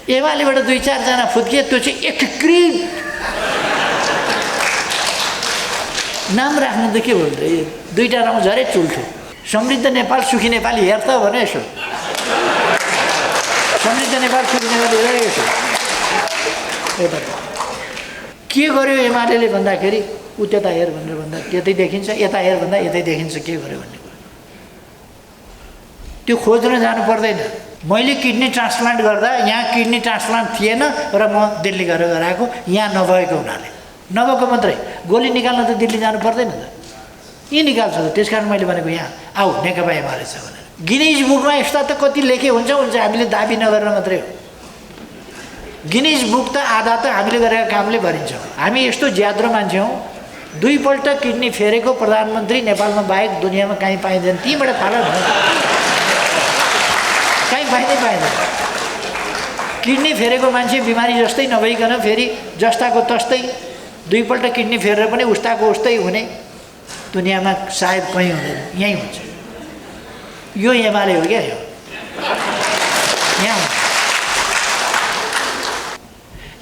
एमालेबाट 2-4 जना फुत्किए, त्यो चाहिँ एकीकृत नाम राख्नु त के भन्दै, दुईटा नाउँ झरे चुल्ठो। समृद्ध नेपाल सुखी नेपाल हेर त भने यसो, समृद्ध नेपाल सुखी नेपाल हेर यसो। के गर्यो एमाले भन्दाखेरि ऊ त्यता हेर भनेर भन्दा त्यतै देखिन्छ, यता हेर भन्दा यतै देखिन्छ के गर्यो भन्ने कुरा। त्यो खोज्न जानु पर्दैन। मैले किडनी ट्रान्सप्लान्ट गर्दा यहाँ किडनी ट्रान्सप्लान्ट थिएन र म दिल्ली गएर गराएको, यहाँ नभएको हुनाले। नभएको मात्रै, गोली निकाल्न त दिल्ली जानु पर्दैन त, यी निकाल्छ त। त्यस कारण मैले भनेको यहाँ आऊ नेकपा एमाले छ भनेर। गिनिज बुकमा यस्ता त कति लेखे हुन्छ, हामीले दाबी नगरेर मात्रै हो। गिनिज बुक त आधा त हामीले गरेका कामले भरिन्छ। हामी यस्तो ज्याद्रो मान्छे हौँ, 2 पल्ट किडनी फेरेको प्रधानमन्त्री नेपालमा बाहेक दुनियाँमा कहीँ पाइँदैन। तीबाट थाहा कहीँ पाइँदैन। किडनी फेरेको मान्छे बिमारी जस्तै नभइकन फेरि जस्ताको तस्तै 2 पल्ट किडनी फेरेर पनि उस्ताको उस्तै हुने दुनियाँमा सायद कहीँ हुँदैन, यहीँ हुन्छ। यो एमाले हो क्या, यो यहाँ हुन्छ।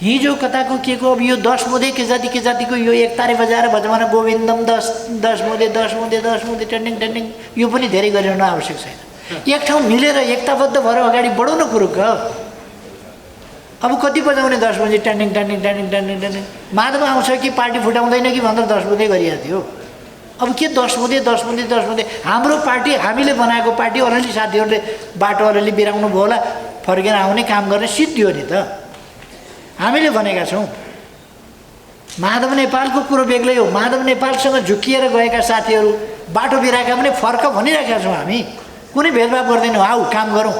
हिजो कताको के को, अब यो 10 मुदे के जातिको यो एक तारे बजाएर भजमान गोविन्दम 10 मुदे ट्रेन्डिङ यो पनि धेरै गरिरहनु आवश्यक छैन। एक ठाउँ मिलेर एकताबद्ध भएर अगाडि बढाउन कुरो ग। अब कति बजाउने 10 बजे ट्रेन्डिङ। माधव आउँछ कि पार्टी फुटाउँदैन कि भनेर 10 मुदे गरिएको थियो। अब के 10 मुदे। हाम्रो पार्टी, हामीले बनाएको पार्टी, अलिअलि साथीहरूले बाटो अलिअलि बिराउनु भयो होला, फर्केर आउने काम गर्ने सिद्धियो नि त। हामीले भनेका छौँ। माधव नेपालको कुरो बेग्लै हो। माधव नेपालसँग झुकिएर गएका साथीहरू बाटो बिराएका पनि फर्क भनिरहेका छौँ हामी। कुनै भेदभाव गर्दैनौँ। आऊ काम गरौँ।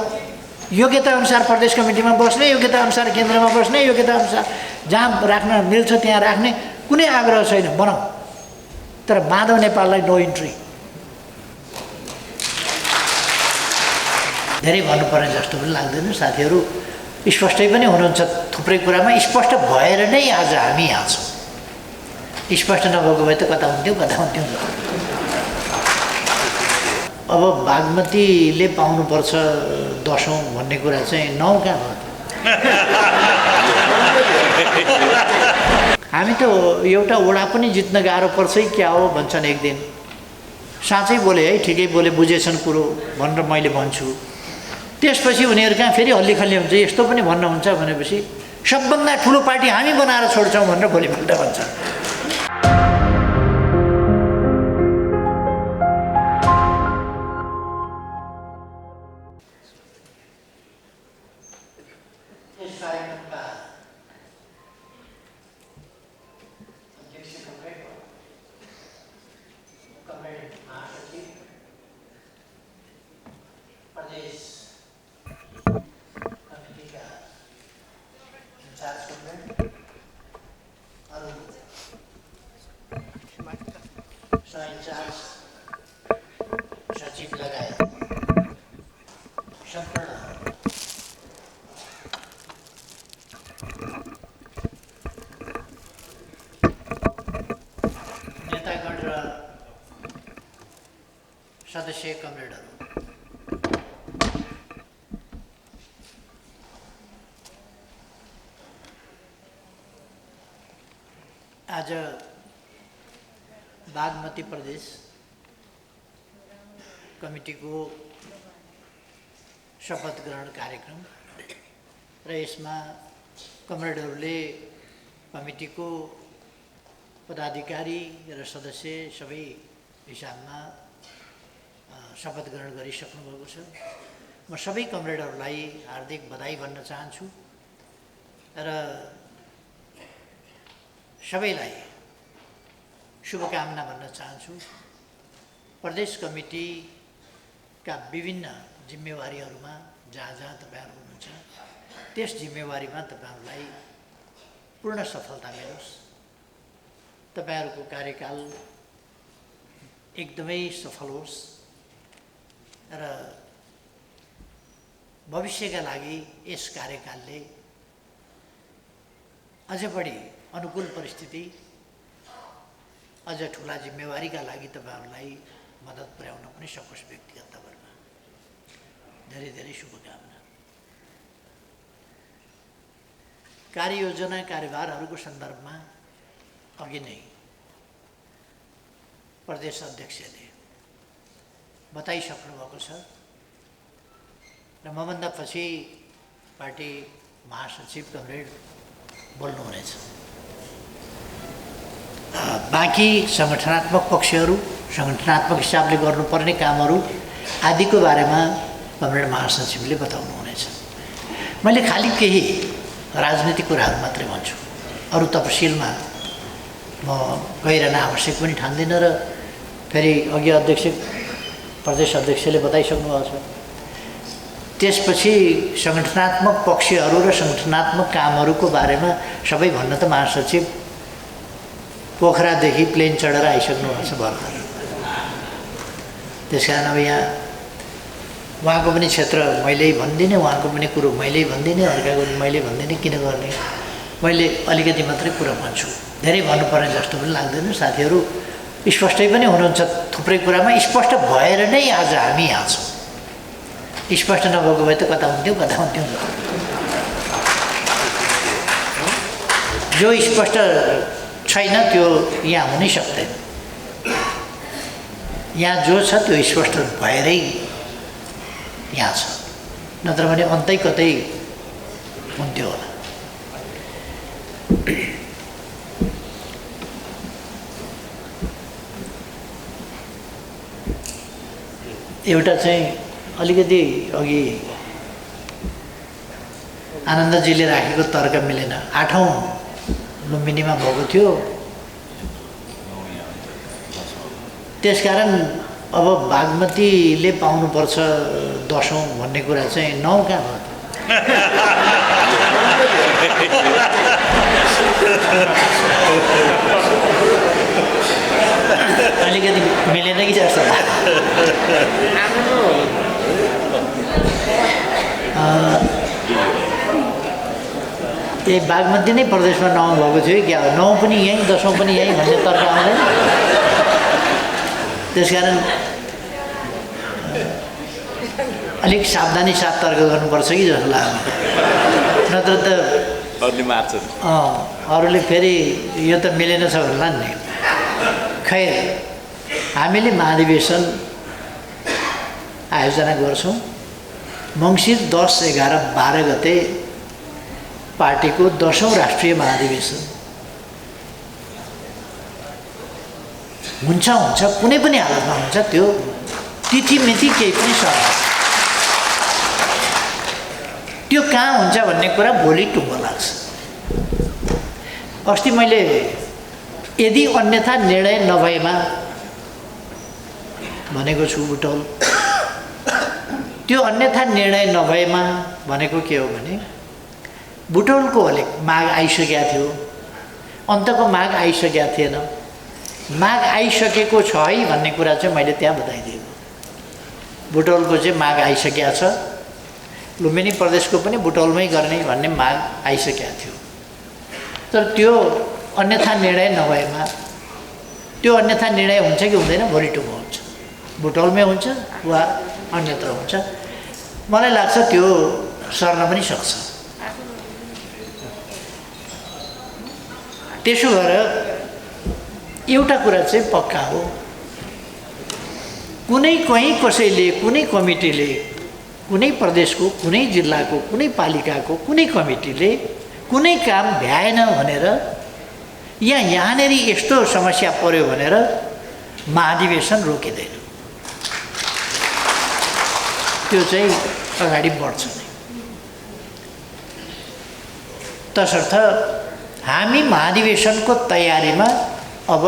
योग्यता अनुसार प्रदेश कमिटीमा बस्ने, योग्यता अनुसार केन्द्रमा बस्ने, योग्यता अनुसार जहाँ राख्न मिल्छ त्यहाँ राख्ने कुनै आग्रह छैन, बनाऊ। तर माधव नेपाललाई नो इन्ट्री। धेरै भन्नुपर्ने जस्तो पनि लाग्दैन। साथीहरू स्पष्टै पनि हुनुहुन्छ, थुप्रै कुरामा स्पष्ट भएर नै आज हामी यहाँ छौँ। स्पष्ट नभएको भए त कता हुन्थ्यौँ। अब बागमतीले पाउनुपर्छ 10औं भन्ने कुरा चाहिँ 9 कहाँ भयो? हामी त एउटा वडा पनि जित्न गाह्रो पर्छ क्या हो भन्छन् एक दिन। साँच्चै बोले है, ठिकै बोले, बुझेछन् कुरो भनेर मैले भन्छु। त्यसपछि उनीहरू कहाँ फेरि हल्लीखल्ली हुन्छ, यस्तो पनि भन्नुहुन्छ भनेपछि सबभन्दा ठुलो पार्टी हामी बनाएर छोड्छौँ भनेर भोलिपल्ट भन्छ। सदस्य कमरेडहरू आज बागमती प्रदेश कमिटीको शपथ ग्रहण कार्यक्रम र यसमा कमरेडहरूले कमिटीको पदाधिकारी र सदस्य सबै हिसाबमा शपथ ग्रहण गरिसक्नु भएको छ। म सबै कमरेडहरूलाई हार्दिक बधाई भन्न चाहन्छु र सबैलाई शुभकामना भन्न चाहन्छु। प्रदेश कमिटीका विभिन्न जिम्मेवारीहरूमा जहाँ जहाँ तपाईहरु हुनुहुन्छ त्यस जिम्मेवारीमा तपाईहरुलाई पूर्ण सफलता मिलोस्। तपाईहरुको कार्यकाल एकदमै सफल होस् र भविष्यका लागि यस कार्यकालले अझ बढी अनुकूल परिस्थिति, अझ ठूला जिम्मेवारीका लागि तपाईहरुलाई मद्दत पुर्याउन पनि सकोस्। व्यक्तिगत तवरमा धेरै धेरै शुभकामना। कार्ययोजना कार्यभारहरूको सन्दर्भमा अघि नै प्रदेश अध्यक्षले बताइसक्नु भएको छ र मभन्दा पछि पार्टी महासचिव कमरेड बोल्नुहुनेछ। बाँकी सङ्गठनात्मक पक्षहरू, सङ्गठनात्मक हिसाबले गर्नुपर्ने कामहरू आदिको बारेमा कमरेड महासचिवले बताउनुहुनेछ। मैले खालि केही राजनीतिक कुराहरू मात्रै भन्छु, अरू तपसिलमा म गइरहन आवश्यक पनि ठान्दिनँ र फेरि अघि प्रदेश अध्यक्षले बताइसक्नु भएको छ। त्यसपछि सङ्गठनात्मक पक्षहरू र सङ्गठनात्मक कामहरूको बारेमा सबै भन्न त महासचिव पोखरादेखि प्लेन चढेर आइसक्नु भएको छ भर्खर। त्यस कारण अब यहाँ उहाँको पनि क्षेत्र मैले भनिदिने, उहाँको पनि कुरो मैले भनिदिने, अर्काको पनि मैले भनिदिने, किन गर्ने? मैले अलिकति मात्रै कुरा भन्छु, धेरै भन्नुपर्ने जस्तो पनि लाग्दैन। साथीहरू स्पष्टै पनि हुनुहुन्छ, थुप्रै कुरामा स्पष्ट भएर नै आज हामी यहाँ छौँ। स्पष्ट नभएको भए त कता हुन्थ्यौँ जो स्पष्ट छैन त्यो यहाँ हुनै सक्दैन। यहाँ जो छ त्यो स्पष्ट भएरै यहाँ छ, नत्र भने अन्तै कतै हुन्थ्यो होला। एउटा चाहिँ अलिकति अघि आनन्दजीले राखेको तर्क मिलेन। 8औं लुम्बिनीमा भएको थियो, त्यसकारण अब बागमतीले पाउनुपर्छ 10औं भन्ने कुरा चाहिँ 9 कहाँ भयो? अलिकति मिलेन कि जस्तो बागमती नै प्रदेशमा 9 भएको थियो क्या? 9 पनि यहीँ 10औं पनि यहीँ भन्ने तर्क आउँदैन। त्यसकारण अलिक सावधानी साथ तर्क गर्नुपर्छ कि जस्तो लाग्छ, नत्र त अरूले फेरि यो त मिलेन छ भन्ला नि। खैर, हामीले महाधिवेशन आयोजना गर्छौँ। मङ्सिर 10, 11, 12 गते पार्टीको 10औं राष्ट्रिय महाधिवेशन हुन्छ कुनै पनि हालतमा हुन्छ। त्यो तिथि मिति केही पनि सक्छ। त्यो कहाँ हुन्छ भन्ने कुरा भोलि टुङ्गो लाग्छ। अस्ति मैले यदि अन्यथा निर्णय नभएमा भनेको छु बुटौल। त्यो अन्यथा निर्णय नभएमा भनेको के हो भने बुटौलको अलिक माग आइसकेको थियो, अन्तको माग आइसकेको थिएन। माग आइसकेको छ है भन्ने कुरा चाहिँ मैले त्यहाँ बताइदिएको। बुटौलको चाहिँ माग आइसकेको छ, लुम्बिनी प्रदेशको पनि बुटौलमै गर्ने भन्ने माग आइसकेको थियो। तर त्यो अन्यथा निर्णय नभएमा, त्यो अन्यथा निर्णय हुन्छ कि हुँदैन भोलि टुङ्गो हुन्छ। बुटौलमै हुन्छ वा अन्यत्र हुन्छ। मलाई लाग्छ त्यो सर्न पनि सक्छ। त्यसो भएर एउटा कुरा चाहिँ पक्का हो, कुनै कसैले, कुनै कमिटीले, कुनै प्रदेशको, कुनै जिल्लाको, कुनै पालिकाको कुनै कमिटीले कुनै काम भ्याएन भनेर या यहाँनिर यस्तो समस्या पर्यो भनेर महाधिवेशन रोकिँदैन। त्यो चाहिँ अगाडि बढ्छ नै। तसर्थ हामी महाधिवेशनको तयारीमा अब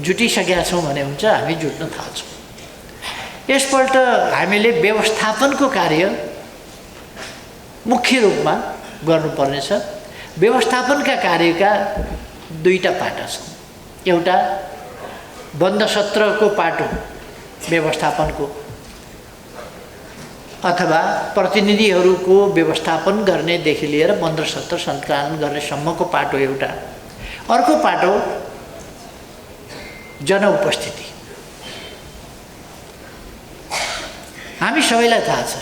जुटिसकेका छौँ भने हुन्छ, हामी जुट्न थाल्छौँ। यसपल्ट हामीले व्यवस्थापनको कार्य मुख्य रूपमा गर्नुपर्नेछ। व्यवस्थापनका कार्यका दुईटा पाटा छन्। एउटा बन्द सत्रको पाटो व्यवस्थापनको अथवा प्रतिनिधिहरूको व्यवस्थापन गर्नेदेखि लिएर बन्द सत्र सञ्चालन गर्नेसम्मको पाटो एउटा। अर्को पाटो जनउपस्थिति। हामी सबैलाई थाहा छ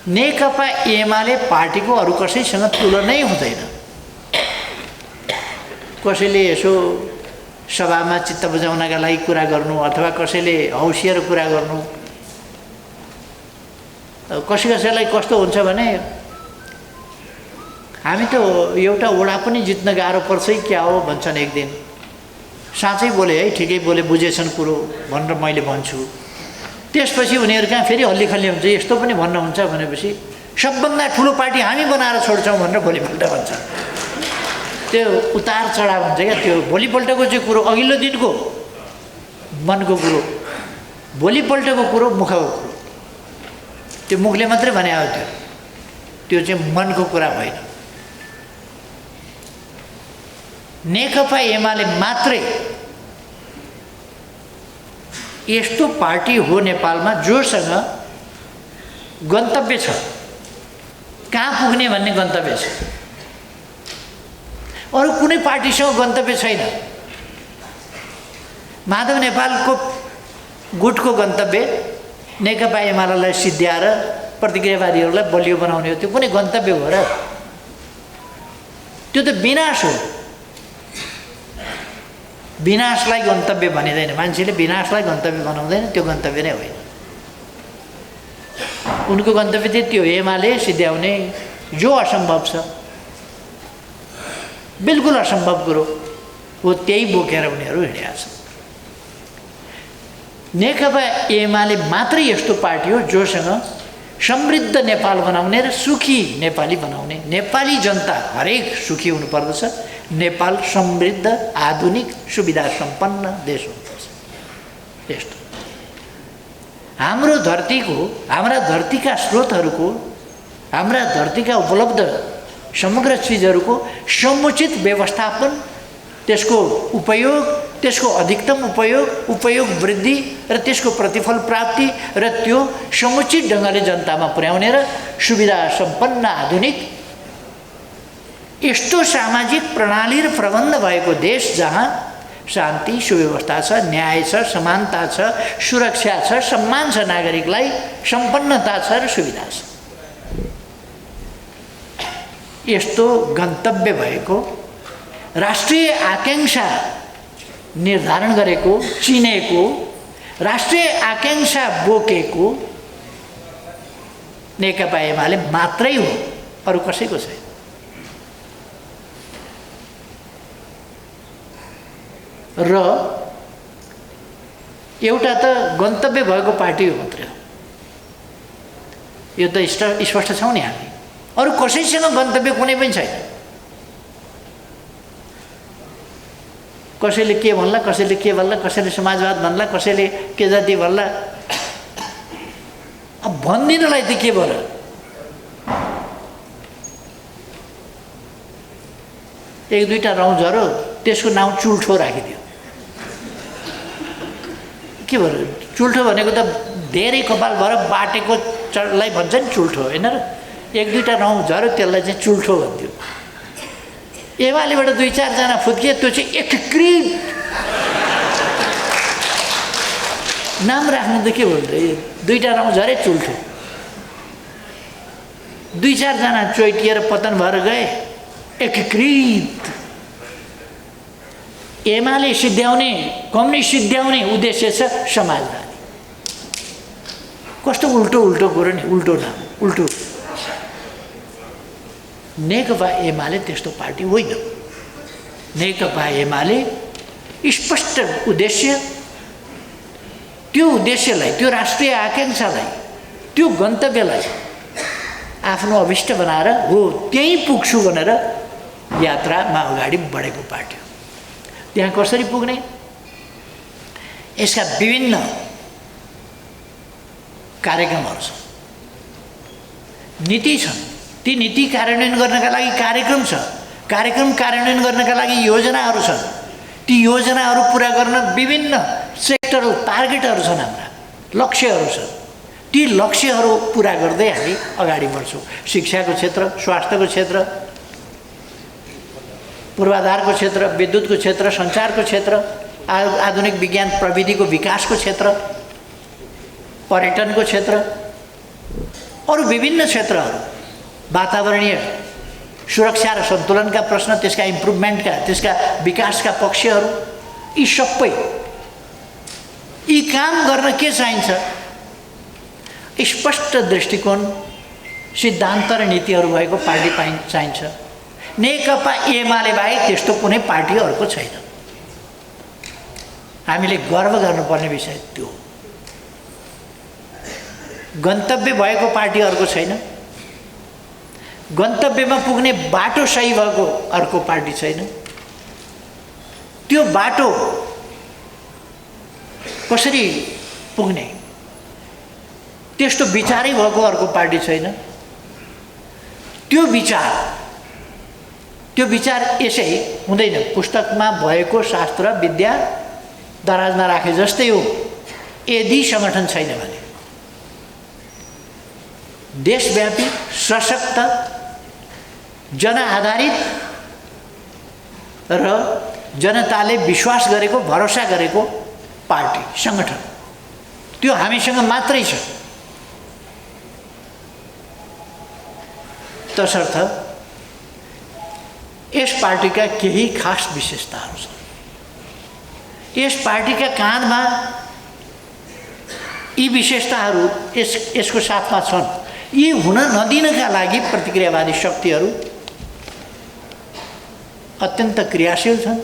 नेकपा एमाले पार्टीको अरू कसैसँग तुलनै हुँदैन। कसैले यसो सभामा चित्त बुझाउनका लागि कुरा गर्नु अथवा कसैले हौसिएर कुरा गर्नु, कसैलाई कस्तो हुन्छ भने हामी त एउटा वडा पनि जित्न गाह्रो पर्छ क्या हो भन्छन्। एक दिन साँच्चै बोले है, ठिकै बोले, बुझेछन् कुरो भनेर मैले भन्छु। त्यसपछि उनीहरू कहाँ फेरि हल्लीखल्ली हुन्छ, यस्तो पनि भन्नुहुन्छ भनेपछि सबभन्दा ठुलो पार्टी हामी बनाएर छोड्छौँ भनेर भोलिपल्ट भन्छ। त्यो उतार चढाव हुन्छ क्या। त्यो भोलिपल्टको चाहिँ कुरो अघिल्लो दिनको मनको कुरो, भोलिपल्टको कुरो मुखको कुरो, त्यो मुखले मात्रै भने हो, त्यो चाहिँ मनको कुरा होइन। नेकपा एमाले मात्रै यस्तो पार्टी हो नेपालमा जोसँग गन्तव्य छ, कहाँ पुग्ने भन्ने गन्तव्य छ। अरू कुनै पार्टीसँग गन्तव्य छैन। माधव नेपालको गुटको गन्तव्य नेकपा एमालेलाई सिद्ध्याएर प्रतिक्रियावादीहरूलाई बलियो बनाउने हो, त्यो कुनै गन्तव्य हो र? त्यो त विनाश हो। विनाशलाई गन्तव्य भनिँदैन, मान्छेले विनाशलाई गन्तव्य बनाउँदैन, त्यो गन्तव्य नै होइन। उनको गन्तव्य चाहिँ त्यो एमाले सिद्ध्याउने, जो असम्भव छ, बिल्कुल असम्भव कुरो हो, त्यही बोकेर उनीहरू हिँडेका छन्। नेकपा एमाले मात्रै यस्तो पार्टी हो जोसँग समृद्ध नेपाल बनाउने र सुखी नेपाली बनाउने, नेपाली जनता हरेक सुखी हुनुपर्दछ, नेपाल समृद्ध आधुनिक सुविधा सम्पन्न देश हुनुपर्छ। यस्तो हाम्रो धरतीको, हाम्रा धरतीका स्रोतहरूको, हाम्रा धरतीका उपलब्ध समग्र चिजहरूको समुचित व्यवस्थापन, त्यसको उपयोग, त्यसको अधिकतम उपयोग वृद्धि र त्यसको प्रतिफल प्राप्ति र त्यो समुचित ढङ्गले जनतामा पुर्याउने र सुविधा सम्पन्न आधुनिक यस्तो सामाजिक प्रणाली र प्रबन्ध भएको देश जहाँ शान्ति, सुव्यवस्था छ, न्याय छ, समानता छ, सुरक्षा छ, सम्मान छ, नागरिकलाई सम्पन्नता छ र सुविधा छ। यस्तो गन्तव्य भएको, राष्ट्रिय आकांक्षा निर्धारण गरेको, चिनेको, राष्ट्रिय आकांक्षा बोकेको नेकपा एमाले मात्रै हो, अरू कसैको छैन। र एउटा त गन्तव्य भएको पार्टी हो मात्रै हो, यो त स्पष्ट छौँ नि हामी। अरू कसैसँग गन्तव्य कुनै पनि छैन। कसैले के भन्ला, कसैले के भन्ला, कसैले समाजवाद भन्ला, कसैले के जाति भन्ला, अब भन्दिनलाई त के भयो? एक दुईवटा रौँ झरो, त्यसको नाउँ चुल्ठो राखिदियो। के भयो? चुल्ठो भनेको त धेरै कपाल भएर बाटेको लाई भन्छ नि चुल्ठो, होइन र? एक दुईवटा रौँ झरो, त्यसलाई चाहिँ चुल्ठो भन्थ्यो। एमालेबाट दुई चारजना फुत्किए, त्यो चाहिँ एकीकृत नाम राख्नु त के भन्दै, दुईवटा रौँ झरे चुल्ठो, दुई चारजना चोइटिएर पतन भएर गए, एकीकृत। एमाले सिद्ध्याउने, कम्युनिस्ट सिद्ध्याउने उद्देश्य छ समाजवादी। कस्तो उल्टो उल्टो कुरो नि, उल्टो नाम, उल्टो। नेकपा एमाले त्यस्तो पार्टी होइन। नेकपा एमाले स्पष्ट उद्देश्य, त्यो उद्देश्यलाई, त्यो राष्ट्रिय आकांक्षालाई, त्यो गन्तव्यलाई आफ्नो अभिष्ट बनाएर हो त्यही पुग्छु भनेर यात्रामा अगाडि बढेको पार्टी हो। त्यहाँ कसरी पुग्ने? यसका विभिन्न कार्यक्रमहरू छन्, नीति छन्। ती नीति कार्यान्वयन गर्नका लागि कार्यक्रम छ, कार्यक्रम कार्यान्वयन गर्नका लागि योजनाहरू छन्। ती योजनाहरू पुरा गर्न विभिन्न सेक्टरल टार्गेटहरू छन्, हाम्रा लक्ष्यहरू छन्। ती लक्ष्यहरू पुरा गर्दै हामी अगाडि बढ्छौँ। शिक्षाको क्षेत्र, स्वास्थ्यको क्षेत्र, पूर्वाधारको क्षेत्र, विद्युतको क्षेत्र, सञ्चारको क्षेत्र, आधुनिक विज्ञान प्रविधिको विकासको क्षेत्र, पर्यटनको क्षेत्र, अरू विभिन्न क्षेत्रहरू, वातावरणीय सुरक्षा र सन्तुलनका प्रश्न, त्यसका इम्प्रुभमेन्टका, त्यसका विकासका पक्षहरू, यी सबै यी काम गर्न के चाहिन्छ? स्पष्ट दृष्टिकोण, सिद्धान्त र नीतिहरू भएको पार्टी चाहिन्छ। नेकपा एमाले बाहेक त्यस्तो कुनै पार्टी अर्को छैन। हामीले गर्व गर्नुपर्ने विषय त्यो। गन्तव्य भएको पार्टी अर्को छैन, गन्तव्यमा पुग्ने बाटो सही भएको अर्को पार्टी छैन, त्यो बाटो कसरी पुग्ने त्यस्तो विचारै भएको अर्को पार्टी छैन। त्यो विचार यसै हुँदैन। पुस्तकमा भएको शास्त्र विद्या दराजमा राखे जस्तै हो। यदि सङ्गठन छैन भने देशव्यापी सशक्त जनआधारित र जनताले विश्वास गरेको, भरोसा गरेको पार्टी सङ्गठन त्यो हामीसँग मात्रै छ। तसर्थ यस पार्टीका केही खास विशेषताहरू छन्। यस पार्टीका काँधमा यी विशेषताहरू यसको साथमा छन्। यी हुन नदिनका लागि प्रतिक्रियावादी शक्तिहरू अत्यन्त क्रियाशील छन्,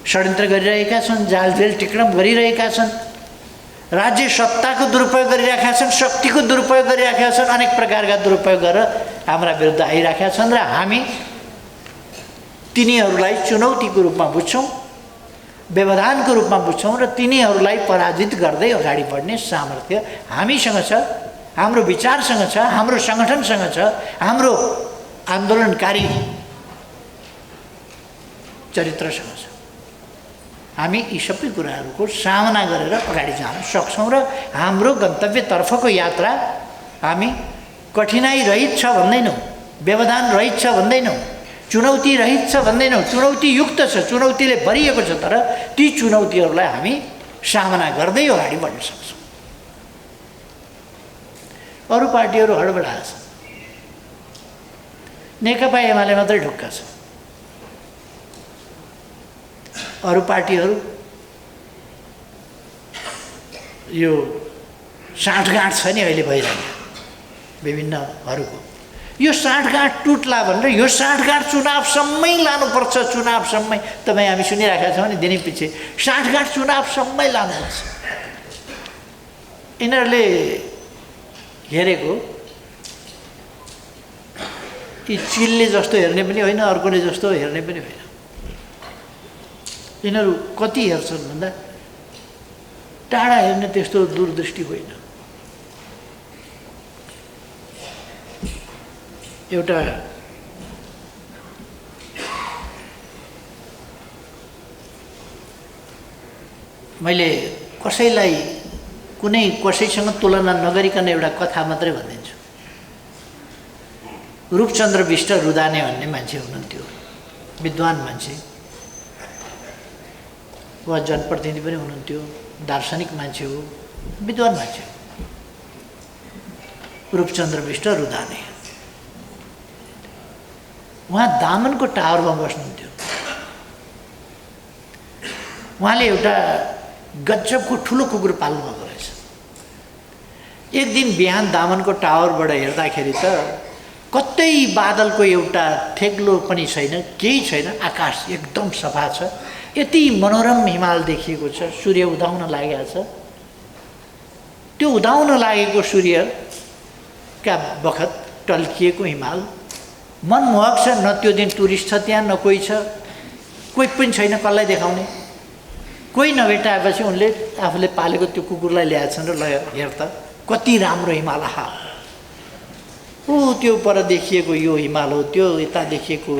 षड्यन्त्र गरिरहेका छन्, जालझेल टिक्रम गरिरहेका छन्, राज्य सत्ताको दुरुपयोग गरिरहेका छन्, शक्तिको दुरुपयोग गरिरहेका छन्, अनेक प्रकारका दुरुपयोग गरेर हाम्रा विरुद्ध आइरहेका छन् र हामी तिनीहरूलाई चुनौतीको रूपमा बुझ्छौँ, व्यवधानको रूपमा बुझ्छौँ र तिनीहरूलाई पराजित गर्दै अगाडि बढ्ने सामर्थ्य हामीसँग छ, हाम्रो विचारसँग छ, हाम्रो सङ्गठनसँग छ, हाम्रो आन्दोलनकारी चरित्रसँग छ। हामी यी सबै कुराहरूको सामना गरेर अगाडि जान सक्छौँ र हाम्रो गन्तव्यतर्फको यात्रा हामी कठिनाइ रहित छ भन्दैनौँ, व्यवधान रहित छ भन्दैनौँ, चुनौती रहित छ भन्दैनौँ, चुनौतीयुक्त छ, चुनौतीले भरिएको छ। तर ती चुनौतीहरूलाई हामी सामना गर्दै अगाडि बढ्न सक्छौँ। अरू पार्टीहरू हडबडाए छन्, नेकपा एमाले मात्रै ढुक्का छ। अरू पार्टीहरू यो साँठगाँठ छ नि अहिले भइरहेको विभिन्नहरूको, यो साँठगाँठ टुट्ला भनेर यो साँठगाँठ चुनावसम्मै लानुपर्छ, चुनावसम्मै। तपाईँ हामी सुनिरहेका छौँ नि दिनै पछि साँठगाँठ चुनावसम्मै लानुपर्छ। यिनीहरूले हेरेको यी चिलले जस्तो हेर्ने पनि होइन, अर्कोले जस्तो हेर्ने पनि होइन। यिनीहरू कति हेर्छन् भन्दा टाढा हेर्ने त्यस्तो दूरदृष्टि होइन। एउटा मैले कसैसँग तुलना नगरिकन एउटा कथा मात्रै भनिदिन्छु। रूपचन्द्र बिष्ट रुदाने भन्ने मान्छे हुनुहुन्थ्यो, विद्वान मान्छे, उहाँ जनप्रतिनिधि पनि हुनुहुन्थ्यो, दार्शनिक मान्छे हो, विद्वान मान्छे हो। रूपचन्द्र बिष्ट रुदाने उहाँ दामनको टावरमा बस्नुहुन्थ्यो। उहाँले एउटा गजबको ठुलो कुकुर पाल्नुभएको रहेछ। एक दिन बिहान दामनको टावरबाट हेर्दाखेरि त कतै बादलको एउटा थेग्लो पनि छैन, केही छैन, आकाश एकदम सफा छ, यति मनोरम हिमाल देखिएको छ, सूर्य उदाउन लागेको छ। त्यो उदाउन लागेको सूर्यका बखत टल्किएको हिमाल मनमोहक छ। न त्यो दिन टुरिस्ट छ त्यहाँ, न कोही छ, कोही पनि छैन कसलाई देखाउने। कोही नभेटाएपछि उनले आफूले पालेको त्यो कुकुरलाई ल्याएछन् र ल हेर त कति राम्रो हिमाल, आहा ऊ त्यो पर देखिएको यो हिमाल हो, त्यो यता देखिएको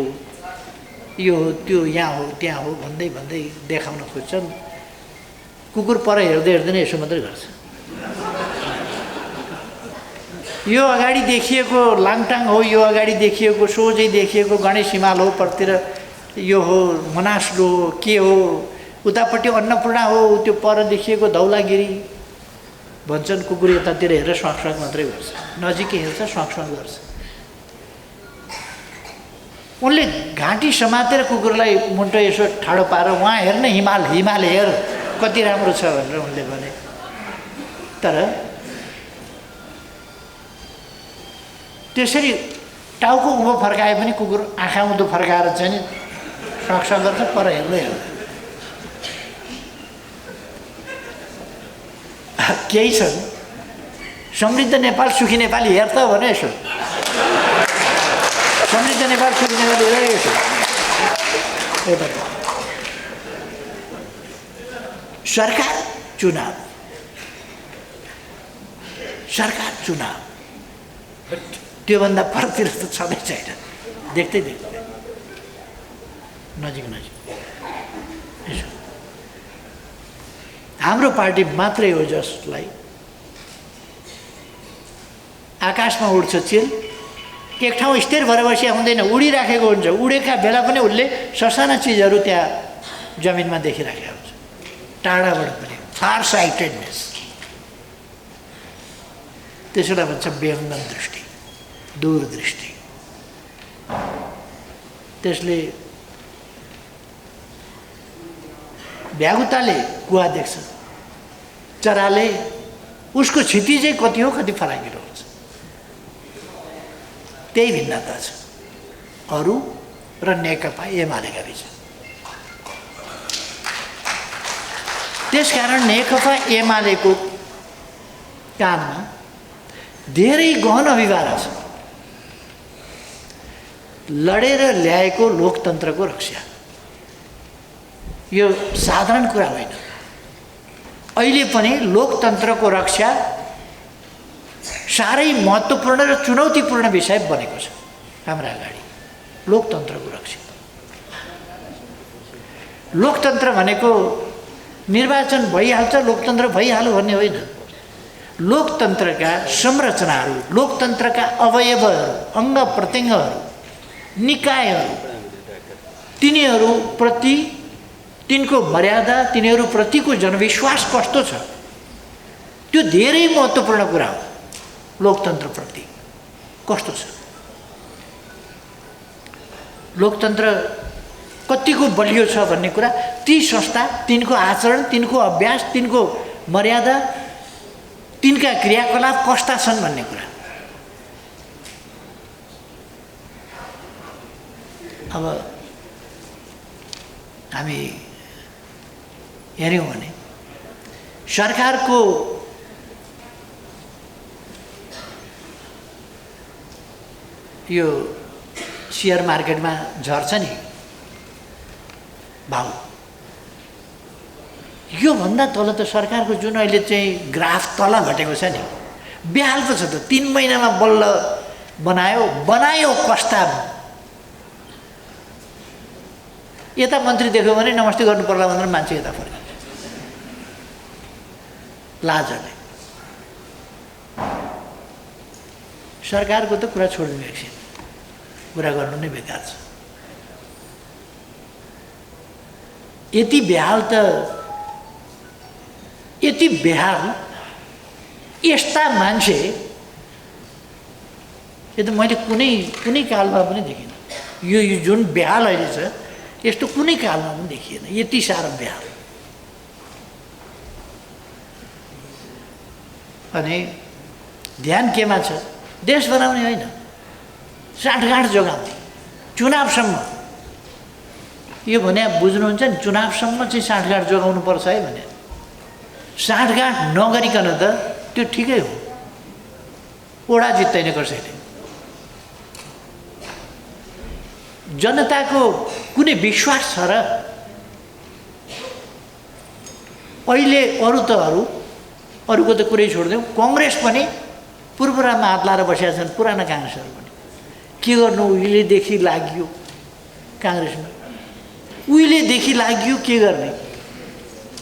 यो हो, त्यो यहाँ हो, त्यहाँ हो भन्दै भन्दै देखाउन खोज्छन्। कुकुर पर हेर्दै हेर्दैन, यसो मात्रै गर्छ। यो अगाडि देखिएको लाङटाङ हो, यो अगाडि देखिएको सोझै देखिएको गणेश हिमाल हो, परतिर यो हो मनासलो हो, के हो, उतापट्टि अन्नपूर्णा हो, त्यो पर देखिएको धौलागिरी, भन्छन् कुकुर यतातिर हेरेर स्वाक स्वाक मात्रै गर्छ, नजिकै हेर्छ स्वाक स्वाक गर्छ। उनले घाँटी समातेर कुकुरलाई मुन्टो यसो ठाडो पारेर वहाँ हेर्न हिमाल हिमाल हेर कति राम्रो छ भनेर उनले भने। तर त्यसरी टाउको उँभो फर्काए पनि कुकुर आँखा उँधो फर्काएर चाहिँ नि स्वाक स्वाक गर्छ, पर हेर्दै हेर्दैन। केही छन् समृद्ध नेपाल सुखी नेपाली हेर त भने यसो समृद्ध नेपाल सुखी नेपाली हेर यसो एउटा सरकार चुनाव त्योभन्दा परतिर त छँदै छैन, देख्दै देख्दै नजिक यसो हाम्रो पार्टी मात्रै हो जसलाई आकाशमा उड्छ चिल, एक ठाउँ स्थिर भएर बसिया हुँदैन, उडिराखेको हुन्छ। उडेका बेला पनि उसले ससाना चिजहरू त्यहाँ जमिनमा देखिराखेको हुन्छ, टाढाबाट पनि फार साइटेडनेस। त्यसलाई भन्छ बेहङ्गम दृष्टि, दूरदृष्टि। त्यसले भ्यागुताले कुवा देख्छ, चराले उसको क्षितिजै कति हो कति फराकिलो हुन्छ। त्यही भिन्नता छ अरू र नेकपा एमालेका बीच। त्यसकारण नेकपा एमालेको कानमा धेरै गहन अभिवारा छ। लडेर ल्याएको लोकतन्त्रको रक्षा यो साधारण कुरा होइन। अहिले पनि लोकतन्त्रको रक्षा साह्रै महत्त्वपूर्ण र चुनौतीपूर्ण विषय बनेको छ हाम्रा अगाडि। लोकतन्त्रको रक्षा, लोकतन्त्र भनेको निर्वाचन भइहाल्छ लोकतन्त्र भइहाल्यो भन्ने होइन। लोकतन्त्रका संरचनाहरू, लोकतन्त्रका अवयवहरू, अङ्ग प्रत्यङ्गहरू, निकायहरू, तिनीहरूप्रति तिनको मर्यादा, तिनीहरूप्रतिको जनविश्वास कस्तो छ, त्यो धेरै महत्त्वपूर्ण कुरा हो। लोकतन्त्रप्रति कस्तो छ, लोकतन्त्र कतिको बलियो छ भन्ने कुरा ती संस्था, तिनको आचरण, तिनको अभ्यास, तिनको मर्यादा, तिनका क्रियाकलाप कस्ता छन् भन्ने कुरा। अब हामी हेऱ्यौँ भने सरकारको यो सेयर मार्केटमा झर्छ नि भाउ, योभन्दा तल त सरकारको जुन अहिले चाहिँ ग्राफ तल घटेको छ नि, बेहाल पो छ त। 3 महिनामा बल्ल बनायो प्रस्ताव। यता मन्त्री देख्यो भने नमस्ते गर्नु पर्ला भनेर मान्छे यता फर्किन्छ लाजले। सरकारको त कुरा छोड्नु एकछिन, कुरा गर्नु नै बेकार छ। यति बेहाल यस्ता मान्छे यो त मैले कुनै कालमा पनि देखिनँ। यो जुन बेहाल अहिले छ यस्तो कुनै कालमा पनि देखिएन, यति साह्रो बेहाल। अनि ध्यान केमा छ? देश बनाउने होइन, साँठगाँठ जोगाउने, चुनावसम्म। यो भने बुझ्नुहुन्छ नि, चुनावसम्म चाहिँ साँठगाँठ जोगाउनु पर्छ है भने। साँठगाँठ नगरिकन त त्यो ठिकै हो, ओडा जित्दैन कसैले। जनताको कुनै विश्वास छ र? अहिले अरूको त कुरै छोडिदिउँ, कङ्ग्रेस पनि पूर्वरामा हात लाएर बसेका छन्, पुराना काङ्ग्रेसहरू पनि। के गर्नु, उहिलेदेखि लाग्यो काङ्ग्रेसमा, उहिलेदेखि लाग्यो। के गर्ने,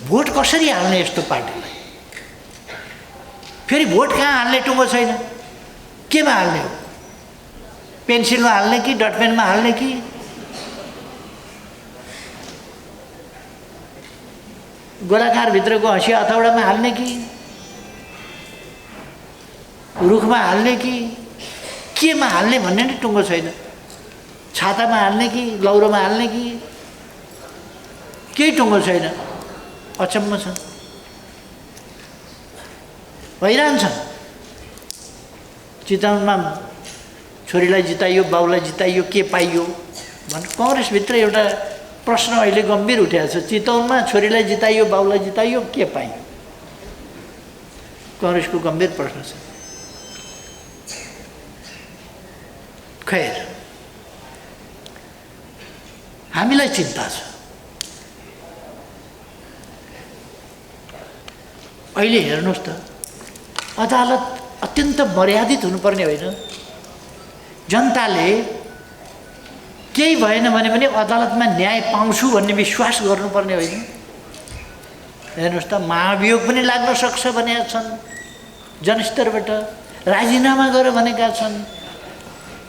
भोट कसरी हाल्ने यस्तो पार्टीलाई? फेरि भोट कहाँ हाल्ने टुङ्गो छैन, केमा हाल्ने हो? पेन्सिलमा हाल्ने कि डटपेनमा हाल्ने कि गोलाकारभित्रको हँसिया हथौडामा हाल्ने कि रुखमा हाल्ने कि केमा हाल्ने भन्ने नै टुङ्गो छैन। छातामा हाल्ने कि लौरोमा हाल्ने कि केही टुङ्गो छैन। अचम्म छ, हैरान छ। चितवनमा छोरीलाई जिताइयो, बाउलाई जिताइयो, के पाइयो भने कङ्ग्रेसभित्र एउटा प्रश्न अहिले गम्भीर उठेको छ। चितवनमा छोरीलाई जिताइयो, बाउलाई जिताइयो, के पाइयो? कङ्ग्रेसको गम्भीर प्रश्न छ। खैर, हामीलाई चिन्ता छ। अहिले हेर्नुहोस् त, अदालत अत्यन्त मर्यादित हुनुपर्ने होइन? जनताले केही भएन भने पनि अदालतमा न्याय पाउँछु भन्ने विश्वास गर्नुपर्ने होइन? हेर्नुहोस् त, महाभियोग पनि लाग्न सक्छ भनेका छन् जनस्तरबाट, राजीनामा गर भनेका छन्।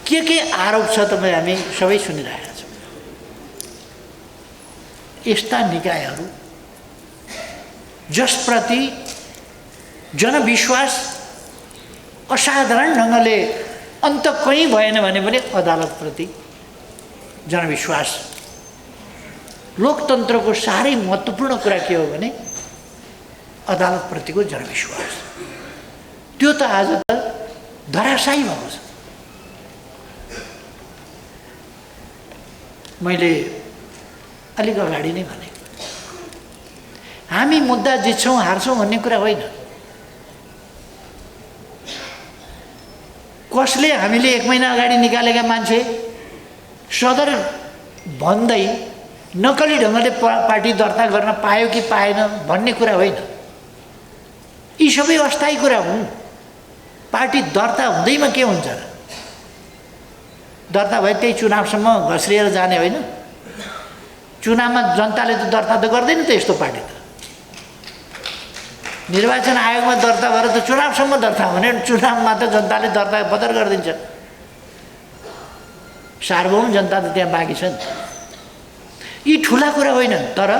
के आरोप छ तपाईँ हामी सबै सुनिरहेका छौँ। यस्ता निकायहरू जसप्रति जनविश्वास असाधारण ढङ्गले अन्त कहीँ भएन भने पनि अदालतप्रति जनविश्वास, लोकतन्त्रको साह्रै महत्त्वपूर्ण कुरा के हो भने अदालतप्रतिको जनविश्वास। त्यो त आज त धराशायी भएको छ। मैले अलिक अगाडि नै भने, हामी मुद्दा जित्छौँ हार्छौँ भन्ने कुरा होइन। कसले हामीले 1 महिना अगाडि निकालेका मान्छे सदर भन्दै नक्कली ढङ्गले पार्टी दर्ता गर्न पायो कि पाएन भन्ने कुरा होइन। यी सबै अस्थायी कुरा हुन्। पार्टी दर्ता हुँदैमा के हुन्छ र? दर्ता भए त्यही चुनावसम्म घस्रिएर जाने होइन? चुनावमा जनताले त दर्ता त गर्दैन त। यस्तो पार्टी त निर्वाचन आयोगमा दर्ता भएर त चुनावसम्म दर्ता हुने, चुनावमा त जनताले दर्ता बदर गरिदिन्छ। सार्वभौम जनता त त्यहाँ बाँकी छ नि। यी ठुला कुरा होइनन्। तर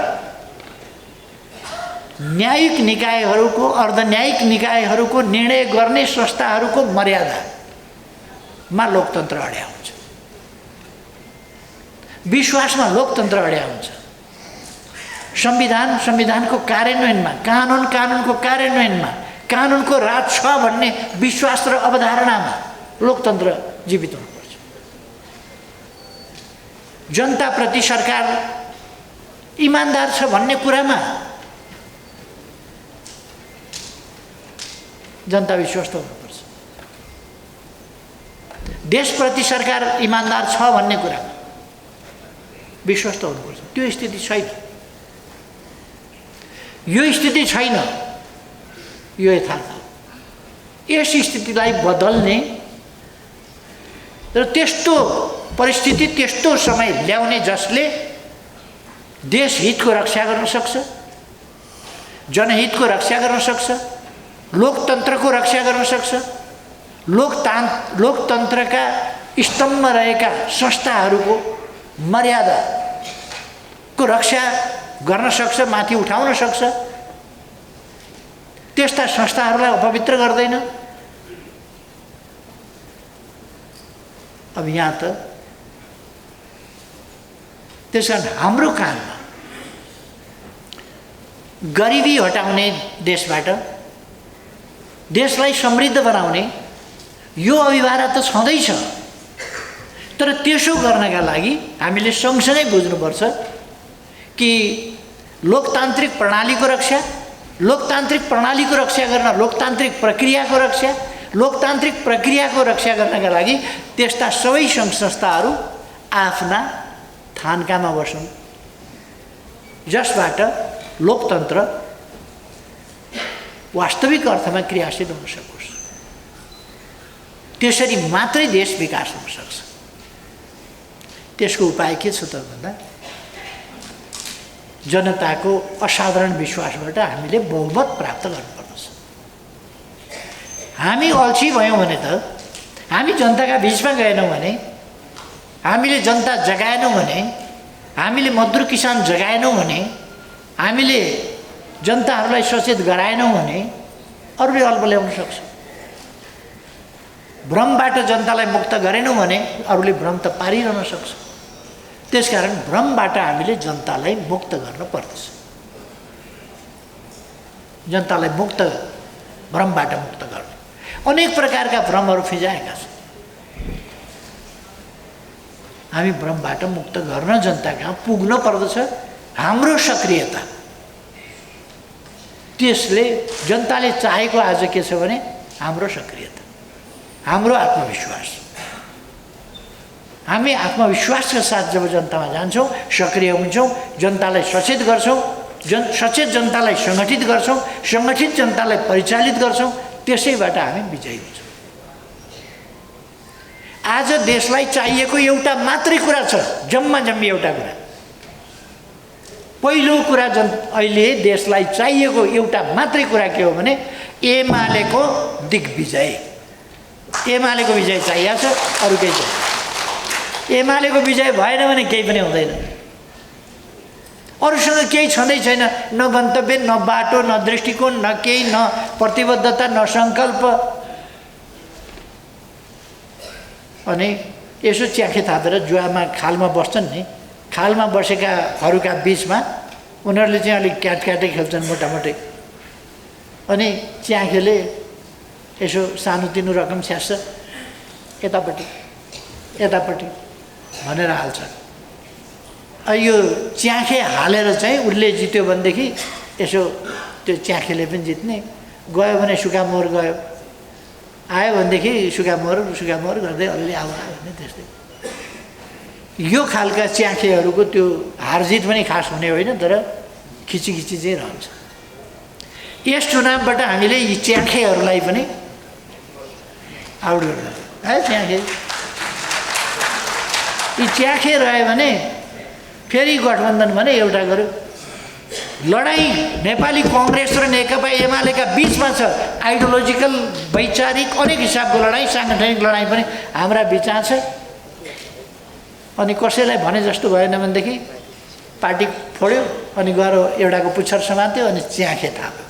न्यायिक निकायहरूको, अर्धन्यायिक निकायहरूको, निर्णय गर्ने संस्थाहरूको मर्यादामा लोकतन्त्र अड्या हुन्छ, विश्वासमा लोकतन्त्र अड्या हुन्छ। संविधानको कार्यान्वयनमा, कानुनको कार्यान्वयनमा, कानुनको राज छ भन्ने विश्वास र अवधारणामा लोकतन्त्र जीवित हुनुपर्छ। जनताप्रति सरकार इमान्दार छ भन्ने कुरामा जनता विश्वस्त हुनुपर्छ। देशप्रति सरकार इमान्दार छ भन्ने कुरामा विश्वस्त हुनुपर्छ। त्यो स्थिति छैन। यो स्थिति छैन, यो यथार्थ। यस स्थितिलाई बदल्ने र त्यस्तो परिस्थिति, त्यस्तो समय ल्याउने जसले देश हितको रक्षा गर्न सक्छ, जनहितको रक्षा गर्न सक्छ, लोकतन्त्रको रक्षा गर्न सक्छ, लोकतन्त्रका स्तम्भ रहेका संस्थाहरूको मर्यादाको रक्षा गर्न सक्छ, माथि उठाउन सक्छ, त्यस्ता संस्थाहरूलाई अपवित्र गर्दैन। अब यहाँ त त्यसकारण हाम्रो काममा गरिबी हटाउने, देशबाट देशलाई समृद्ध बनाउने यो अभिभारा त छँदैछ। तर त्यसो गर्नका लागि हामीले सँगसँगै बुझ्नुपर्छ कि लोकतान्त्रिक प्रणालीको रक्षा गर्न, लोकतान्त्रिक प्रक्रियाको रक्षा गर्नका लागि त्यस्ता सबै सङ्घ संस्थाहरू आफ्ना थान्कामा बसुन्, जसबाट लोकतन्त्र वास्तविक अर्थमा क्रियाशील हुन सकोस्। त्यसरी मात्रै देश विकास हुन सक्छ। त्यसको उपाय के छ त भन्दा जनताको असाधारण विश्वासबाट हामीले बहुमत प्राप्त गर्नुपर्छ। हामी अल्छी भयौँ भने त, हामी जनताका बिचमा गएनौँ भने, हामीले जनता जगाएनौँ भने, हामीले मजदुर किसान जगाएनौँ भने, हामीले जनताहरूलाई सचेत गराएनौँ भने अरूले अल्प ल्याउन सक्छ। भ्रमबाट जनतालाई मुक्त गरेनौँ भने अरूले भ्रम त पारिरहन सक्छ। त्यसकारण भ्रमबाट हामीले जनतालाई मुक्त गर्न पर्दछ। जनतालाई भ्रमबाट मुक्त गर्न अनेक प्रकारका भ्रमहरू फिजाएका छन्। हामी भ्रमबाट मुक्त गर्न जनता कहाँ पुग्न पर्दछ। हाम्रो सक्रियता, त्यसले जनताले चाहेको आज के छ भने हाम्रो सक्रियता, हाम्रो आत्मविश्वास। हामी आत्मविश्वासका साथ जब जनतामा जान्छौँ, सक्रिय हुन्छौँ, जनतालाई सचेत गर्छौँ, सचेत जनतालाई सङ्गठित गर्छौँ, सङ्गठित जनतालाई परिचालित गर्छौँ, त्यसैबाट हामी विजयी हुन्छौँ। आज देशलाई चाहिएको एउटा मात्रै कुरा छ, जम्मा जम्मी एउटा कुरा। पहिलो कुरा अहिले देशलाई चाहिएको एउटा मात्रै कुरा के हो भने एमालेको दिग्विजय। एमालेको विजय चाहिएको छ, अरू केही छैन। एमालेको विजय भएन भने केही पनि हुँदैन। अरूसँग केही छँदै छैन, न गन्तव्य, न बाटो, न दृष्टिकोण, न केही, न प्रतिबद्धता, न सङ्कल्प। अनि यसो च्याखे थापेर जुवामा खालमा बस्छन् नि, खालमा बसेकाहरूका बिचमा उनीहरूले चाहिँ अलिक क्याटक्याटै खेल्छन् मोटामोटै। अनि च्याखेले यसो सानोतिनो रकम स्याहार्छ, यतापट्टि यतापट्टि भनेर हाल्छ। यो च्याखे हालेर चाहिँ उसले जित्यो भनेदेखि यसो त्यो च्याखेले पनि जित्ने, गयो भने सुकामोहर गयो, आयो भनेदेखि सुकामोहर गर्दै अलि आयो भने त्यस्तै। यो खालका च्याखेहरूको त्यो हारजित पनि खास हुने होइन, तर खिचिखिची चाहिँ रहन्छ। यस चुनावबाट हामीले यी च्याखेहरूलाई पनि आउट गर्नु है। च्याखे यी च्याखे रह्यो भने फेरि गठबन्धन भने एउटा गर्यो। लडाइँ नेपाली कङ्ग्रेस र नेकपा एमालेका बिचमा छ। आइडियोलोजिकल, वैचारिक अनेक हिसाबको लडाइँ, साङ्गठनिक लडाइँ पनि हाम्रा बिचमा छ। अनि कसैलाई भने जस्तो भएन भनेदेखि पार्टी फोड्यो, अनि गएर एउटाको पुच्छर समात्यो, अनि च्याखे थाप्यो।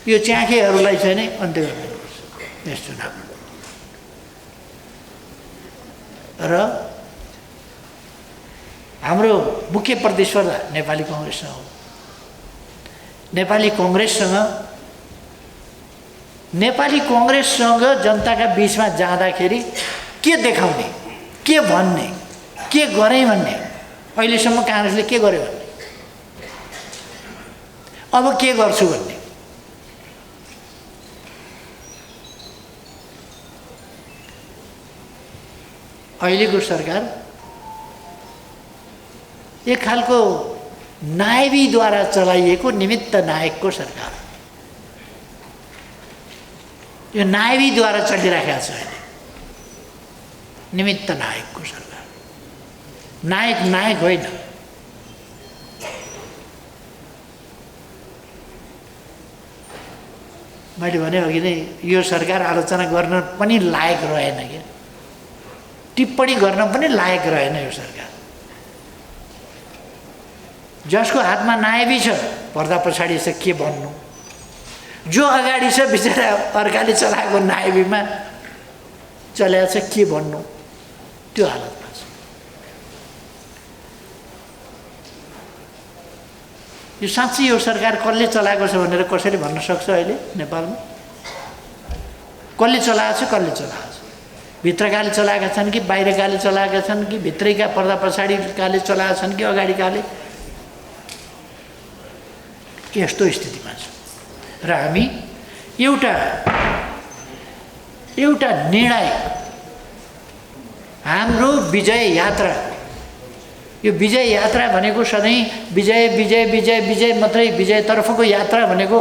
यो च्याखेहरूलाई चाहिँ नै अन्त्य गर्नुपर्छ यस चुनावमा। र हाम्रो मुख्य प्रतिस्पर्धा नेपाली कङ्ग्रेससँग हो। नेपाली कङ्ग्रेससँग जनताका बिचमा जाँदाखेरि के देखाउने, के भन्ने, के गरेँ भन्ने। अहिलेसम्म काङ्ग्रेसले के गर्यो भन्ने, अब के गर्छु भन्ने। अहिलेको सरकार एक खालको नायबीद्वारा चलाइएको निमित्त नायकको सरकार। यो नायबीद्वारा चलिरहेको छ अहिले, निमित्त नायकको सरकार। नायक होइन। मैले भने अघि नै यो सरकार आलोचना गर्न पनि लायक रहेन, क्या टिप्पणी गर्न पनि लायक रहेन यो सरकार। जसको हातमा नायबी छ, पर्दा पछाडि छ के भन्नु। जो अगाडि छ बिचरा अर्काले चलाएको नायबीमा चल्या छ, के भन्नु, त्यो हालतमा छ। यो साँच्चै यो सरकार कसले चलाएको छ भनेर कसरी भन्न सक्छ अहिले नेपालमा? कसले चलाएको छ, कसले चलाएको छ? भित्रकाले चलाएका छन् कि बाहिरकाले चलाएका छन् कि भित्रैका पर्दा पछाडिकाले चलाएका छन् कि अगाडिकाले? यस्तो स्थितिमा छ। र हामी एउटा निर्णायक हाम्रो विजय यात्रा, यो विजय यात्रा भनेको सधैँ विजय मात्रै, विजयतर्फको यात्रा भनेको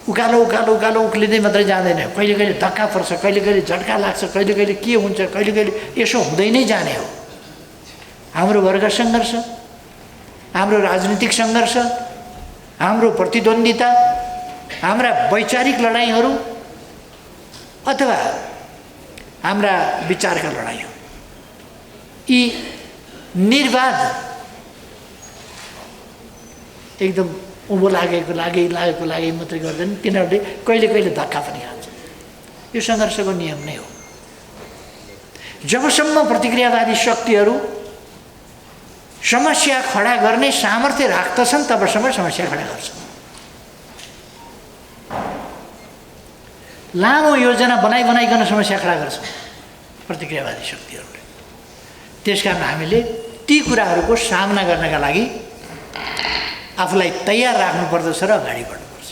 उकालो उक्लिँदै मात्रै जाँदैन। कहिले कहिले धक्का पर्छ, कहिले कहिले झट्का लाग्छ, कहिले कहिले के हुन्छ, कहिले कहिले यसो हुँदै नै जाने हो। हाम्रो वर्ग सङ्घर्ष, हाम्रो राजनीतिक सङ्घर्ष, हाम्रो प्रतिद्वन्दिता, हाम्रा वैचारिक लडाइँहरू अथवा हाम्रा विचारका लडाइँहरू, यी निर्वाध एकदम उँभो लागेको लागि मात्रै गर्दैन। तिनीहरूले कहिले कहिले धक्का पनि खान्छ, यो सङ्घर्षको नियम नै हो। जबसम्म प्रतिक्रियावादी शक्तिहरू समस्या खडा गर्ने सामर्थ्य राख्दछन् तबसम्म समस्या खडा गर्छन्। लामो योजना बनाइकन समस्या खडा गर्छन् प्रतिक्रियावादी शक्तिहरूले। त्यसकारण हामीले ती कुराहरूको सामना गर्नका लागि आफूलाई तयार राख्नुपर्दछ र अगाडि बढ्नुपर्छ।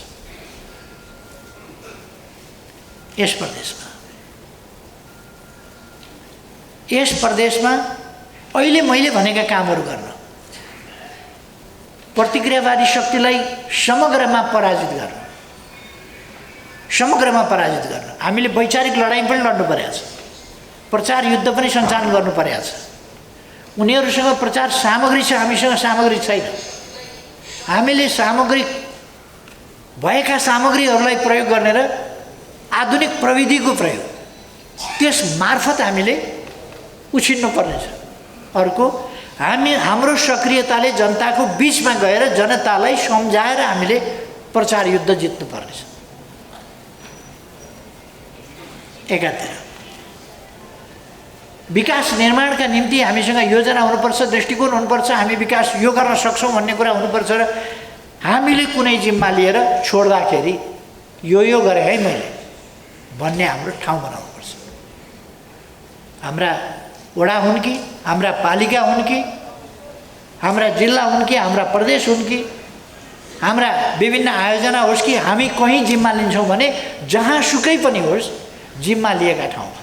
यस प्रदेशमा अहिले मैले भनेका कामहरू गर्न, प्रतिक्रियावादी शक्तिलाई समग्रमा पराजित गर्न हामीले वैचारिक लडाईँ पनि लड्नु परेको छ, प्रचार युद्ध पनि सञ्चालन गर्नु परेको छ। उनीहरूसँग प्रचार सामग्री छ, हामीसँग सामग्री छैन। हामीले भएका सामग्रीहरूलाई प्रयोग गर्ने र आधुनिक प्रविधिको प्रयोग त्यस मार्फत हामीले उछिन्नु पर्नेछ। अर्को, हाम्रो सक्रियताले जनताको बीचमा गएर जनतालाई सम्झाएर हामीले प्रचार युद्ध जित्नु पर्नेछ। एकातिर विकास निर्माणका निम्ति हामीसँग योजना हुनुपर्छ, दृष्टिकोण हुनुपर्छ, हामी विकास यो गर्न सक्छौँ भन्ने कुरा हुनुपर्छ र हामीले कुनै जिम्मा लिएर छोड्दाखेरि यो गरेँ है मैले भन्ने हाम्रो ठाउँ बनाउनुपर्छ। हाम्रा वडा हुन् कि, हाम्रा पालिका हुन् कि, हाम्रा जिल्ला हुन् कि, हाम्रा प्रदेश हुन् कि, हाम्रा विभिन्न आयोजना होस् कि, हामी कहीँ जिम्मा लिन्छौँ भने जहाँसुकै पनि होस् जिम्मा लिएका ठाउँमा,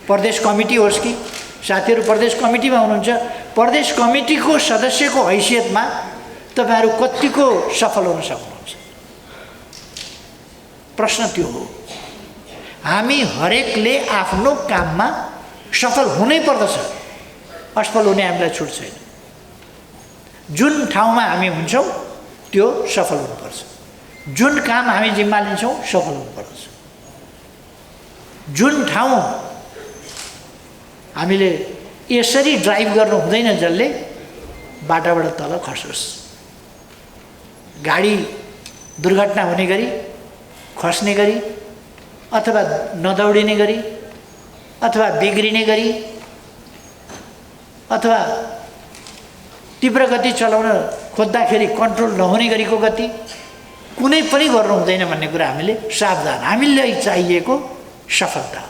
प्रदेश कमिटी होस् कि, साथीहरू प्रदेश कमिटीमा हुनुहुन्छ, प्रदेश कमिटीको सदस्यको हैसियतमा तपाईहरु कतिको सफल हुन सक्नुहुन्छ? प्रश्न त्यो हो। हामी हरेकले आफ्नो काममा सफल हुनै पर्दछ, असफल हुने हामीलाई छुट छैन। जुन ठाउँमा हामी हुन्छौँ त्यो सफल हुनुपर्छ, जुन काम हामी जिम्मा लिन्छौँ सफल हुनुपर्छ। जुन ठाउँ हामीले यसरी ड्राइभ गर्नु हुँदैन जसले बाटाबाट तल खसोस्, गाडी दुर्घटना हुने गरी, खस्ने गरी, अथवा नदौडिने गरी, अथवा बिग्रिने गरी, अथवा तीव्र गति चलाउन खोज्दाखेरि कन्ट्रोल नहुने गरीको गति कुनै पनि गर्नु हुँदैन भन्ने कुरा हामीले सावधान। हामीलाई चाहिएको सफलता,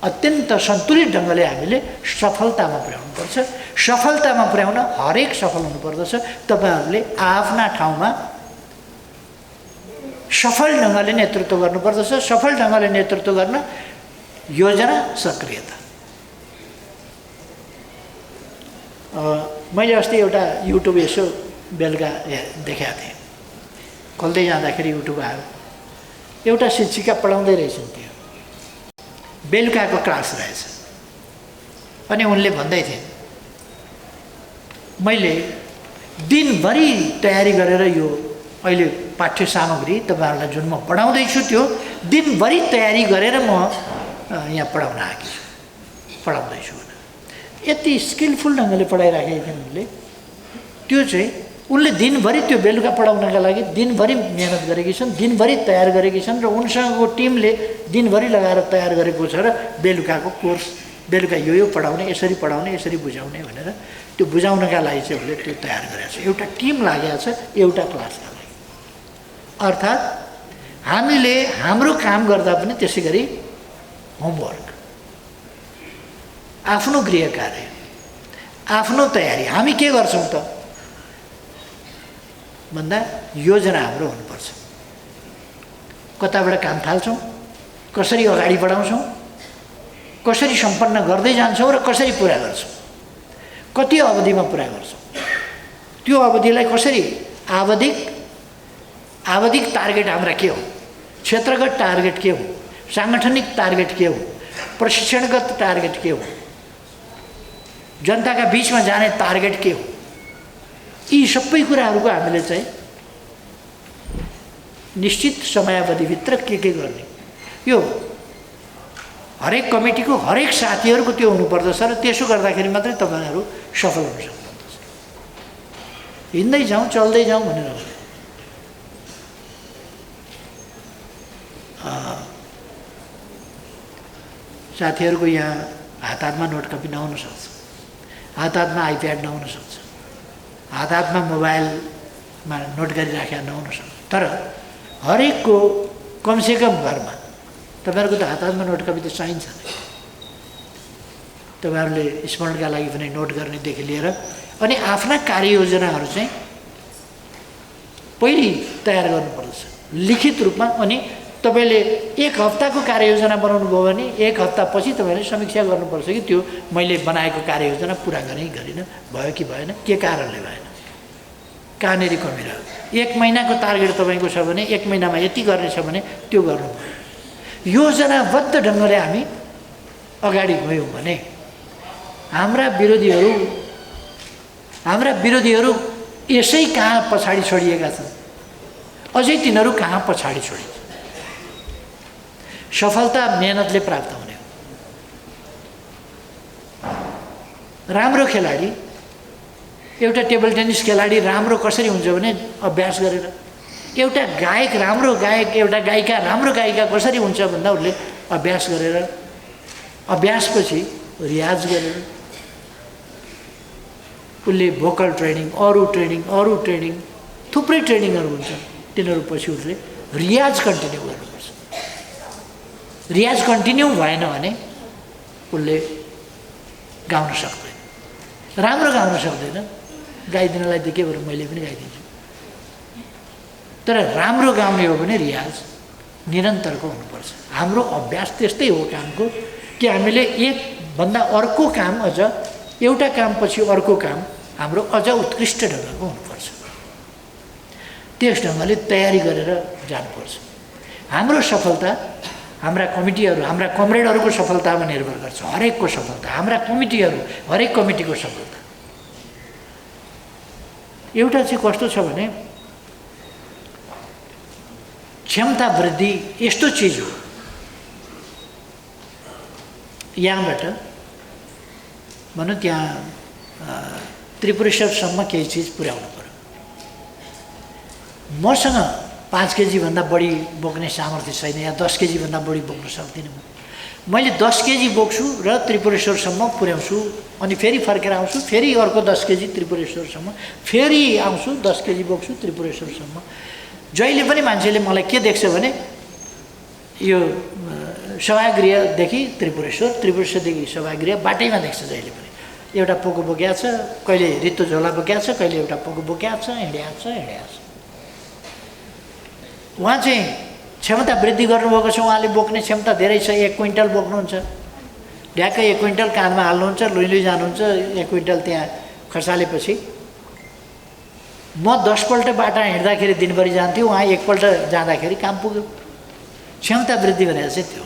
अत्यन्त सन्तुलित ढङ्गले हामीले सफलतामा पुर्याउनुपर्छ। सफलतामा पुर्याउन हरेक सफल हुनुपर्दछ। तपाईहरुले आफ्ना ठाउँमा सफल ढङ्गले नेतृत्व गर्नुपर्दछ। सफल ढङ्गले नेतृत्व गर्न योजना, सक्रियता। मैले अस्ति एउटा युट्युब यसो बेलुका देखेको थिएँ, खोल्दै जाँदाखेरि युट्युब आयो, एउटा शिक्षिका पढाउँदै रहेछन्, त्यो बेलुकाको क्लास रहेछ। अनि उनले भन्दै थिए, मैले दिनभरि तयारी गरेर यो अहिले पाठ्य सामग्री तपाईहरुलाई जुन म पढाउँदैछु त्यो दिनभरि तयारी गरेर म यहाँ पढाउन आएकी छु, पढाउँदैछु। यति स्किलफुल ढङ्गले पढाइराखेका थिइन् उनले। त्यो चाहिँ उनले दिनभरि त्यो बेलुका पढाउनका लागि दिनभरि मेहनत गरेकी छन्, दिनभरि तयार गरेकी छन् र उनसँगको टिमले दिनभरि लगाएर तयार गरेको छ र बेलुकाको कोर्स, बेलुका यो पढाउने, यसरी पढाउने, यसरी बुझाउने भनेर त्यो बुझाउनका लागि चाहिँ उसले त्यो तयार गरेको छ। एउटा टिम लागेको छ एउटा क्लासका लागि। अर्थात् हामीले हाम्रो काम गर्दा पनि त्यसै गरी होमवर्क, आफ्नो गृह कार्य, आफ्नो तयारी हामी के गर्छौँ त भन्दा योजना हाम्रो हुनुपर्छ। कताबाट काम थाल्छौँ, कसरी अगाडि बढाउँछौँ, कसरी सम्पन्न गर्दै जान्छौँ र कसरी पुरा गर्छौँ, कति अवधिमा पुरा गर्छौँ, त्यो अवधिलाई कसरी आवधिक टार्गेट हाम्रा के हो, क्षेत्रगत टार्गेट के हो, साङ्गठनिक टार्गेट के हो, प्रशिक्षणगत टार्गेट के हो, जनताका बीचमा जाने टार्गेट के हो, यी सबै कुराहरूको हामीले चाहिँ निश्चित समयावधिभित्र के गर्ने, यो हरेक कमिटीको हरेक साथीहरूको त्यो हुनुपर्दछ र त्यसो गर्दाखेरि मात्रै तपाईहरु सफल हुन सक्नुहुन्छ। हिँड्दै जाउँ, चल्दै जाउँ भनेर साथीहरूको यहाँ हात-हातमा नोट कपी नहुन सक्छ, हात-हातमा आइप्याड नहुन सक्छ, हात-हातमा मोबाइलमा नोट गरिराखेका नहुन सक्छ, तर हरेकको कमसेकम घरमा तपाईँहरूको त हात-हातमा नोट कपी त चाहिन्छ नै। तपाईँहरूले स्मरणका लागि पनि नोट गर्नेदेखि लिएर अनि आफ्ना कार्ययोजनाहरू चाहिँ पहिले तयार गर्नुपर्छ लिखित रूपमा। अनि तपाईँले एक हप्ताको कार्ययोजना बनाउनु भयो भने एक हप्तापछि तपाईँले समीक्षा गर्नुपर्छ कि त्यो मैले बनाएको कार्ययोजना पुरा गरेँ गरिनँ, भयो कि भएन, के कारणले भएन, कहाँनिर कमी रह्यो। एक महिनाको टार्गेट तपाईँको छ भने एक महिनामा यति गर्ने छ भने त्यो गर्नु पर्यो। योजनाबद्ध ढङ्गले हामी अगाडि गयौँ भने हाम्रा विरोधीहरू यसै कहाँ पछाडि छोडिएका छन्, अझै तिनीहरू कहाँ पछाडि छोडिन्छ। सफलता मेहनतले प्राप्त हुने हो। राम्रो खेलाडी, एउटा टेबल टेनिस खेलाडी राम्रो कसरी हुन्छ भने अभ्यास गरेर, एउटा गायक राम्रो गायक, एउटा गायिका राम्रो गायिका कसरी हुन्छ भन्दा उसले अभ्यास गरेर, अभ्यासपछि रियाज गरेर, उसले भोकल ट्रेनिङ, अरू ट्रेनिङ थुप्रै ट्रेनिङहरू हुन्छ, तिनीहरू पछि उसले रियाज कन्टिन्यू गर्नुपर्छ। रियाज कन्टिन्यू भएन भने उसले गाउन सक्दैन, राम्रो गाउन सक्दैन। गाइदिनलाई त के भएर मैले पनि गाइदिन्छु, तर राम्रो गाउने हो भने रियाज निरन्तरको हुनुपर्छ। हाम्रो अभ्यास त्यस्तै हो कामको कि हामीले एकभन्दा अर्को काम, अझ एउटा कामपछि अर्को काम हाम्रो अझ उत्कृष्ट ढङ्गको हुनुपर्छ। त्यस ढङ्गले तयारी गरेर जानुपर्छ। हाम्रो सफलता हाम्रा कमिटीहरू, हाम्रा कमरेडहरूको सफलतामा निर्भर गर्छ। हरेकको सफलता, हाम्रा कमिटीहरू, हरेक कमिटीको सफलता। एउटा चाहिँ कस्तो छ भने क्षमता वृद्धि यस्तो चिज हो, यहाँबाट भनौँ त्यहाँ त्रिपुरेश्वरसम्म केही चिज पुर्याउनु पर्यो। मसँग 5 केजीभन्दा बढी बोक्ने सामर्थ्य छैन, या 10 केजीभन्दा बढी बोक्न सक्दिनँ। मैले 10 केजी बोक्छु र त्रिपुरेश्वरसम्म पुर्याउँछु, अनि फेरि फर्केर आउँछु, फेरि अर्को 10 केजी त्रिपुरेश्वरसम्म, फेरि आउँछु 10 केजी बोक्छु त्रिपुरेश्वरसम्म। जहिले पनि मान्छेले मलाई के देख्छ भने यो सभागृहदेखि त्रिपुरेश्वर, त्रिपुरेश्वरदेखि सभागृह बाटैमा देख्छ जहिले पनि। एउटा पोको बोक्या छ, कहिले रित्तो झोला बोक्या छ, कहिले एउटा पोको बोक्या छ, हिँड्या छ। उहाँ चाहिँ क्षमता वृद्धि गर्नुभएको छ, उहाँले बोक्ने क्षमता धेरै छ। 1 क्विन्टल बोक्नुहुन्छ, ढ्याक्कै 1 क्विन्टल काँधमा हाल्नुहुन्छ, लुइलुइ जानुहुन्छ, 1 क्विन्टल त्यहाँ खसालेपछि। म 10 पल्ट बाटा हिँड्दाखेरि दिनभरि जान्थ्यो, उहाँ 1 पल्ट जाँदाखेरि काम पुग्यो। क्षमता वृद्धि भनेर चाहिँ त्यो।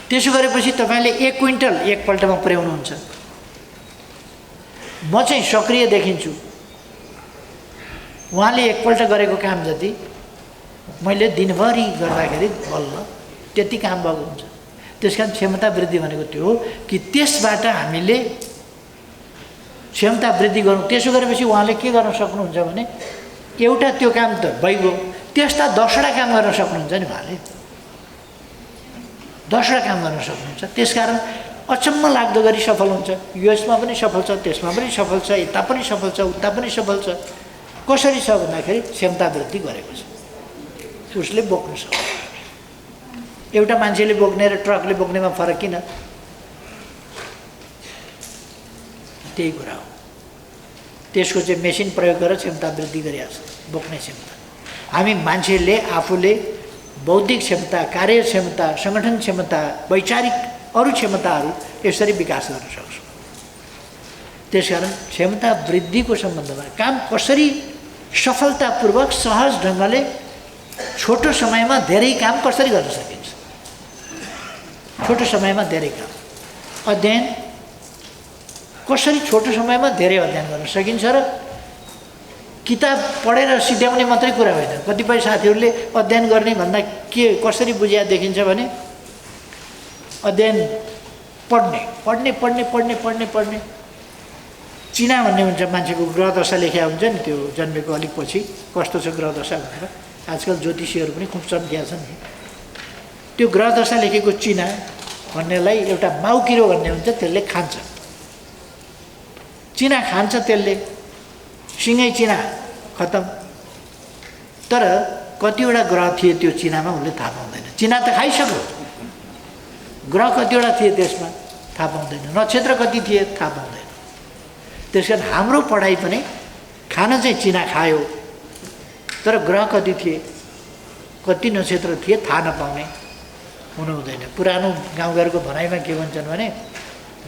त्यसो गरेपछि तपाईँले 1 क्विन्टल 1 पल्टमा पुर्याउनुहुन्छ। म चाहिँ सक्रिय देखिन्छु, उहाँले 1 पल्ट गरेको काम जति मैले दिनभरि गर्दाखेरि बल्ल त्यति काम भएको हुन्छ। त्यस कारण क्षमता वृद्धि भनेको त्यो हो कि त्यसबाट हामीले क्षमता वृद्धि गरौँ। त्यसो गरेपछि उहाँले के गर्न सक्नुहुन्छ भने एउटा त्यो काम त भइगयो, त्यस्ता 10वटा काम गर्न सक्नुहुन्छ नि उहाँले, 10वटा काम गर्न सक्नुहुन्छ। त्यसकारण अचम्म लाग्दो गरी सफल हुन्छ। यसमा पनि सफल छ, त्यसमा पनि सफल छ, यता पनि सफल छ, उता पनि सफल छ। कसरी छ भन्दाखेरि क्षमता वृद्धि गरेको छ, उसले बोक्न सक्छ। एउटा मान्छेले बोक्ने र ट्रकले बोक्नेमा फरक किन? त्यही कुरा हो। त्यसको चाहिँ मेसिन प्रयोग गरेर क्षमता वृद्धि गरिरहेको छ, बोक्ने क्षमता। हामी मान्छेले आफूले बौद्धिक क्षमता, कार्य क्षमता, सङ्गठन क्षमता, वैचारिक अरू क्षमताहरू यसरी विकास गर्न सक्छौँ। त्यसकारण क्षमता वृद्धिको सम्बन्धमा काम कसरी सफलतापूर्वक सहज ढङ्गले छोटो समयमा धेरै काम कसरी गर्न सकिन्छ, छोटो समयमा धेरै काम, अध्ययन कसरी छोटो समयमा धेरै अध्ययन गर्न सकिन्छ। र किताब पढेर सिध्याउने मात्रै कुरा होइन। कतिपय साथीहरूले अध्ययन गर्ने भन्दा के कसरी बुझिया देखिन्छ भने अध्ययन पढ्ने पढ्ने पढ्ने पढ्ने पढ्ने पढ्ने चिना भन्ने हुन्छ। मान्छेको ग्रह दशा लेख्या हुन्छ नि, त्यो जन्मेको अलिक पछि कस्तो छ ग्रह दशा भनेर आजकल ज्योतिषीहरू पनि खुब चम्किया छन् नि। त्यो ग्रह दशा लेखेको चिना भन्नेलाई एउटा माउकिरो भन्ने हुन्छ, त्यसले खान्छ। चिना खान्छ त्यसले, सिँगै चिना खतम। तर कतिवटा ग्रह थिए त्यो चिनामा उसले थाहा पाउँदैन। चिना त खाइसक्यो, ग्रह कतिवटा थिए त्यसमा थाहा पाउँदैन, नक्षत्र कति थिए थाहा पाउँदैन। त्यस कारण हाम्रो पढाइ पनि खान चाहिँ चिना खायो, तर ग्रह कति थिए, कति नक्षत्र थिए थाहा नपाउने हुनु हुँदैन। पुरानो गाउँघरको भनाइमा के भन्छन् भने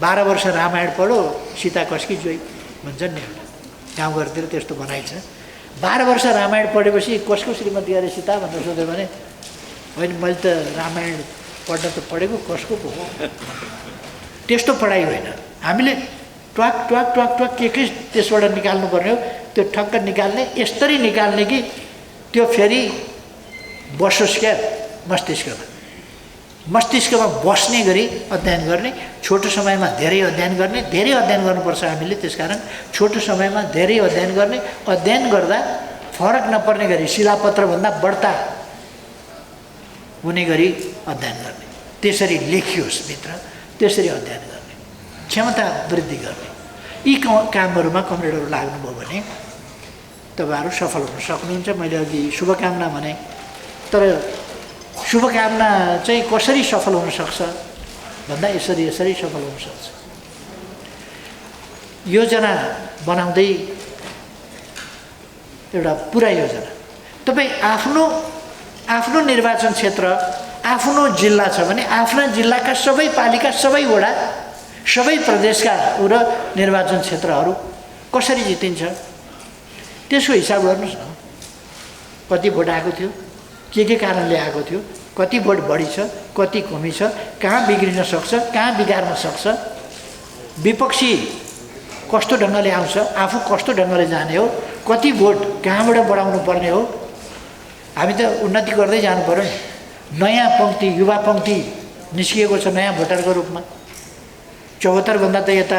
12 वर्ष रामायण पढो सीता कसकी जोई भन्छन् नि। एउटा गाउँघरतिर त्यस्तो भनाइ छ। 12 वर्ष रामायण पढेपछि कसको श्रीमती अरे सीता भनेर सोध्यो भने होइन मैले त रामायण पढ्न त पढेको, कसको पो हो। त्यस्तो पढाइ होइन। हामीले ट्वाक ट्वाक ट्वाक ट्वाक के त्यसबाट निकाल्नुपर्ने हो। त्यो ठक्क निकाल्ने, यसरी निकाल्ने कि त्यो फेरि बसोस् क्या मस्तिष्कमा बस्ने गरी अध्ययन गर्ने। छोटो समयमा धेरै अध्ययन गर्ने, धेरै अध्ययन गर्नुपर्छ हामीले। त्यसकारण छोटो समयमा धेरै अध्ययन गर्ने, अध्ययन गर्दा फरक नपर्ने गरी शिलापत्रभन्दा बढ्ता हुने गरी अध्ययन गर्ने। त्यसरी लेखियोस् भित्र, त्यसरी अध्ययन गर्ने, क्षमता वृद्धि गर्ने। यी कामहरूमा कमरेडहरू लाग्नुभयो भने तपाईँहरू सफल हुन सक्नुहुन्छ। मैले अघि शुभकामना भने, तर शुभकामना चाहिँ कसरी सफल हुन सक्छ भन्दा यसरी सफल हुन सक्छ। योजना बनाउँदै एउटा पुरा योजना, तपाईँ आफ्नो निर्वाचन क्षेत्र, आफ्नो जिल्ला छ भने आफ्ना जिल्लाका सबै पालिका, सबै वडा, सबै प्रदेशका र निर्वाचन क्षेत्रहरू कसरी जितिन्छ त्यसको हिसाब गर्नुहोस् न। कति भोट आएको थियो, के कारणले आएको थियो, कति भोट बढी छ, कति कमी छ, कहाँ बिग्रिन सक्छ, कहाँ बिगार्न सक्छ, विपक्षी कस्तो ढङ्गले आउँछ, आफू कस्तो ढङ्गले जाने हो, कति भोट कहाँबाट बढाउनु पर्ने हो। हामी त उन्नति गर्दै जानु पर्यो नि। नयाँ पङ्क्ति, युवा पङ्क्ति निस्किएको छ नयाँ भोटरको रूपमा। 74 भन्दा त यता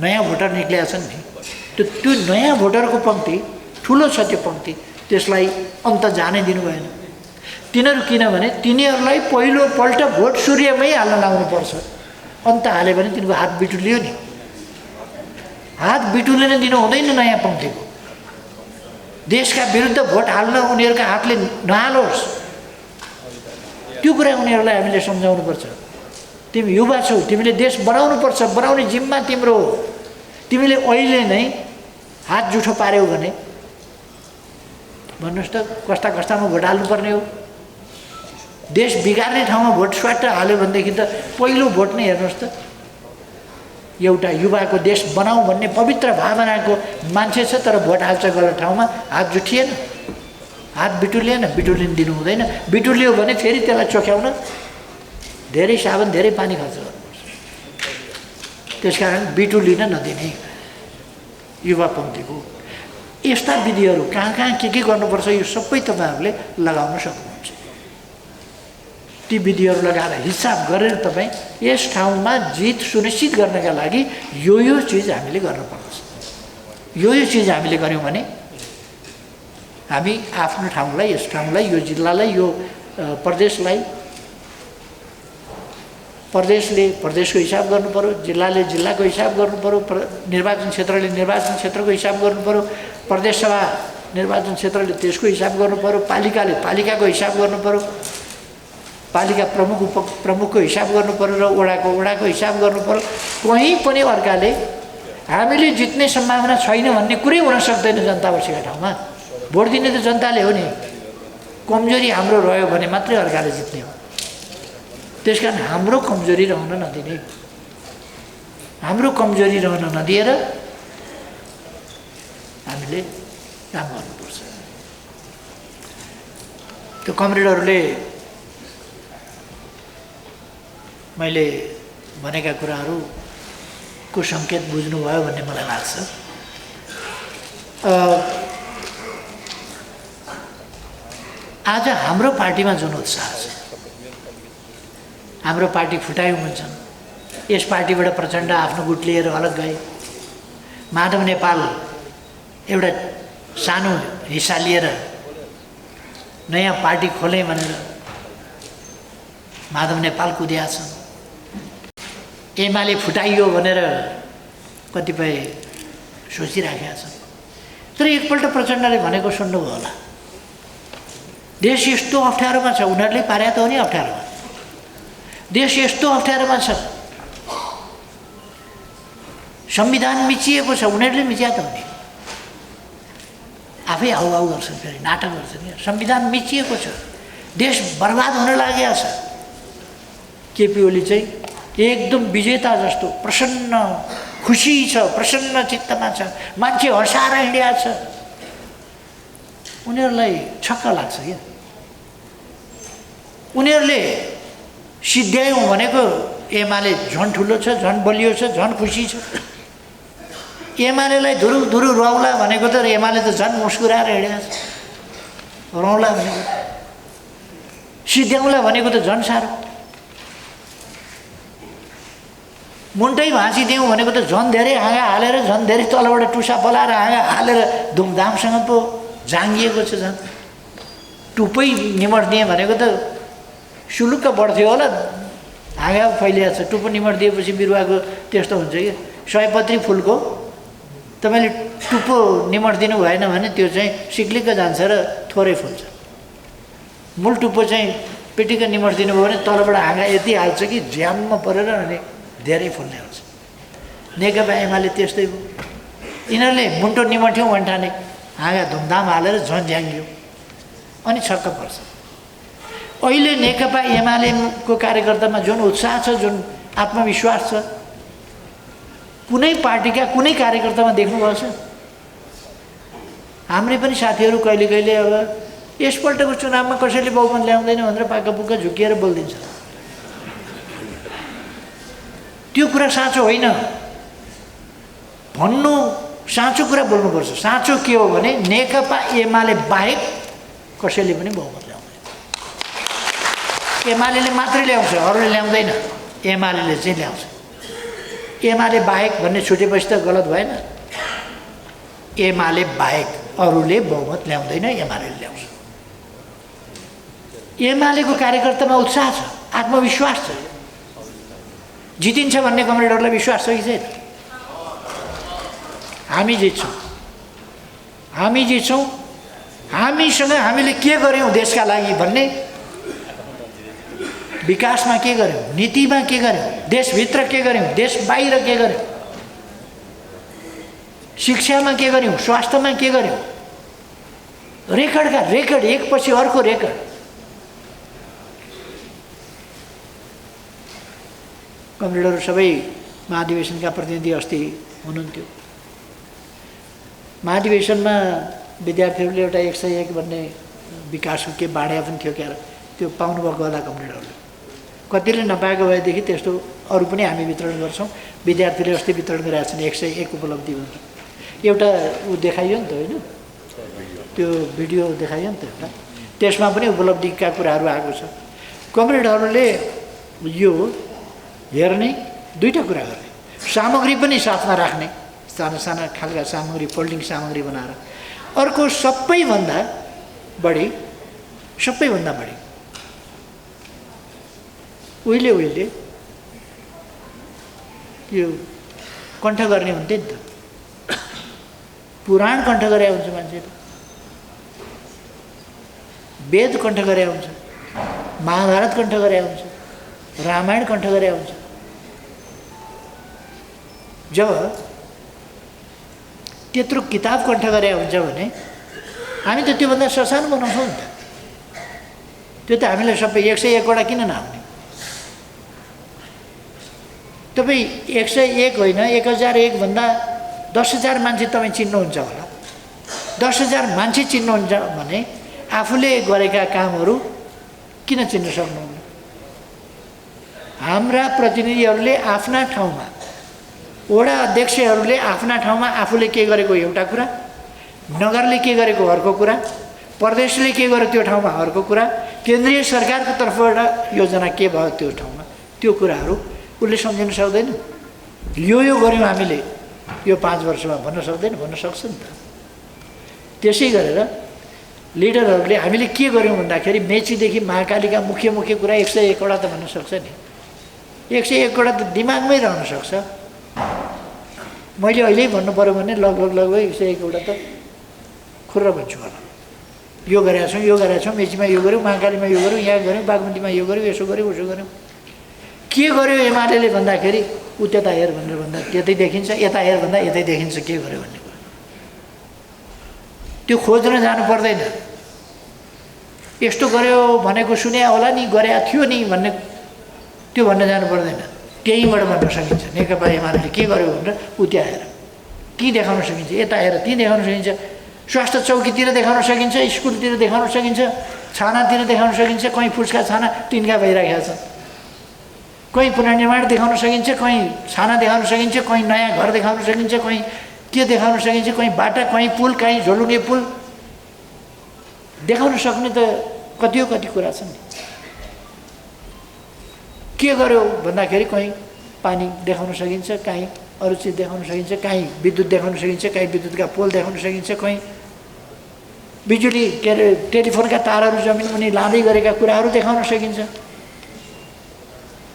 नयाँ भोटर निक्लेका छन् नि। त्यो नयाँ भोटरको पङ्क्ति ठुलो छ। त्यो पङ्क्ति त्यसलाई अन्त जाने दिनु भएन। तिनीहरू किनभने तिनीहरूलाई पहिलोपल्ट भोट सूर्यमै हाल्न लाउनुपर्छ। अन्त हाल्यो भने तिनीहरूको हात बिटुलियो नि। हात बिटुलिन दिनु हुँदैन नयाँ पङ्क्तिको। देशका विरुद्ध भोट हाल्न उनीहरूका हातले नहालोस्, त्यो कुरा उनीहरूलाई हामीले सम्झाउनुपर्छ। तिमी युवा छौ, तिमीले देश बनाउनुपर्छ, बनाउने जिम्मा तिम्रो हो। तिमीले अहिले नै हात जुठो पार्यौ भने भन्नुहोस् त कस्तामा भोट हाल्नुपर्ने हो। देश बिगार्ने ठाउँमा भोट स्वाट हाल्यो भनेदेखि त पहिलो भोट नै हेर्नुहोस् त। एउटा युवाको देश बनाऊ भन्ने पवित्र भावनाको मान्छे छ, तर भोट हाल्छ गलत ठाउँमा, हात जुठिएन, हात बिटुलिएन, बिटुलिन दिनु हुँदैन। बिटुलियो भने फेरि त्यसलाई चोख्याउन धेरै साबुन, धेरै पानी खर्च गर्नुपर्छ। त्यसकारण बिटुलिन नदिने युवा पङ्क्तिको यस्ता विधिहरू कहाँ के गर्नुपर्छ यो सबै तपाईँहरूले लगाउन सक्नुहुन्छ। ती विधिहरू लगाएर हिसाब गरेर तपाईँ यस ठाउँमा जित सुनिश्चित गर्नका लागि यो चिज हामीले गर्नुपर्छ। यो चिज हामीले गऱ्यौँ भने हामी आफ्नो ठाउँलाई, यस ठाउँलाई, यो जिल्लालाई, यो प्रदेशले प्रदेशको हिसाब गर्नु पर्यो, जिल्लाले जिल्लाको हिसाब गर्नु पर्यो, निर्वाचन क्षेत्रले निर्वाचन क्षेत्रको हिसाब गर्नु पर्यो, प्रदेश सभा निर्वाचन क्षेत्रले त्यसको हिसाब गर्नु पर्यो, पालिकाले पालिकाको हिसाब गर्नु पर्यो, पालिका प्रमुख उपप्रमुखको हिसाब गर्नु पर्यो र वडाको हिसाब गर्नु पर्यो। कहीँ पनि अर्काले हामीले जित्ने सम्भावना छैन भन्ने कुरै हुन सक्दैन। जनता बसेका ठाउँमा भोट दिने त जनताले हो नि। कमजोरी हाम्रो रह्यो भने मात्रै अर्काले जित्ने हो। त्यसकारण हाम्रो कमजोरी रहन नदिने, हाम्रो कमजोरी रहन नदिएर हामीले काम गर्नुपर्छ। त्यो कमरेडहरूले मैले भनेका कुराहरूको सङ्केत बुझ्नुभयो भन्ने मलाई लाग्छ। आज हाम्रो पार्टीमा जुन उत्साह छ, हाम्रो पार्टी फुटायौँ भन्छन्, यस पार्टीबाट प्रचण्ड आफ्नो गुट लिएर अलग गए, माधव नेपाल एउटा सानो हिस्सा लिएर नयाँ पार्टी खोलेँ भनेर माधव नेपाल कुदिया छन्। एमाले फुटाइयो भनेर कतिपय सोचिराखेका छन्। तर एकपल्ट प्रचण्डले भनेको सुन्नुभयो होला, देश यस्तो अप्ठ्यारोमा छ, उनीहरूले पार्या त हो नि अप्ठ्यारोमा, देश यस्तो अप्ठ्यारोमा छ, संविधान मिचिएको छ, उनीहरूले मिच्या त हो नि, आफै आउ गर्छन्, फेरि नाटक गर्छन्। संविधान मिचिएको छ, देश बर्बाद हुन लागेको छ। केपी ओली चाहिँ एकदम विजेता जस्तो प्रसन्न खुसी छ, प्रसन्न चित्तमा छ, मान्छे हँसाएर हिँडिया छ। उनीहरूलाई छक्क लाग्छ क्या। उनीहरूले सिद्ध्यायौँ भनेको एमाले झन् ठुलो छ, झन् बलियो छ, झन् खुसी छ। एमालेलाई धुरु धुरु रौला भनेको त एमाले त झन् मुस्कुराएर हिँडेको छ। रौला भनेको सिद्ध्याउँला भनेको त झन् साह्रो। मुन्टै भाँचिदिउँ भनेको त झन् धेरै हाँगा हालेर, झन् धेरै तलबाट टुसा पलाएर हाँगा हालेर धुमधामसँग पो जाङ्गिएको छ। झन् टुप्पै निमट्दिएँ भनेको त सुलुक्क बढ्थ्यो होला, हाँगा फैलिएको छ। टुप्पो निमट्दिएपछि बिरुवाको त्यस्तो हुन्छ कि सयपत्री फुलको तपाईँले टुप्पो निमट्दिनु भएन भने त्यो चाहिँ सिक्लिक्क जान्छ र थोरै फुल्छ। मूल टुप्पो चाहिँ पेटिका निमट्दिनु भयो भने तलबाट हाँगा यति हाल्छ कि ज्याममा परेर अनि धेरै फुल्ने हुन्छ। नेकपा एमाले त्यस्तै भयो। यिनीहरूले मुन्टो निमट्यौँ भन्ठाने हाँगा धुमधाम हालेर झन् झ्याङ्गियो अनि छक्क पर्छ। अहिले नेकपा एमालेको कार्यकर्तामा जुन उत्साह छ, जुन आत्मविश्वास छ, कुनै पार्टीका कुनै कार्यकर्तामा देख्नुभएको छ? हाम्रै पनि साथीहरू कहिले कहिले अब यसपल्टको चुनावमा कसैले बहुमत ल्याउँदैन भनेर पाक्का पुक्का झुकिएर बोलिदिन्छ। त्यो कुरा साँचो होइन। भन्नु साँचो कुरा बोल्नुपर्छ। साँचो के हो भने नेकपा एमाले बाहेक कसैले पनि बहुमत ल्याउँदैन। एमाले मात्रै ल्याउँछ, अरूले ल्याउँदैन। एमाले चाहिँ ल्याउँछ। एमाले बाहेक भन्ने छुटेपछि त गलत भएन। एमाले बाहेक अरूले बहुमत ल्याउँदैन, एमाले ल्याउँछ। एमालेको कार्यकर्तामा उत्साह छ, आत्मविश्वास छ। जितिन्छ भन्ने कमरेडहरूलाई विश्वास छ कि छैन? हामी जित्छौँ, हामी जित्छौँ। हामीसँग हामीले के गर्यौँ देशका लागि भन्ने, विकासमा के गर्यौँ, नीतिमा के गर्यौँ, देशभित्र के गर्यौँ, देश बाहिर के गर्यौँ, शिक्षामा के गर्यौँ, स्वास्थ्यमा के गर्यौँ, रेकर्डका रेकर्ड, एकपछि अर्को रेकर्ड। कमरेडहरू सबै महाधिवेशनका प्रतिनिधि अस्ति हुनुहुन्थ्यो। महाधिवेशनमा विद्यार्थीहरूले एउटा 101 भन्ने विकासको के बाँड्या पनि थियो क्या, त्यो पाउनुभएको होला कमरेडहरूले। कतिले नपाएको भएदेखि त्यस्तो अरू पनि हामी वितरण गर्छौँ। विद्यार्थीले अस्ति वितरण गरेका छन् 101 उपलब्धि भनेर। एउटा ऊ देखाइयो नि त, होइन? त्यो भिडियो देखाइयो नि त एउटा, त्यसमा पनि उपलब्धिका कुराहरू आएको छ। कमरेडहरूले यो हेर्ने, दुईवटा कुरा गर्ने, सामग्री पनि साथमा राख्ने, साना साना खालका सामग्री, फोल्डिङ सामग्री बनाएर। अर्को सबैभन्दा बढी उहिले यो कण्ठ गर्ने हुन्थ्यो नि त। पुराण कण्ठ गरे हुन्छ मान्छेले, वेद कण्ठ गरे हुन्छ, महाभारत कण्ठ गरे हुन्छ, रामायण कण्ठ गरे हुन्छ। जब त्यत्रो किताब कण्ठ गरे हुन्छ भने हामी त त्योभन्दा ससानो बनाउँछौँ नि त। त्यो त हामीलाई सबै 101 वटा किन नआउने? तपाईँ 101 होइन, 1001 भन्दा 10,000 मान्छे तपाईँ चिन्नुहुन्छ होला। 10,000 मान्छे चिन्नुहुन्छ भने आफूले गरेका कामहरू किन चिन्न सक्नुहुन्न? हाम्रा प्रतिनिधिहरूले आफ्ना ठाउँमा, वडा अध्यक्षहरूले आफ्ना ठाउँमा आफूले के गरेको एउटा कुरा, नगरले के गरेको अर्को कुरा, प्रदेशले के गर्यो त्यो ठाउँमा अर्को कुरा, केन्द्रीय सरकारको तर्फबाट योजना के भयो त्यो ठाउँमा, त्यो कुराहरू उसले सम्झिन सक्दैन। यो गऱ्यौँ हामीले यो 5 वर्षमा भन्न सक्दैन, भन्न सक्छ नि त। त्यसै गरेर लिडरहरूले हामीले के गर्यौँ भन्दाखेरि मेचीदेखि महाकालीका मुख्य मुख्य कुरा 101 वटा त भन्न सक्छ नि। 101 वटा त दिमागमै रहन सक्छ। मैले अहिले भन्नु पऱ्यो भने लगभग 101 वटा त खुर्र भन्छु होला। यो गरेका छौँ, मेचीमा यो गऱ्यौँ, महाकालीमा यो गऱ्यौँ, यहाँ गऱ्यौँ, बागमतीमा यो गऱ्यौँ, यसो गऱ्यौँ, उसो गऱ्यौँ। के गर्यो एमाले भन्दाखेरि ऊ त्यता हेर भनेर भन्दा त्यतै देखिन्छ, यता हेर भन्दा यतै देखिन्छ के गर्यो भन्ने कुरा। त्यो खोज्न जानु पर्दैन। यस्तो गर्यो भनेको सुने होला नि, गरेका थियो नि भन्ने त्यो भन्न जानु पर्दैन। त्यहीँबाट भन्न सकिन्छ नेकपा एमाले के गर्यो भनेर ऊ त्यहाँ हेर, ती देखाउन सकिन्छ, यता हेर ती देखाउन सकिन्छ, स्वास्थ्य चौकीतिर देखाउन सकिन्छ, स्कुलतिर देखाउन सकिन्छ, छानातिर देखाउन सकिन्छ। कहीँ फुस्का छाना तिनका भइरहेका छन्, कहीँ पुनर्निर्माण देखाउन सकिन्छ, कहीँ छाना देखाउन सकिन्छ, कहीँ नयाँ घर देखाउन सकिन्छ, कहीँ के देखाउन सकिन्छ, कहीँ बाटा, कहीँ पुल, कहीँ झोलुङ्गे पुल देखाउन सक्ने त कति कुरा छन् नि। के गर्यो भन्दाखेरि कहीँ पानी देखाउन सकिन्छ, कहीँ अरू चिज देखाउन सकिन्छ, कहीँ विद्युत देखाउन सकिन्छ, कहीँ विद्युतका पोल देखाउन सकिन्छ, कहीँ बिजुली के अरे टेलिफोनका तारहरू जमिन मुनि लाँदै गरेका कुराहरू देखाउन सकिन्छ,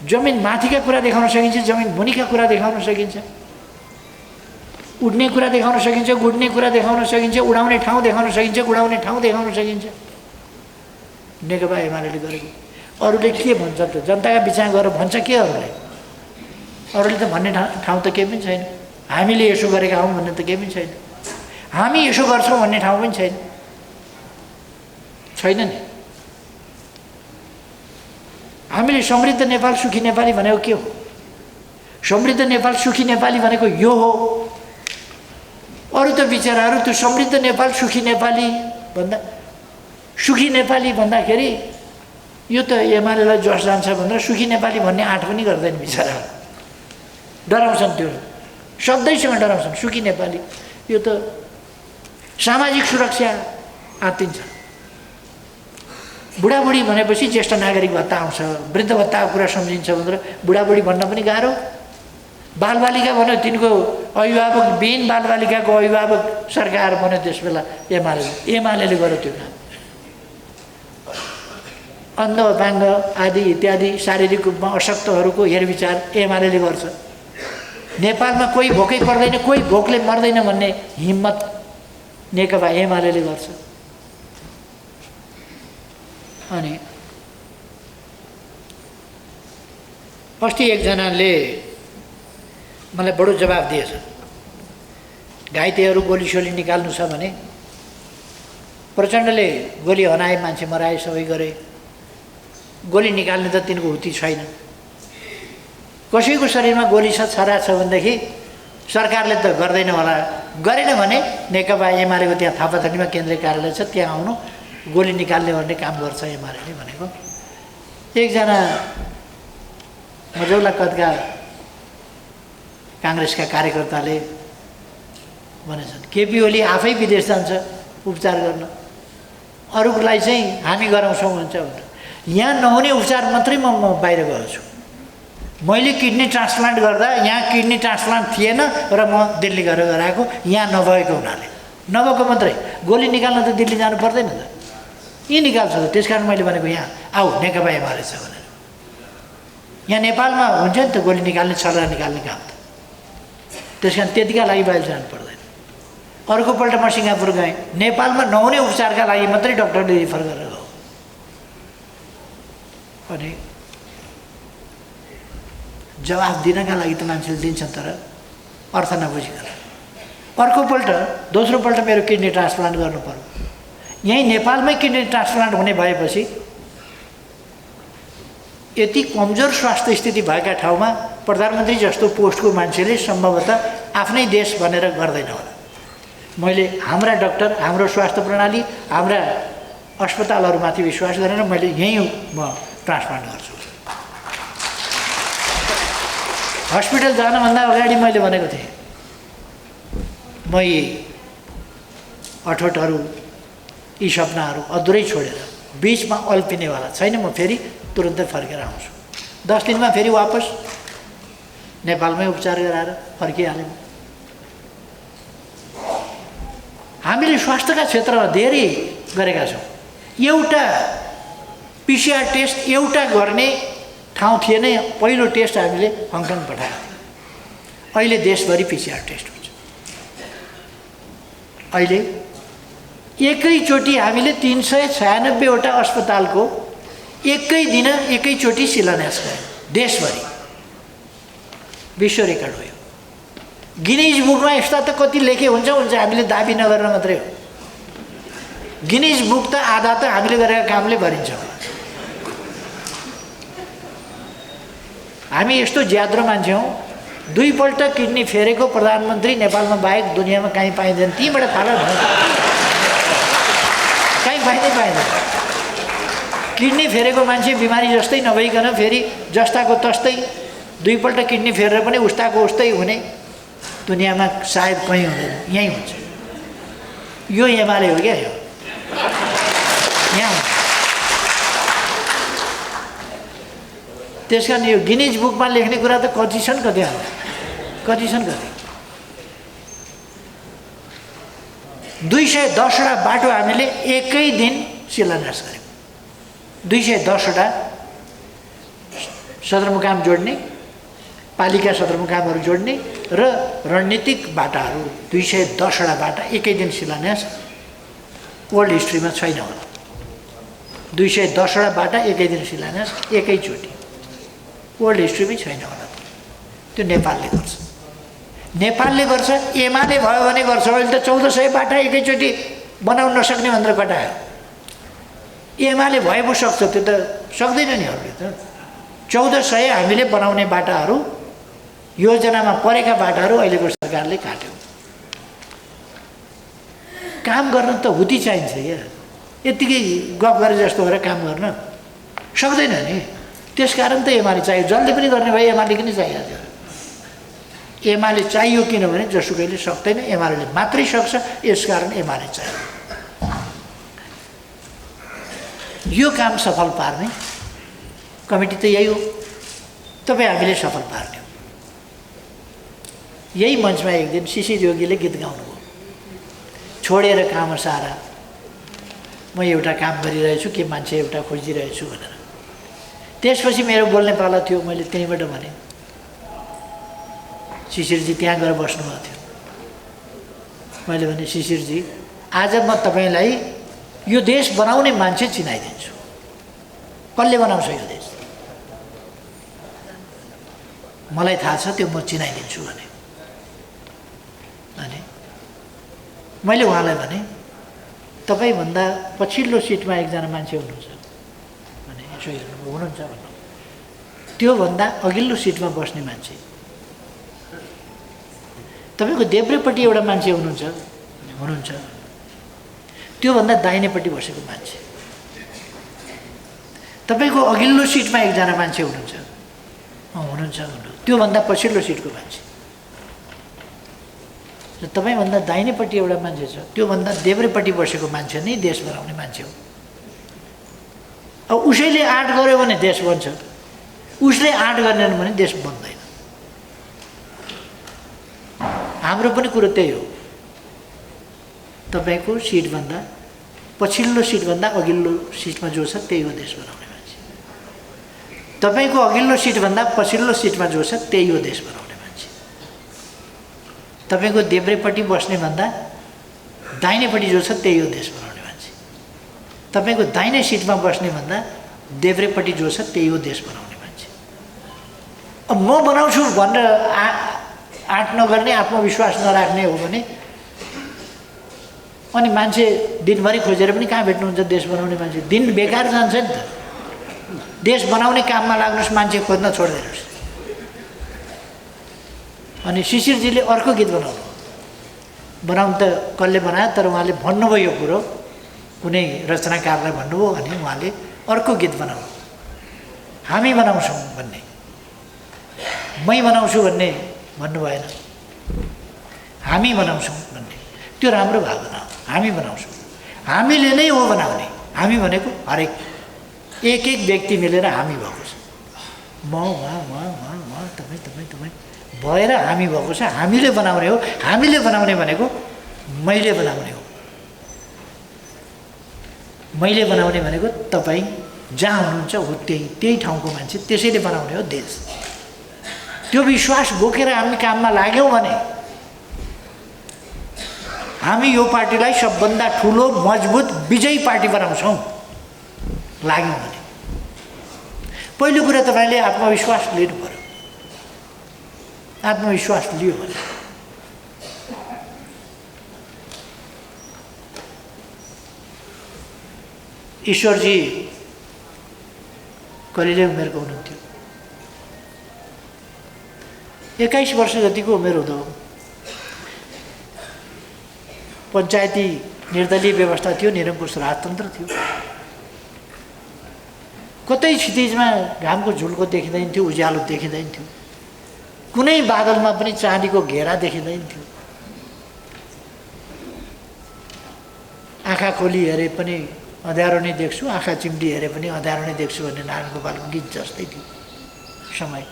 जमिन माथिका कुरा देखाउन सकिन्छ, जमिन मुनिका कुरा देखाउन सकिन्छ, उड्ने कुरा देखाउन सकिन्छ, गुड्ने कुरा देखाउन सकिन्छ, उडाउने ठाउँ देखाउन सकिन्छ, गुडाउने ठाउँ देखाउन सकिन्छ। नेकपा एमाले गरेको। अरूले के भन्छ त? जनताका बिचमा गएर भन्छ के अरूले? अरूले त भन्ने ठाउँ त केही पनि छैन। हामीले यसो गरेका हौँ भन्ने त केही पनि छैन। हामी यसो गर्छौँ भन्ने ठाउँ पनि छैन नि। हामीले समृद्ध नेपाल सुखी नेपाली भनेको के हो? समृद्ध नेपाल सुखी नेपाली भनेको यो हो। अरू त विचाराहरू त्यो समृद्ध नेपाल सुखी नेपाली सुखी नेपाली भन्दाखेरि यो त एमालेलाई जस जान्छ भनेर सुखी नेपाली भन्ने आँट पनि गर्दैन विचाराहरू। डराउँछन्, त्यो शब्दैसँग डराउँछन्। सुखी नेपाली यो त सामाजिक सुरक्षा आत्तिन्छ। बुढाबुढी भनेपछि ज्येष्ठ नागरिक भत्ता आउँछ, वृद्ध भत्ताको कुरा सम्झिन्छ भनेर बुढाबुढी भन्न पनि गाह्रो। बालबालिका भन्यो तिनको अभिभावक बिन बालबालिकाको अभिभावक सरकार बन्यो त्यस बेला एमाले गर्यो त्यो काम। अन्ध अपाङ्ग आदि इत्यादि शारीरिक रूपमा अशक्तहरूको हेरविचार एमाले गर्छ। नेपालमा कोही भोकै पर्दैन, कोही भोकले मर्दैन भन्ने हिम्मत नेकपा एमाले गर्छ। अनि अस्ति एकजनाले मलाई बडो जवाफ दिएछ। घाइतेहरू गोलीसोली निकाल्नु छ भने प्रचण्डले गोली हनाए, मान्छे मराए, सबै गरे, गोली निकाल्ने त तिनको हुती छैन। कसैको शरीरमा गोली छरा छ भनेदेखि सरकारले त गर्दैन होला। गरेन भने नेकपा एमालेको त्यहाँ थापाथलीमा केन्द्रीय कार्यालय छ, त्यहाँ आउनु, गोली निकाल्ने भन्ने काम गर्छ एमाले भनेको। एकजना मझौला कदका काङ्ग्रेसका कार्यकर्ताले भनेछन् केपी ओली आफै विदेश जान्छ उपचार गर्न, अरूलाई चाहिँ हामी गराउँछौँ भन्छ भनेर। यहाँ नहुने उपचार मात्रै म बाहिर गएको छु। मैले किडनी ट्रान्सप्लान्ट गर्दा यहाँ किडनी ट्रान्सप्लान्ट थिएन र म दिल्ली गएर गराएको, यहाँ नभएको हुनाले। नभएको मात्रै, गोली निकाल्न त दिल्ली जानु पर्दैन त, यहीँ निकाल्छ त। त्यस कारण मैले भनेको यहाँ आऊ नेकपा एमाले छ भनेर। यहाँ नेपालमा हुन्छ नि त गोली निकाल्ने, छर्रा निकाल्ने काम त। त्यस कारण त्यतिका लागि बाहिर जानु पर्दैन। अर्कोपल्ट म सिङ्गापुर गएँ, नेपालमा नहुने उपचारका लागि मात्रै डक्टरले रिफर गरेर गयो। अनि जवाफ दिनका लागि त मान्छेले दिन्छन्, तर अर्थ नबुझिकन। अर्कोपल्ट दोस्रोपल्ट मेरो किडनी ट्रान्सप्लान्ट गर्नु पर्यो। यहीँ नेपालमै किडनी ट्रान्सप्लान्ट हुने भएपछि यति कमजोर स्वास्थ्य स्थिति भएका ठाउँमा प्रधानमन्त्री जस्तो पोस्टको मान्छेले सम्भवतः आफ्नै देश भनेर गर्दैन होला। मैले हाम्रा डाक्टर, हाम्रो स्वास्थ्य प्रणाली, हाम्रा अस्पतालहरूमाथि विश्वास गरेर मैले यहीँ म ट्रान्सप्लान्ट गर्छु। हस्पिटल जानभन्दा अगाडि मैले भनेको थिएँ म यी अठोटहरू, यी सपनाहरू अधुरै छोडेर बिचमा अल्पिनेवाला छैन। म फेरि तुरुन्तै फर्केर आउँछु। 10 दिनमा फेरि वापस नेपालमै उपचार गराएर फर्किहालेँ। हामीले स्वास्थ्यका क्षेत्रमा धेरै गरेका छौँ। एउटा पिसिआर टेस्ट एउटा गर्ने ठाउँ थिएन। पहिलो टेस्ट हामीले हङकङ पठाएको थियौँ। अहिले देशभरि पिसिआर टेस्ट हुन्छ। अहिले एकैचोटि हामीले 396वटा अस्पतालको एकै दिन एकैचोटि शिलान्यास गऱ्यौँ देशभरि। विश्व रेकर्ड हो। गिनिज बुकमा यस्ता त कति लेखे हुन्छ हामीले दाबी नगरेर मात्रै हो। गिनिज बुक त आधा त हामीले गरेका कामले भरिन्छ। हामी यस्तो ज्याद्रो मान्छे हौँ, 2 पल्ट किडनी फेरेको प्रधानमन्त्री नेपालमा बाहेक दुनियाँमा कहीँ पाइँदैन। तीबाट थाहा कहीँ पाइँदैन। किडनी फेरेको मान्छे बिमारी जस्तै नभइकन फेरि जस्ताको तस्तै 2 पल्ट किडनी फेरेर पनि उस्ताको उस्तै हुने दुनियाँमा सायद कहीँ हुँदैन। यहीँ हुन्छ। यो एमाले हो क्या। यो यहाँ हुन्छ। त्यस कारण यो गिनिज बुकमा लेख्ने कुरा त कति छन् कति हाल्नु, कति छन् कति। 210वटा बाटो हामीले एकै दिन शिलान्यास गऱ्यौँ। 210वटा सदरमुकाम जोड्ने, पालिका सदरमुकामहरू जोड्ने र रणनीतिक बाटाहरू 210वटा बाटा एकै दिन शिलान्यास वर्ल्ड हिस्ट्रीमा छैन होला। 210वटा बाटा एकै दिन शिलान्यास एकैचोटि वर्ल्ड हिस्ट्रीमै छैन होला। त्यो नेपालले गर्छ। नेपालले गर्छ। एमाले भयो भने गर्छ। अहिले त 1400 बाटा एकैचोटि बनाउन नसक्ने भनेर कटायो। एमाले भए पो सक्छ, त्यो त सक्दैन नि अरूले त। 1400 हामीले बनाउने बाटाहरू, योजनामा परेका बाटाहरू अहिलेको सरकारले काट्यो। काम गर्न त हुती चाहिन्छ क्या। यतिकै गफ गरे जस्तो गरेर काम गर्न सक्दैन नि। त्यसकारण त एमाले चाहियो। जसले पनि गर्ने भए एमाले किन चाहिहाल्छ। एमाले चाहियो किनभने जसुकैले सक्दैन, एमाले मात्रै सक्छ। यसकारण एमाले चाहियो। यो काम सफल पार्ने कमिटी त यही हो। तपाईँ हामीले सफल पार्ने हो। यही मञ्चमा एक दिन शिशिर योगीले गीत गाउनुभयो, छोडेर काम सारा म एउटा काम गरिरहेछु कि मान्छे एउटा खोजिरहेछु भनेर। त्यसपछि मेरो बोल्ने पाला थियो। मैले त्यहीँबाट भने, शिशिरजी त्यहाँ गएर बस्नुभएको थियो। मैले भने, शिशिरजी आज म तपाईँलाई यो देश बनाउने मान्छे चिनाइदिन्छु। कसले बनाउँछ यो देश मलाई थाहा छ, त्यो म चिनाइदिन्छु भने। अनि मैले उहाँलाई भने, तपाईँभन्दा पछिल्लो सिटमा एकजना मान्छे हुनुहुन्छ भने, यसो हेर्नु हुनुहुन्छ भन्नु। त्योभन्दा अघिल्लो सिटमा बस्ने मान्छे तपाईँको देब्रेपट्टि एउटा मान्छे हुनुहुन्छ। त्योभन्दा दाहिनेपट्टि बसेको मान्छे तपाईँको अघिल्लो सिटमा एकजना मान्छे हुनुहुन्छ भन्नु। त्योभन्दा पछिल्लो सिटको मान्छे र तपाईँभन्दा दाहिनेपट्टि एउटा मान्छे छ। त्योभन्दा देब्रेपट्टि बसेको मान्छे नै देश बनाउने मान्छे हो। अब उसैले आँट गर्यो भने देश बन्छ, उसले आँट गरेन भने देश बन्दैन। हाम्रो पनि कुरो त्यही हो। तपाईँको सिटभन्दा पछिल्लो सिटभन्दा अघिल्लो सिटमा जो छ त्यही हो देश बनाउने मान्छे। तपाईँको अघिल्लो सिटभन्दा पछिल्लो सिटमा जो छ त्यही हो देश बनाउने मान्छे। तपाईँको देब्रेपट्टि बस्ने भन्दा दाहिनेपट्टि जो छ त्यही हो देश बनाउने मान्छे। तपाईँको दाहिने सिटमा बस्ने भन्दा देब्रेपट्टि जो छ त्यही हो देश बनाउने मान्छे। अब म बनाउँछु भनेर आँट नगर्ने, आत्मविश्वास नराख्ने हो भने अनि मान्छे दिनभरि खोजेर पनि कहाँ भेट्नुहुन्छ देश बनाउने मान्छे? दिन बेकार जान्छ नि त। देश बनाउने काममा लाग्नुहोस्, मान्छे खोज्न छोडिदिनुहोस्। अनि शिशिरजीले अर्को गीत बनाउनु त कसले बनायो, तर उहाँले भन्नुभयो यो कुरो, कुनै रचनाकारलाई भन्नुभयो अनि उहाँले अर्को गीत बनाउनु, हामी बनाउँछौँ भन्ने, मै बनाउँछु भन्ने भन्नु भएन, हामी बनाउँछौँ भन्ने। त्यो राम्रो भावना हो। हामी बनाउँछौँ, हामीले नै हो बनाउने। हामी भनेको हरेक एक व्यक्ति मिलेर हामी भएको छ। म तपाईँ भएर हामी भएको छ। हामीले बनाउने हो। हामीले बनाउने भनेको मैले बनाउने हो, मैले बनाउने भनेको तपाईँ जहाँ हुनुहुन्छ हो त्यही ठाउँको मान्छे, त्यसैले बनाउने हो देश। त्यो विश्वास बोकेर हामी काममा लाग्यौँ भने हामी यो पार्टीलाई सबभन्दा ठुलो मजबुत विजयी पार्टी बनाउँछौँ लाग्यौँ भने। पहिलो कुरा तपाईँले आत्मविश्वास लिनु पर्यो। आत्मविश्वास लियो भने ईश्वरजी कलिले उमेरको हुनुहुन्थ्यो, 21 वर्ष जतिको उमेर हुँदा पञ्चायती निर्दलीय व्यवस्था थियो, निरङ्कुश राजतन्त्र थियो। कतै क्षितिजमा घामको झुल्को देखिँदैन थियो, उज्यालो देखिँदैन थियो, कुनै बादलमा पनि चाँदीको घेरा देखिँदैन थियो। आँखा खोली हेरे पनि अँध्यारो नै देख्छु, आँखा चिम्टी हेरे पनि अँध्यारो नै देख्छु भन्ने नारायण गोपालको गीत जस्तै थियो समय।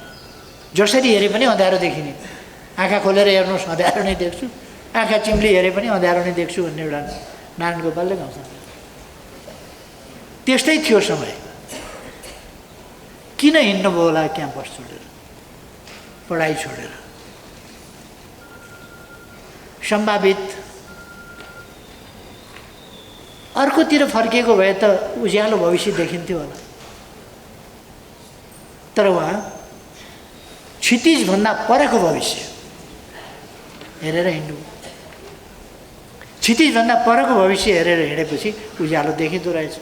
जसरी हेरे पनि अँध्यारो देखिने, आँखा खोलेर हेर्नुहोस् अँध्यारो नै देख्छु, आँखा चिम्ली हेरे पनि अँध्यारो नै देख्छु भन्ने एउटा नारायण गोपालले गाउँछ। त्यस्तै थियो समय। किन हिँड्नुभयो होला क्याम्पस छोडेर, पढाइ छोडेर? सम्भावित अर्कोतिर फर्किएको भए त उज्यालो भविष्य देखिन्थ्यो होला, तर उहाँ क्षितिजभन्दा परको भविष्य हेरेर हिँड्नु। क्षितिजभन्दा परको भविष्य हेरेर हिँडेपछि उज्यालो देखिँदो रहेछ।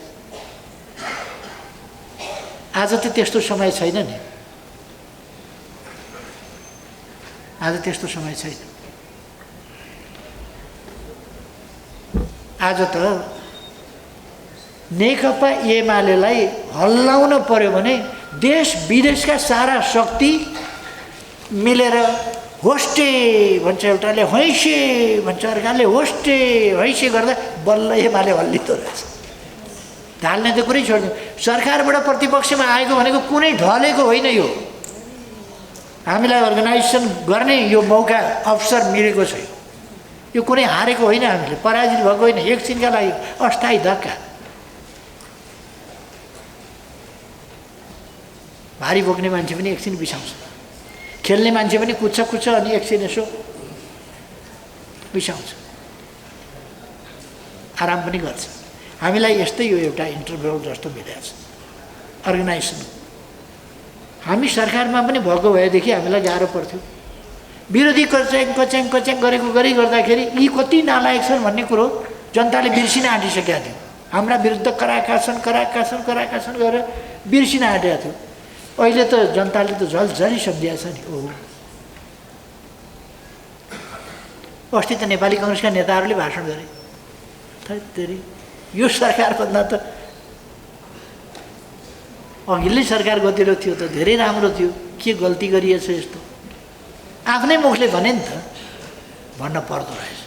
आज त त्यस्तो समय छैन नि, आज त्यस्तो समय छैन। आज त नेकपा एमालेलाई हल्लाउन पर्यो भने देश विदेशका सारा शक्ति मिलेर होस्टे भन्छ एउटाले, हैसे भन्छ अर्काले, होस्टे हैसे गर्दा बल्ल एमाले हल्लिँदो रहेछ। ढाल्ने त कुरै छोड्दिउँ। सरकारबाट प्रतिपक्षमा आएको भनेको कुनै ढलेको होइन, यो हामीलाई अर्गनाइजेसन गर्ने यो मौका अवसर मिलेको छ। यो कुनै हारेको होइन, हामीले पराजित भएको होइन, एकछिनका लागि अस्थायी धक्का। भारी बोक्ने मान्छे पनि एकछिन बिसाउँछ, खेल्ने मान्छे पनि कुद्छ अनि एकछिन यसो बिसाउँछ, आराम पनि गर्छ। हामीलाई यस्तै यो एउटा इन्टरभल जस्तो मिलेको छ अर्गनाइजेसन। हामी सरकारमा पनि भएको भएदेखि हामीलाई गाह्रो पर्थ्यो। विरोधी कच्याङ गरेको गर्दाखेरि यी कति नालायक छन् भन्ने कुरो जनताले बिर्सिन आँटिसकेका थियो। हाम्रा विरुद्ध कराकासन गरेर बिर्सिन आँटेका थियो। अहिले त जनताले त झलझली सम्झिएको छ नि। ओहो, अस्ति त नेपाली काङ्ग्रेसका नेताहरूले भाषण गरे, थेरी यो सरकारभन्दा त अघिल्लै सरकार गतिलो थियो त धेरै राम्रो थियो, के गल्ती गरिएछ यस्तो? आफ्नै मुखले भने नि त, भन्न पर्दो रहेछ।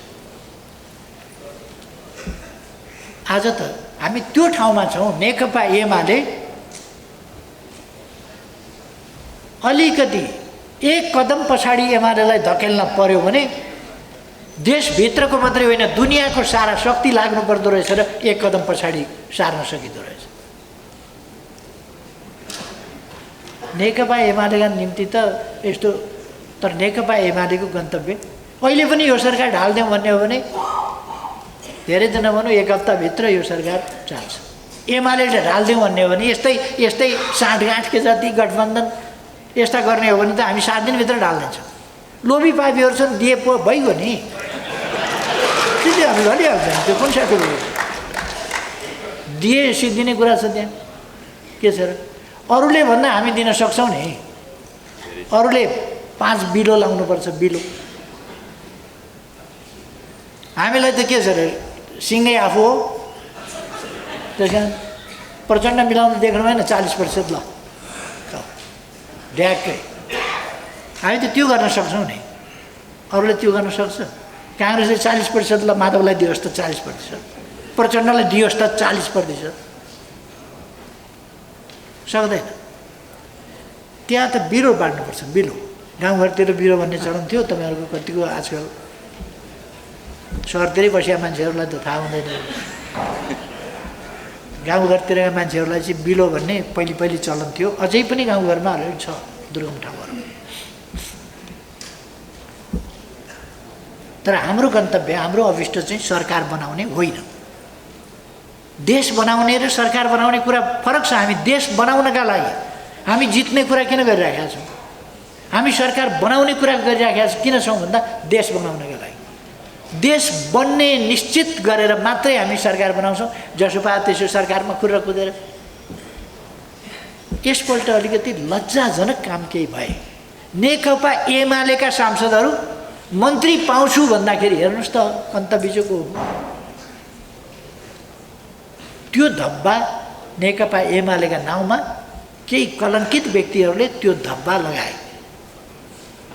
आज त हामी त्यो ठाउँमा छौँ, नेकपा एमाले अलिकति एक कदम पछाडि एमालेलाई धकेल्न पर्यो भने देशभित्रको मात्रै होइन दुनियाँको सारा शक्ति लाग्नु पर्दो रहेछ र एक कदम पछाडि सार्न सकिँदो रहेछ। नेकपा एमालेका निम्ति त यस्तो, तर नेकपा एमालेको गन्तव्य अहिले पनि यो सरकार ढाल्दिउँ भन्ने हो भने धेरैजना भनौँ एक हप्ताभित्र यो सरकार चाल्छ। एमालेले ढाल्दिउँ भन्ने हो भने यस्तै साँठगाँठ के जाति गठबन्धन यस्ता गर्ने हो भने त हामी 7 दिनभित्र ढाल्दिन्छौँ। लोभी पापीहरू छन्, दिए पो भइगयो नि, त्यसले हामी भनिहाल्छौँ। त्यो कुन साथी भयो, दिए सिद्धिने कुरा छ त्यहाँ, के छ र? अरूले भन्दा हामी दिन सक्छौँ नि। अरूले 5 बिलो लाउनुपर्छ, बिलो। हामीलाई त के छ र, सिँगै आफू हो। त्यस कारण प्रचण्ड मिलाउनु देख्नु भएन 40% ल ढ्याक्कै, हामी त त्यो गर्न सक्छौँ नि। अरूले त्यो गर्न सक्छ? काङ्ग्रेसले 40% ल माधवलाई दियोस् त 40%, प्रचण्डलाई दियोस् त 40%, सक्दैन। त्यहाँ त बिरो बाँड्नुपर्छ, बिलो। गाउँघरतिर बिरो भन्ने चलन थियो, तपाईँहरूको कतिको आजकल सहरतिरै बसेका मान्छेहरूलाई त थाहा हुँदैन। गाउँघरतिरका मान्छेहरूलाई चाहिँ बिलो भन्ने पहिले चलन थियो, अझै पनि गाउँघरमा अलरेडी छ दुर्गम ठाउँहरू। तर हाम्रो गन्तव्य, हाम्रो अभिष्ट चाहिँ सरकार बनाउने होइन, देश बनाउने र सरकार बनाउने कुरा फरक छ। हामी देश बनाउनका लागि हामी जित्ने कुरा किन गरिराखेका छौँ? हामी सरकार बनाउने कुरा गरिराखेका किन छौँ भन्दा देश बनाउनका लागि। देश बन्ने निश्चित गरेर मात्रै हामी सरकार बनाउँछौँ। जसो पाए त्यसो सरकारमा खुर्र कुदेर। यसपल्ट अलिकति लज्जाजनक काम केही भए। नेकपा एमालेका सांसदहरू मन्त्री पाउँछु भन्दाखेरि हेर्नुहोस् त कन्तबिजोको त्यो धब्बा नेकपा एमालेका नाउँमा केही कलङ्कित व्यक्तिहरूले त्यो धब्बा लगाए।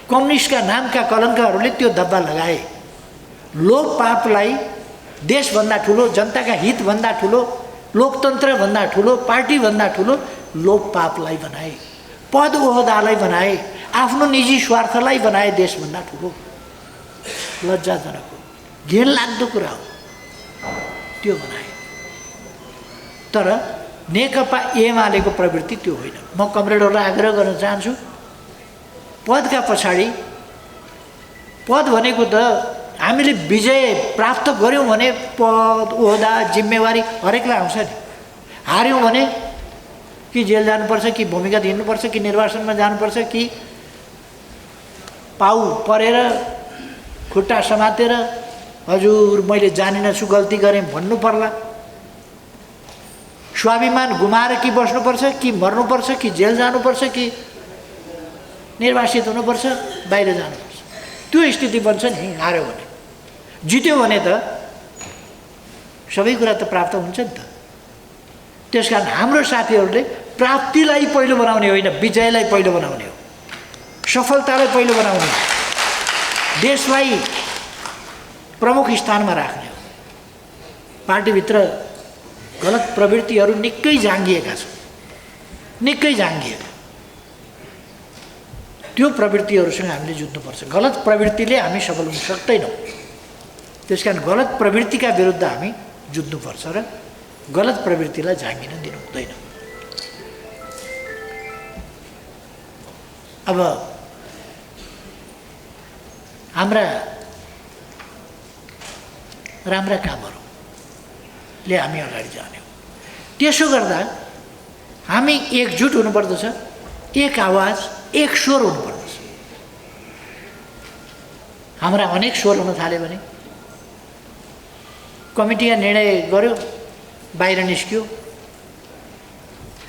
कम्युनिस्टका नामका कलङ्कहरूले त्यो धब्बा लगाए। लोकपापलाई देशभन्दा ठुलो, जनताका हितभन्दा ठुलो, लोकतन्त्रभन्दा ठुलो, पार्टीभन्दा ठुलो लोकपापलाई बनाए, पद ओहदालाई बनाए, आफ्नो निजी स्वार्थलाई बनाए देशभन्दा ठुलो। लज्जाजनक हो, घिनलाग्दो कुरा हो, त्यो बनाए। तर नेकपा एमालेको प्रवृत्ति त्यो होइन। म कमरेडहरूलाई आग्रह गर्न चाहन्छु, पदका पछाडि, पद भनेको त हामीले विजय प्राप्त गऱ्यौँ भने पद ओहदा जिम्मेवारी हरेकलाई आउँछ नि। हार्यौँ भने कि जेल जानुपर्छ, कि भूमिगत हिँड्नुपर्छ, कि निर्वाचनमा जानुपर्छ, कि पाउ परेर खुट्टा समातेर हजुर मैले जानिनछु गल्ती गरेँ भन्नु पर्ला। स्वाभिमान गुमाएर कि बस्नुपर्छ, कि मर्नुपर्छ, कि जेल जानुपर्छ, कि निर्वासित हुनुपर्छ, बाहिर जानुपर्छ। त्यो स्थिति बन्छ नि हार्यो भने। जित्यो भने त सबै कुरा त प्राप्त हुन्छ नि त। त्यसकारण हाम्रो साथीहरूले प्राप्तिलाई पहिलो बनाउने होइन, विजयलाई पहिलो बनाउने हो, सफलतालाई पहिलो बनाउने हो, देशलाई प्रमुख स्थानमा राख्ने हो। पार्टीभित्र गलत प्रवृत्तिहरू निकै जाँगिएका छन्, निकै जाँगिएका। त्यो प्रवृत्तिहरूसँग हामीले जुझ्नुपर्छ। गलत प्रवृत्तिले हामी सफल हुन सक्दैनौँ। त्यसकारण गलत प्रवृत्तिका विरुद्ध हामी जुझ्नुपर्छ र गलत प्रवृत्तिलाई जाँगिन दिनु हुँदैन। अब हाम्रा राम्रा कामहरूले हामी अगाडि जाने हो। त्यसो गर्दा हामी एकजुट हुनुपर्दछ, एक आवाज, एक स्वर हुनुपर्दछ। हाम्रा अनेक स्वर हुन थाल्यो भने कमिटीले निर्णय गर्यो, बाहिर निस्क्यो,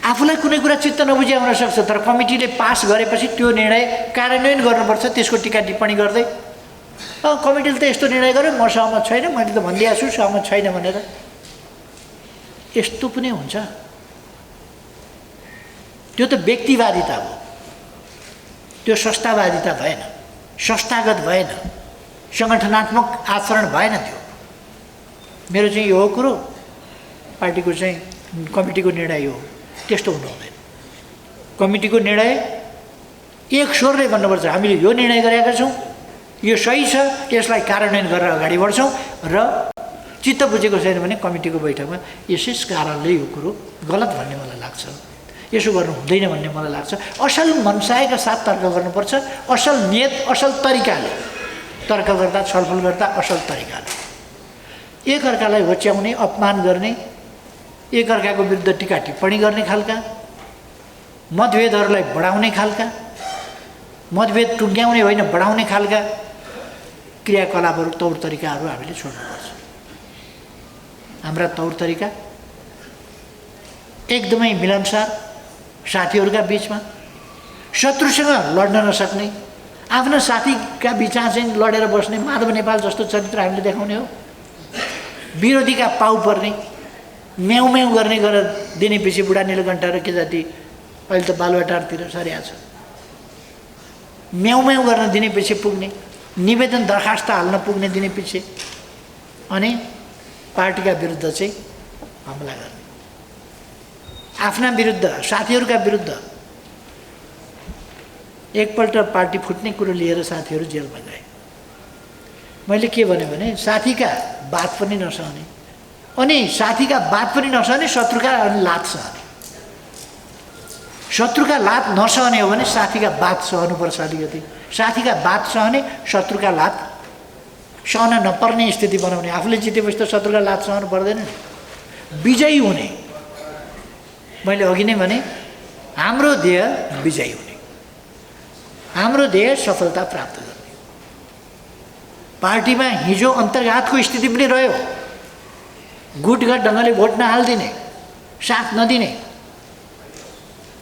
आफूलाई कुनै कुरा चित्त नबुझे हुन सक्छ, तर कमिटीले पास गरेपछि त्यो निर्णय कार्यान्वयन गर्नुपर्छ। त्यसको टिका टिप्पणी गर्दै कमिटीले त यस्तो निर्णय गर्यो, म सहमत छैन, मैले त भनिदिएको छु सहमत छैन भनेर, यस्तो पनि हुन्छ। त्यो त व्यक्तिवादिता हो, त्यो संस्थावादिता भएन, संस्थागत भएन, सङ्गठनात्मक आचरण भएन। त्यो मेरो चाहिँ यो हो कुरो, पार्टीको चाहिँ कमिटीको निर्णय हो, त्यस्तो हुनु हुँदैन। कमिटीको निर्णय एक स्वरले भन्नुपर्छ, हामीले यो निर्णय गरेका छौँ, यो सही छ, यसलाई कार्यान्वयन गरेर अगाडि बढ्छौँ। र चित्त बुझेको छैन भने कमिटीको बैठकमा यसै कारणले यो कुरो गलत भन्ने मलाई लाग्छ, यसो गर्नु हुँदैन भन्ने मलाई लाग्छ। असल मनसायका साथ तर्क गर्नुपर्छ, असल नियत, असल तरिकाले तर्क गर्दा, छलफल गर्दा असल तरिकाले। एकअर्कालाई होच्याउने, अपमान गर्ने, एकअर्काको विरुद्ध टिका टिप्पणी गर्ने खालका, मतभेदहरूलाई बढाउने खालका, मतभेद टुङ्ग्याउने होइन बढाउने खालका क्रियाकलापहरू, तौर तरिकाहरू हामीले छोड्नुपर्छ। हाम्रा तौर तरिका एकदमै मिलनसार, साथीहरूका बिचमा शत्रुसँग लड्न नसक्ने, आफ्ना साथीका बिचमा चाहिँ लडेर बस्ने माधव नेपाल जस्तो चरित्र हामीले देखाउने हो। विरोधीका पाउ पर्ने, म्याउ म्याउ गर्ने गरेर दिने पछि बुढा नीलकण्ठ र के जाति अहिले त बालुवाटारतिर सरिया छ, म्याउ म्याउ गर्न दिने पछि पुग्ने, निवेदन दरखास्त हाल्न पुग्ने दिने पछि, अनि पार्टीका विरुद्ध चाहिँ हमला गर्ने, आफ्ना विरुद्ध, साथीहरूका विरुद्ध। एकपल्ट पार्टी फुट्ने कुरो लिएर साथीहरू जेलमा गए। मैले के भने साथीका बात पनि नसहने, अनि साथीका बात पनि नसहने, शत्रुका लात सहने। शत्रुका लात नसहने हो भने साथीका बात सहनुपर्छ अलिकति। साथीका बात सहने, शत्रुका लात सहन नपर्ने स्थिति बनाउने। आफूले जितेपछि त शत्रुका लात सहनु पर्दैन नि। विजयी हुने, मैले अघि नै भने हाम्रो ध्येय विजयी हुने, हाम्रो ध्येय सफलता प्राप्त गर्ने। पार्टीमा हिजो अन्तर्घातको स्थिति पनि रह्यो। गुटगट ढङ्गले भोट नहालिदिने, साथ नदिने,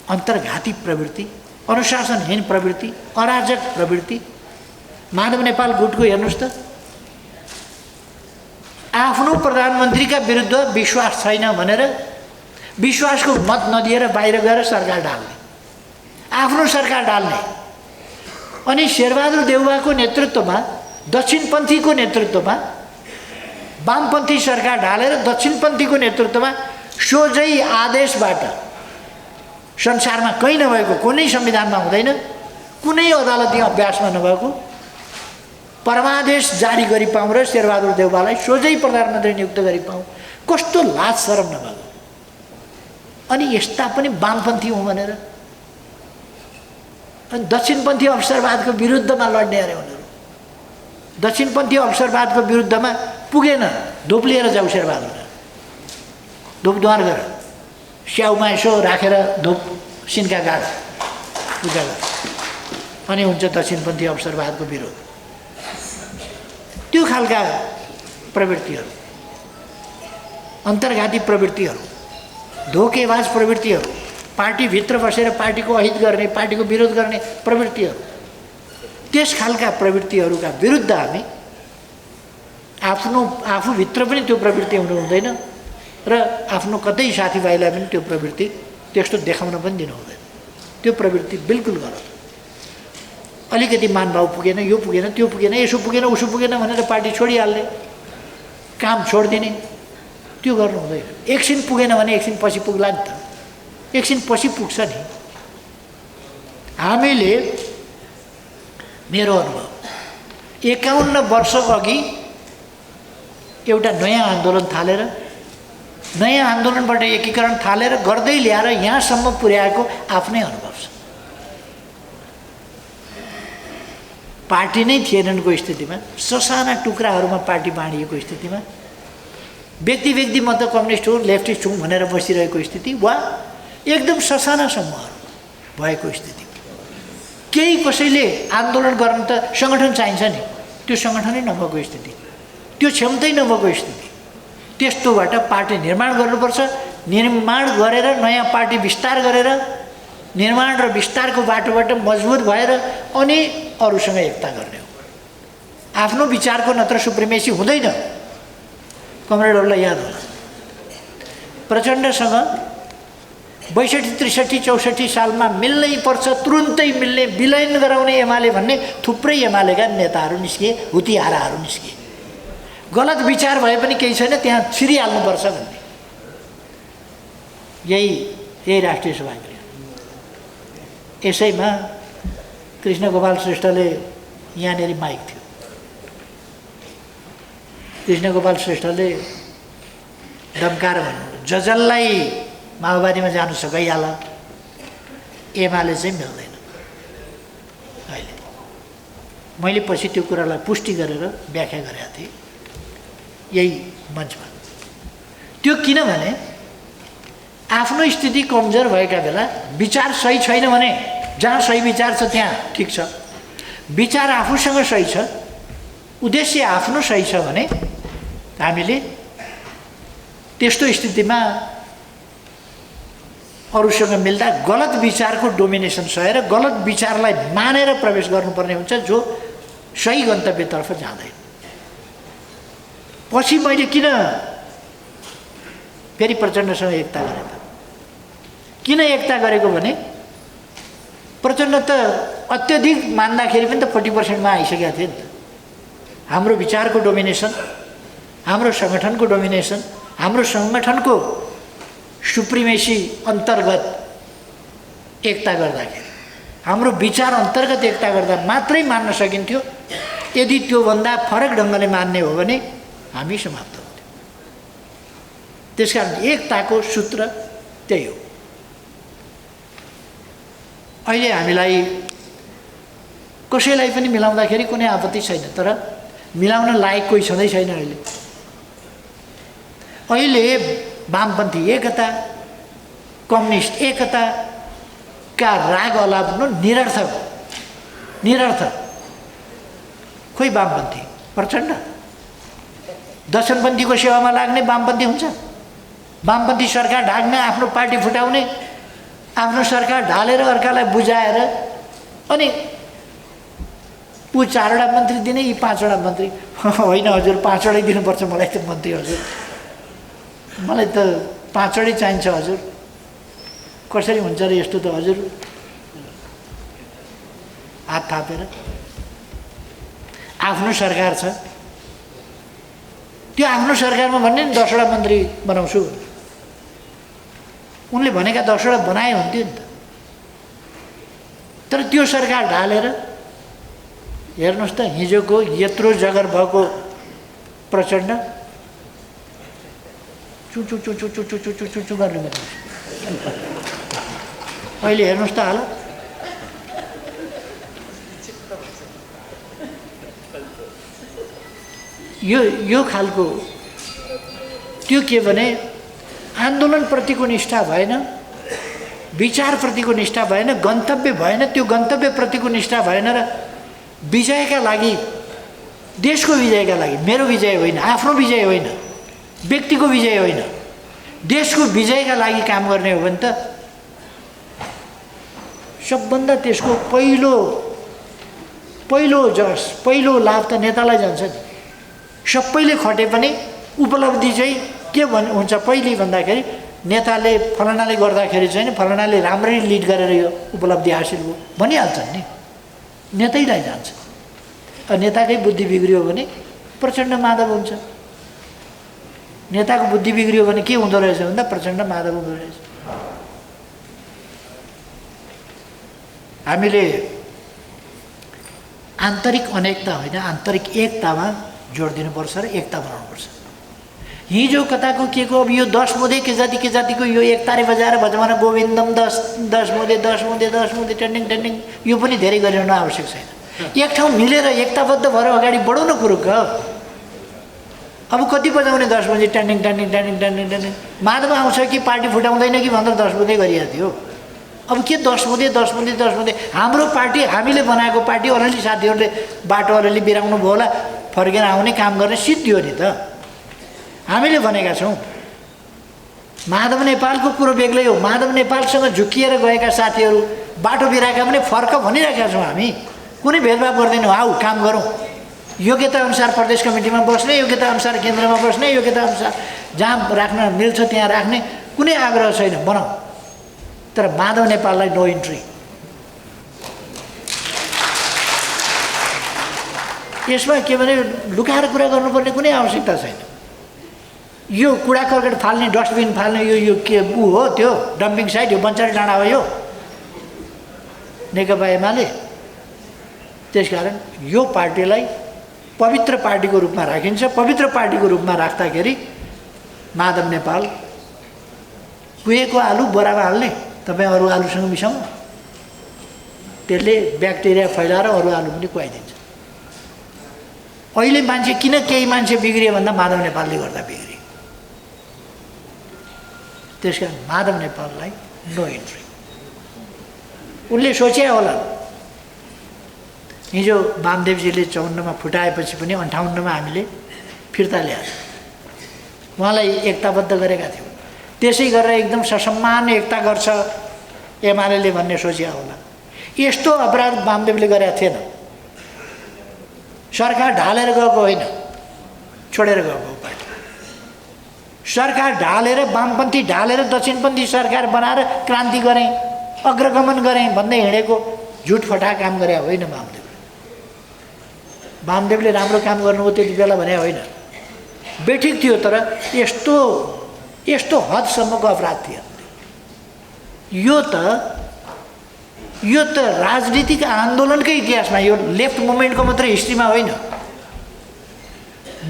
अन्तर्घाती प्रवृत्ति, अनुशासनहीन प्रवृत्ति, अराजक प्रवृत्ति। माधव नेपाल गुटको हेर्नुहोस् त, आफ्नो प्रधानमन्त्रीका विरुद्ध विश्वास छैन भनेर विश्वासको मत नदिएर बाहिर गएर सरकार डाल्ने, आफ्नो सरकार डाल्ने। अनि शेरबहादुर देउवाको नेतृत्वमा, दक्षिणपन्थीको नेतृत्वमा वामपन्थी सरकार ढालेर दक्षिणपन्थीको नेतृत्वमा सोझै आदेशबाट, संसारमा कहीँ नभएको, कुनै संविधानमा हुँदैन, कुनै अदालती अभ्यासमा नभएको परमादेश जारी गरी पाऊँ र शेरबहादुर देउवालाई सोझै प्रधानमन्त्री नियुक्त गरी पाऊँ। कस्तो लाज शरम नभएको। अनि यस्ता पनि वामपन्थी हुँ भनेर, अनि दक्षिणपन्थी अवसरवादको विरुद्धमा लड्ने अरे उनीहरू। दक्षिणपन्थी अवसरवादको विरुद्धमा पुगेन, धुप लिएर जाऊ शेरबहादुर, धुपद्वार गर, स्याउमा यसो राखेर धुप सिन्का गाड, पूजा गर, अनि हुन्छ दक्षिणपन्थी अवसरवादको विरोध। त्यो खालका प्रवृत्तिहरू, अन्तर्घाती प्रवृत्तिहरू, धोकेबाज प्रवृत्तिहरू, पार्टीभित्र बसेर पार्टीको अहित गर्ने, पार्टीको विरोध गर्ने प्रवृत्तिहरू, त्यस खालका प्रवृत्तिहरूका विरुद्ध हामी आफूभित्र पनि त्यो प्रवृत्ति हुनु हुँदैन र आफ्नो कतै साथीभाइलाई पनि त्यो प्रवृत्ति त्यस्तो देखाउन पनि दिनु हुँदैन। त्यो प्रवृत्ति बिल्कुल गलत। अलिकति मानभाव पुगेन, यो पुगेन, त्यो पुगेन, यसो पुगेन, उसो पुगेन भनेर पार्टी छोडिहाल्ने, काम छोडिदिने, त्यो गर्नु हुँदैन। एकछिन पुगेन भने एकछिन पछि पुग्ला नि त, एकछिन पछि पुग्छ नि। हामीले, मेरो अनुभव 51 वर्ष अघि एउटा नयाँ आन्दोलन थालेर, नयाँ आन्दोलनबाट एकीकरण थालेर गर्दै ल्याएर यहाँसम्म पुर्याएको आफ्नै अनुभव छ। पार्टी नै थिएननको स्थितिमा, ससाना टुक्राहरूमा पार्टी बाँडिएको स्थितिमा, व्यक्ति म त कम्युनिस्ट हुँ, लेफ्टिस्ट हुँ भनेर बसिरहेको स्थिति, वा एकदम ससाना समूहहरू भएको स्थिति। केही कसैले आन्दोलन गर्न त सङ्गठन चाहिन्छ नि, त्यो सङ्गठनै नभएको स्थिति, त्यो क्षमतै नभएको स्थिति। त्यस्तोबाट पार्टी निर्माण गर्नुपर्छ। निर्माण गरेर नयाँ पार्टी विस्तार गरेर, निर्माण र विस्तारको बाटोबाट मजबुत भएर अनि अरूसँग एकता गर्ने हो। आफ्नो विचारको नत्र सुप्रिमेसी हुँदैन। कमरेडहरूलाई याद होला, प्रचण्डसँग 62, 63, 64 सालमा मिल्नै पर्छ, तुरुन्तै मिल्ने, विलयन गराउने एमाले भन्ने थुप्रै एमालेका नेताहरू निस्किए, हुतियाराहरू निस्किए। गलत विचार भए पनि केही छैन, त्यहाँ छिरिहाल्नुपर्छ भन्ने। यही राष्ट्रिय सभा गरे। यसैमा कृष्णगोपाल श्रेष्ठले, यहाँनिर माइक थियो, कृष्णगोपाल श्रेष्ठले धम्काएर भन्नु, जसलाई माओवादीमा जानु सकिहाल, एमाले चाहिँ मिल्दैन। अहिले मैले पछि त्यो कुरालाई पुष्टि गरेर व्याख्या गरेका थिएँ यही मञ्चमा। त्यो किनभने आफ्नो स्थिति कमजोर भएका बेला, विचार सही छैन भने, जहाँ सही विचार छ त्यहाँ ठिक छ, विचार आफूसँग सही छ, उद्देश्य आफ्नो सही छ भने हामीले त्यस्तो स्थितिमा अरूसँग मिल्दा गलत विचारको डोमिनेसन सहेर गलत विचारलाई मानेर प्रवेश गर्नुपर्ने हुन्छ, जो सही गन्तव्यतर्फ जाँदैन। पछि मैले किन फेरि प्रचण्डसँग एकता गरेँ त? किन एकता गरेको भने प्रचण्ड त अत्यधिक मान्दाखेरि पनि त 40% आइसकेका थिए नि त। हाम्रो विचारको डोमिनेसन, हाम्रो सङ्गठनको डोमिनेसन, हाम्रो सङ्गठनको सुप्रिमेसी अन्तर्गत एकता गर्दाखेरि, हाम्रो विचार अन्तर्गत एकता गर्दा मात्रै मान्न सकिन्थ्यो। यदि त्योभन्दा फरक ढङ्गले मान्ने हो भने हामी समाप्त हुन्थ्यौँ। त्यसकारण एकताको सूत्र त्यही हो। अहिले हामीलाई कसैलाई पनि मिलाउँदाखेरि कुनै आपत्ति छैन, तर मिलाउन लायक कोही छँदै छैन। अहिले वामपन्थी एकता, कम्युनिस्ट एकताका राग अलाप्नु निरर्थक। खोइ वामपन्थी प्रचण्ड दक्षिणपन्थीको सेवामा लाग्ने वामपन्थी हुन्छ? वामपन्थी सरकार ढाक्ने, आफ्नो पार्टी फुटाउने, आफ्नो सरकार ढालेर अर्कालाई बुझाएर अनि ऊ 4वटा मन्त्री दिने, यी 5वटा मन्त्री। होइन हजुर, 5वटै दिनुपर्छ मलाई त मन्त्री हजुर, मलाई त 5वटै चाहिन्छ हजुर। कसरी हुन्छ र यस्तो त हजुर? हात थापेर आफ्नो सरकार छ, त्यो आफ्नो सरकारमा भन्ने नि 10वटा मन्त्री बनाउँछु। उनले भनेका 10वटा बनाए हुन्थ्यो नि त। तर त्यो सरकार ढालेर हेर्नुहोस् त, हिजोको यत्रो जगर भएको प्रचण्ड चुचु चुचु चुचु चुचु चुचु गर्ने अहिले हेर्नुहोस् त हालत। यो खालको त्यो के भने आन्दोलनप्रतिको निष्ठा भएन, विचारप्रतिको निष्ठा भएन, गन्तव्य भएन, त्यो गन्तव्यप्रतिको निष्ठा भएन र विजयका लागि, देशको विजयका लागि, मेरो विजय होइन, आफ्नो विजय होइन, व्यक्तिको विजय होइन, देशको विजयका लागि काम गर्ने हो भने त सबभन्दा त्यसको पहिलो लाभ त नेतालाई जान्छ नि। सबैले खटे पनि उपलब्धि चाहिँ के हुन्छ पहिले भन्दाखेरि नेताले फलानाले गर्दाखेरि चाहिँ फलानाले राम्ररी लिड गरेर यो उपलब्धि हासिल भयो भनिहाल्छन् नि, नेतैलाई जान्छ। नेताकै बुद्धि बिग्रियो भने प्रचण्ड माधव हुन्छ, नेताको बुद्धि बिग्रियो भने के हुँदो रहेछ भन्दा प्रचण्ड माधव हुँदो रहेछ। हामीले आन्तरिक अनेकता होइन, आन्तरिक एकतामा जोड दिनुपर्छ र एकता बनाउनुपर्छ। हिजो कताको के को, अब यो 10 मुदे के जातिको यो एक तारे बजाएर भजमान गोविन्दम 10 मुदे टेन्डिङ यो पनि धेरै गरिरहनु आवश्यक छैन। एक ठाउँ मिलेर एकताबद्ध भएर अगाडि बढाउन कुरो ग। अब कति बजाउने 10 बजे टेन्डिङ माधव आउँछ कि पार्टी फुटाउँदैन कि भनेर 10 मुदे गरिएको थियो। अब के 10 मुदे हाम्रो पार्टी, हामीले बनाएको पार्टी, अलिअलि साथीहरूले बाटो अलिअलि बिराउनु भयो होला, फर्केर आउने काम गर्ने सिद्धियो नि त। हामीले भनेका छौँ। माधव नेपालको कुरो बेग्लै हो। माधव नेपालसँग झुकिएर गएका साथीहरू बाटो बिराएका पनि फर्क भनिरहेका छौँ हामी। कुनै भेदभाव गर्दैनौँ, आऊ काम गरौँ। योग्यता अनुसार प्रदेश कमिटीमा बस्ने, योग्यता अनुसार केन्द्रमा बस्ने, योग्यता अनुसार जहाँ राख्न मिल्छ त्यहाँ राख्ने कुनै आग्रह छैन, बनाऊ। तर माधव नेपाललाई नो इन्ट्री। यसमा के भने लुकाएर कुरा गर्नुपर्ने कुनै आवश्यकता छैन। यो कुडा कर्कट फाल्ने, डस्टबिन फाल्ने यो के ऊ हो, त्यो डम्पिङ साइट, यो बन्चारी डाँडा हो, यो नेकपा एमाले। त्यसकारण यो पार्टीलाई पवित्र पार्टीको रूपमा राखिन्छ। पवित्र पार्टीको रूपमा राख्दाखेरि माधव नेपाल कुहेको आलु बोरामा हाल्ने, तपाईँ अरू आलुसँग मिसाउनु, त्यसले ब्याक्टेरिया फैलाएर अरू आलु पनि खुवाइदिन्छ। अहिले मान्छे किन केही मान्छे बिग्रियो भन्दा माधव नेपालले गर्दा बिग्रियो। त्यसकारण माधव नेपाललाई नो इन्ट्री। उनले सोचे होला, हिजो वामदेवजीले 54मा फुटाएपछि पनि 58मा हामीले फिर्ता ल्याएर उहाँलाई एकताबद्ध गरेका थियौँ। त्यसै गरेर एकदम ससम्मान एकता गर्छ एमाले भन्ने सोचे होला। यस्तो अपराध वामदेवले गरेका थिएन। सरकार ढालेर गएको होइन, छोडेर गएको पार्टी। सरकार ढालेर, वामपन्थी ढालेर दक्षिणपन्थी सरकार बनाएर क्रान्ति गरेँ, अग्रगमन गरेँ भन्दै हिँडेको झुट फटा काम गरे होइन वामदेवले। वामदेवले राम्रो काम गर्नुभयो त्यति बेला भने होइन, बेठिक थियो। तर यस्तो हदसम्मको अपराध थियो। यो त राजनीतिक आन्दोलनकै इतिहासमा, यो लेफ्ट मुभमेन्टको मात्रै हिस्ट्रीमा होइन,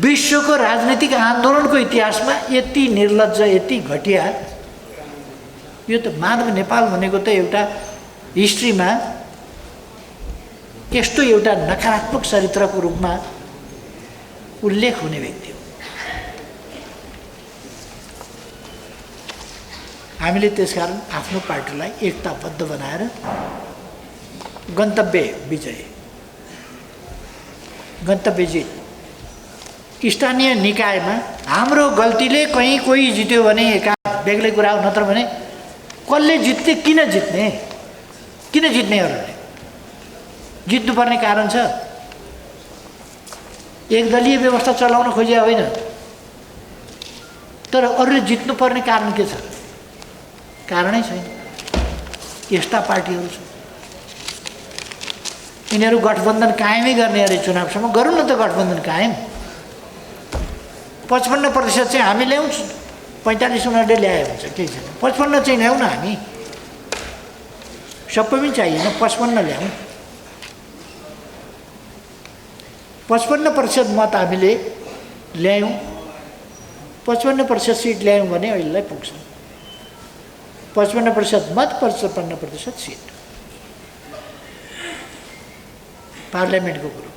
विश्वको राजनीतिक आन्दोलनको इतिहासमा यति निर्लज्ज, यति घटिया, यो त माधव नेपाल भनेको त एउटा हिस्ट्रीमा यस्तो एउटा नकारात्मक चरित्रको रूपमा उल्लेख हुने व्यक्ति हो। हामीले त्यसकारण आफ्नो पार्टीलाई एकताबद्ध बनाएर गन्तव्य विजय, गन्तव्य जित, स्थानीय निकायमा हाम्रो गल्तीले कहीँ कोही जित्यो भने बेग्लै कुरा हो, नत्र भने कसले जित्ने, किन जित्ने, किन जित्नेहरूले जित्नुपर्ने कारण छ। एकदलीय व्यवस्था चलाउन खोजे होइन, तर अरूले जित्नुपर्ने कारण के छ? कारणै छैन। यस्ता पार्टीहरू छन्, यिनीहरू गठबन्धन कायमै गर्ने अरे, चुनावसम्म गरौँ न त गठबन्धन कायम। 55% चाहिँ हामी ल्याउँछ, 45 उनीहरूले ल्याए हुन्छ, केही छैन। 55 चाहिँ ल्याउँ न हामी, सबै पनि चाहिएन, 55 ल्याउँ। 55% मत हामीले ल्यायौँ, 55% सिट ल्यायौँ भने अहिलेलाई पुग्छ। 55% मत, 55% सिट पार्लियामेन्टको कुरो।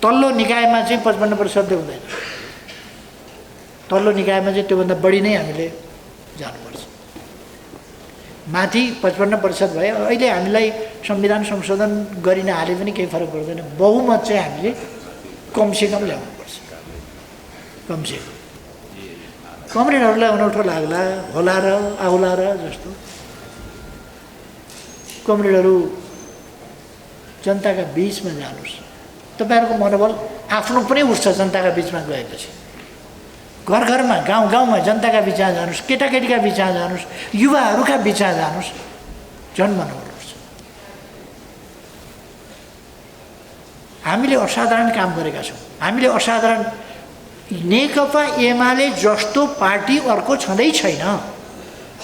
तल्लो निकायमा चाहिँ 55% हुँदैन, तल्लो निकायमा चाहिँ त्योभन्दा बढी नै हामीले जानुपर्छ। माथि 55% भयो। अहिले हामीलाई संविधान संशोधन गरिन हाले पनि केही फरक पर्दैन, बहुमत चाहिँ हामीले कमसेकम ल्याउनुपर्छ। कमसेकम कमरेडहरूलाई अनौठो लाग्ला होला र आउला र जस्तो, कमरेडहरू जनताका बिचमा जानुहोस्। तपाईँहरूको मनोबल आफ्नो पनि उठ्छ जनताका बिचमा गएपछि। घर घरमा, गाउँ गाउँमा जनताका बिचमा जानुहोस्, केटाकेटीका बिचमा जानुहोस्, युवाहरूका बिचमा जानुहोस्, झन् मनोबल उठ्छ। हामीले असाधारण काम गरेका छौँ। हामीले असाधारण, नेकपा एमाले जस्तो पार्टी अर्को छँदै छैन।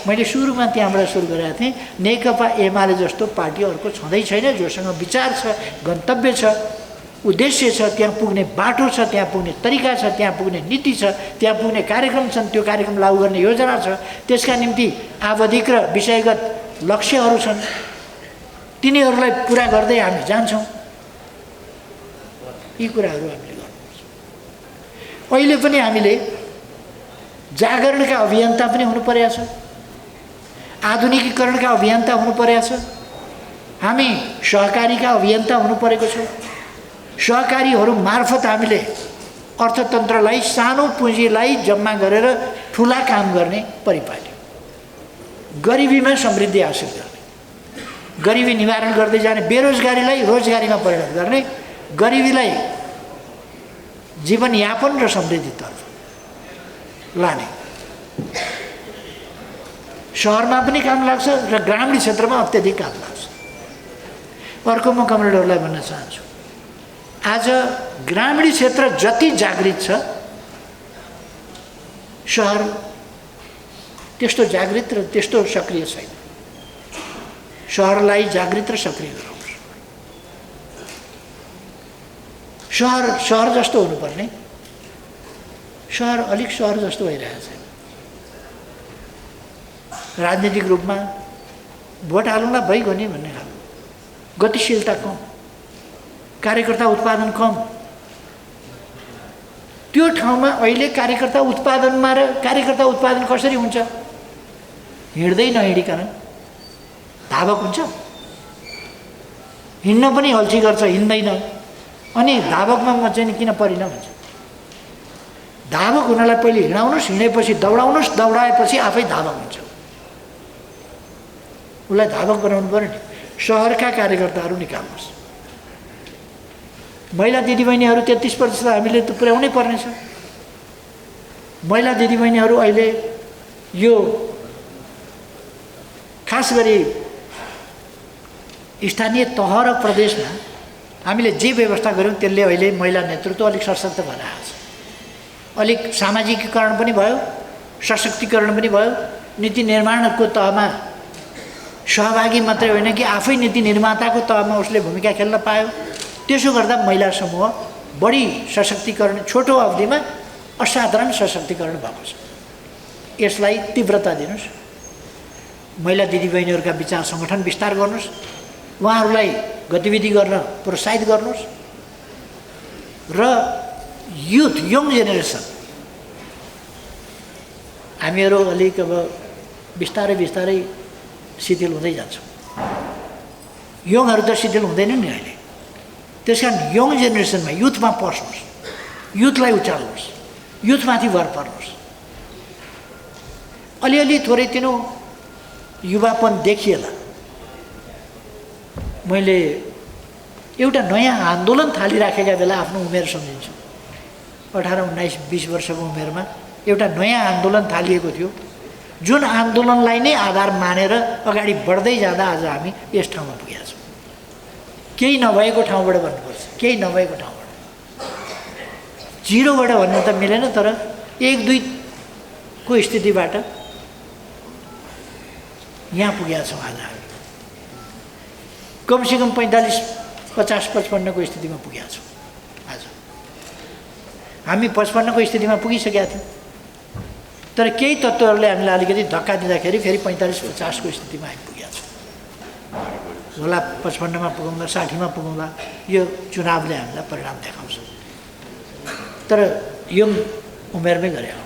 मैले सुरुमा त्यहाँबाट सुरु गरेका थिएँ, नेकपा एमाले जस्तो पार्टी अर्को छँदै छैन, जोसँग विचार छ, गन्तव्य छ, उद्देश्य छ, त्यहाँ पुग्ने बाटो छ, त्यहाँ पुग्ने तरिका छ, त्यहाँ पुग्ने नीति छ, त्यहाँ पुग्ने कार्यक्रम छन्, त्यो कार्यक्रम लागू गर्ने योजना छ, त्यसका निम्ति आवधिक र विषयगत लक्ष्यहरू छन्, तिनीहरूलाई पुरा गर्दै हामी जान्छौँ। यी कुराहरू हामीले गर्नुपर्छ। अहिले पनि हामीले जागरणका अभियन्ता पनि हुनु परेको छ, आधुनिकीकरणका अभियन्ता हुनु परेको छ, हामी सहकारीका अभियन्ता हुनु परेको छ। सहकारीहरू मार्फत हामीले अर्थतन्त्रलाई, सानो पुँजीलाई जम्मा गरेर ठुला काम गर्ने परिपाटी, गरिबीमा समृद्धि हासिल गर्ने, गरिबी निवारण गर्दै जाने, बेरोजगारीलाई रोजगारीमा परिणत गर्ने, गरिबीलाई जीवनयापन र समृद्धितर्फ लाने। सहरमा पनि काम लाग्छ र ग्रामीण क्षेत्रमा अत्यधिक काम लाग्छ। अर्को म कमरेडहरूलाई भन्न चाहन्छु, आज ग्रामीण क्षेत्र जति जागृत छ, सहर त्यस्तो जागृत र त्यस्तो सक्रिय छैन। सहरलाई जागृत र सक्रिय गराउनु। सहर जस्तो हुनुपर्ने, सहर अलिक सहर जस्तो भइरहेको छ। राजनीतिक रूपमा भोट हाल्नुलाई भइगयो नि भन्ने खालको गतिशीलता कम, कार्यकर्ता उत्पादन कम। त्यो ठाउँमा अहिले कार्यकर्ता उत्पादन कसरी हुन्छ? हिँड्दै नहिँडिकन धावक हुन्छ, हिँड्न पनि हल्छी गर्छ, हिँड्दैन, अनि धावकमा म चाहिँ किन परिन भन्छ। धावक हुनलाई पहिले हिँडाउनुहोस्, हिँडेपछि दौडाउनुहोस्, दौडाएपछि आफै धावक हुन्छ। उसलाई धावक बनाउनु पर्यो नि। सहरका कार्यकर्ताहरू निकाल्नुहोस्। महिला दिदीबहिनीहरू 33% हामीले त पुर्याउनै पर्नेछ। महिला दिदीबहिनीहरू अहिले यो खास गरी स्थानीय तह र प्रदेशमा हामीले जे व्यवस्था गऱ्यौँ त्यसले अहिले महिला नेतृत्व अलिक सशक्त भएर आएको छ। अलिक सामाजिकीकरण पनि भयो, सशक्तिकरण पनि भयो। नीति निर्माणको तहमा सहभागी मात्रै होइन कि आफै नीति निर्माताको तहमा उसले भूमिका खेल्न पायो। त्यसो गर्दा महिला समूह बढी सशक्तिकरण छोटो अवधिमा असाधारण सशक्तिकरण भएको छ। यसलाई तीव्रता दिनुस्, महिला दिदीबहिनीहरूका विचार सङ्गठन विस्तार गर्नुस्, उहाँहरूलाई गतिविधि गर्न प्रोत्साहित गर्नुस् र युथ यङ जेनेरेसन हामीहरू अलिक अब बिस्तारै बिस्तारै शिथिल हुँदै जान्छौँ। यङहरू त शिथिल हुँदैन नि अहिले। त्यस कारण यङ जेनेरेसनमा युथमा पस्नुहोस्, युथलाई उचाल्नुहोस्, युथमाथि भर पर्नुहोस्। अलिअलि थोरै तिनो युवापन देखिएला। मैले एउटा नयाँ आन्दोलन थालिराखेका बेला आफ्नो उमेर सम्झिन्छु। 18, 19, 20 वर्षको उमेरमा एउटा नयाँ आन्दोलन थालिएको थियो, जुन आन्दोलनलाई नै आधार मानेर अगाडि बढ्दै जाँदा आज हामी यस ठाउँमा पुगेका छौँ। केही नभएको ठाउँबाट भन्नुपर्छ, केही नभएको ठाउँबाट। जिरोबाट भन्नु त मिलेन, तर 1-2 को स्थितिबाट यहाँ पुगेका छौँ आज हामी। कमसेकम 45, 50, 55 को स्थितिमा पुगेका छौँ आज। हामी 55 को स्थितिमा पुगिसकेका थियौँ, तर केही तत्त्वहरूले हामीलाई अलिकति धक्का दिँदाखेरि फेरि 45, 50 को स्थितिमा हामी पुगेका छौँ। होला 55 मा पुगौँला, 60 मा पुगौँला, यो चुनावले हामीलाई परिणाम देखाउँछ। तर यङ उमेरमै गरे हो।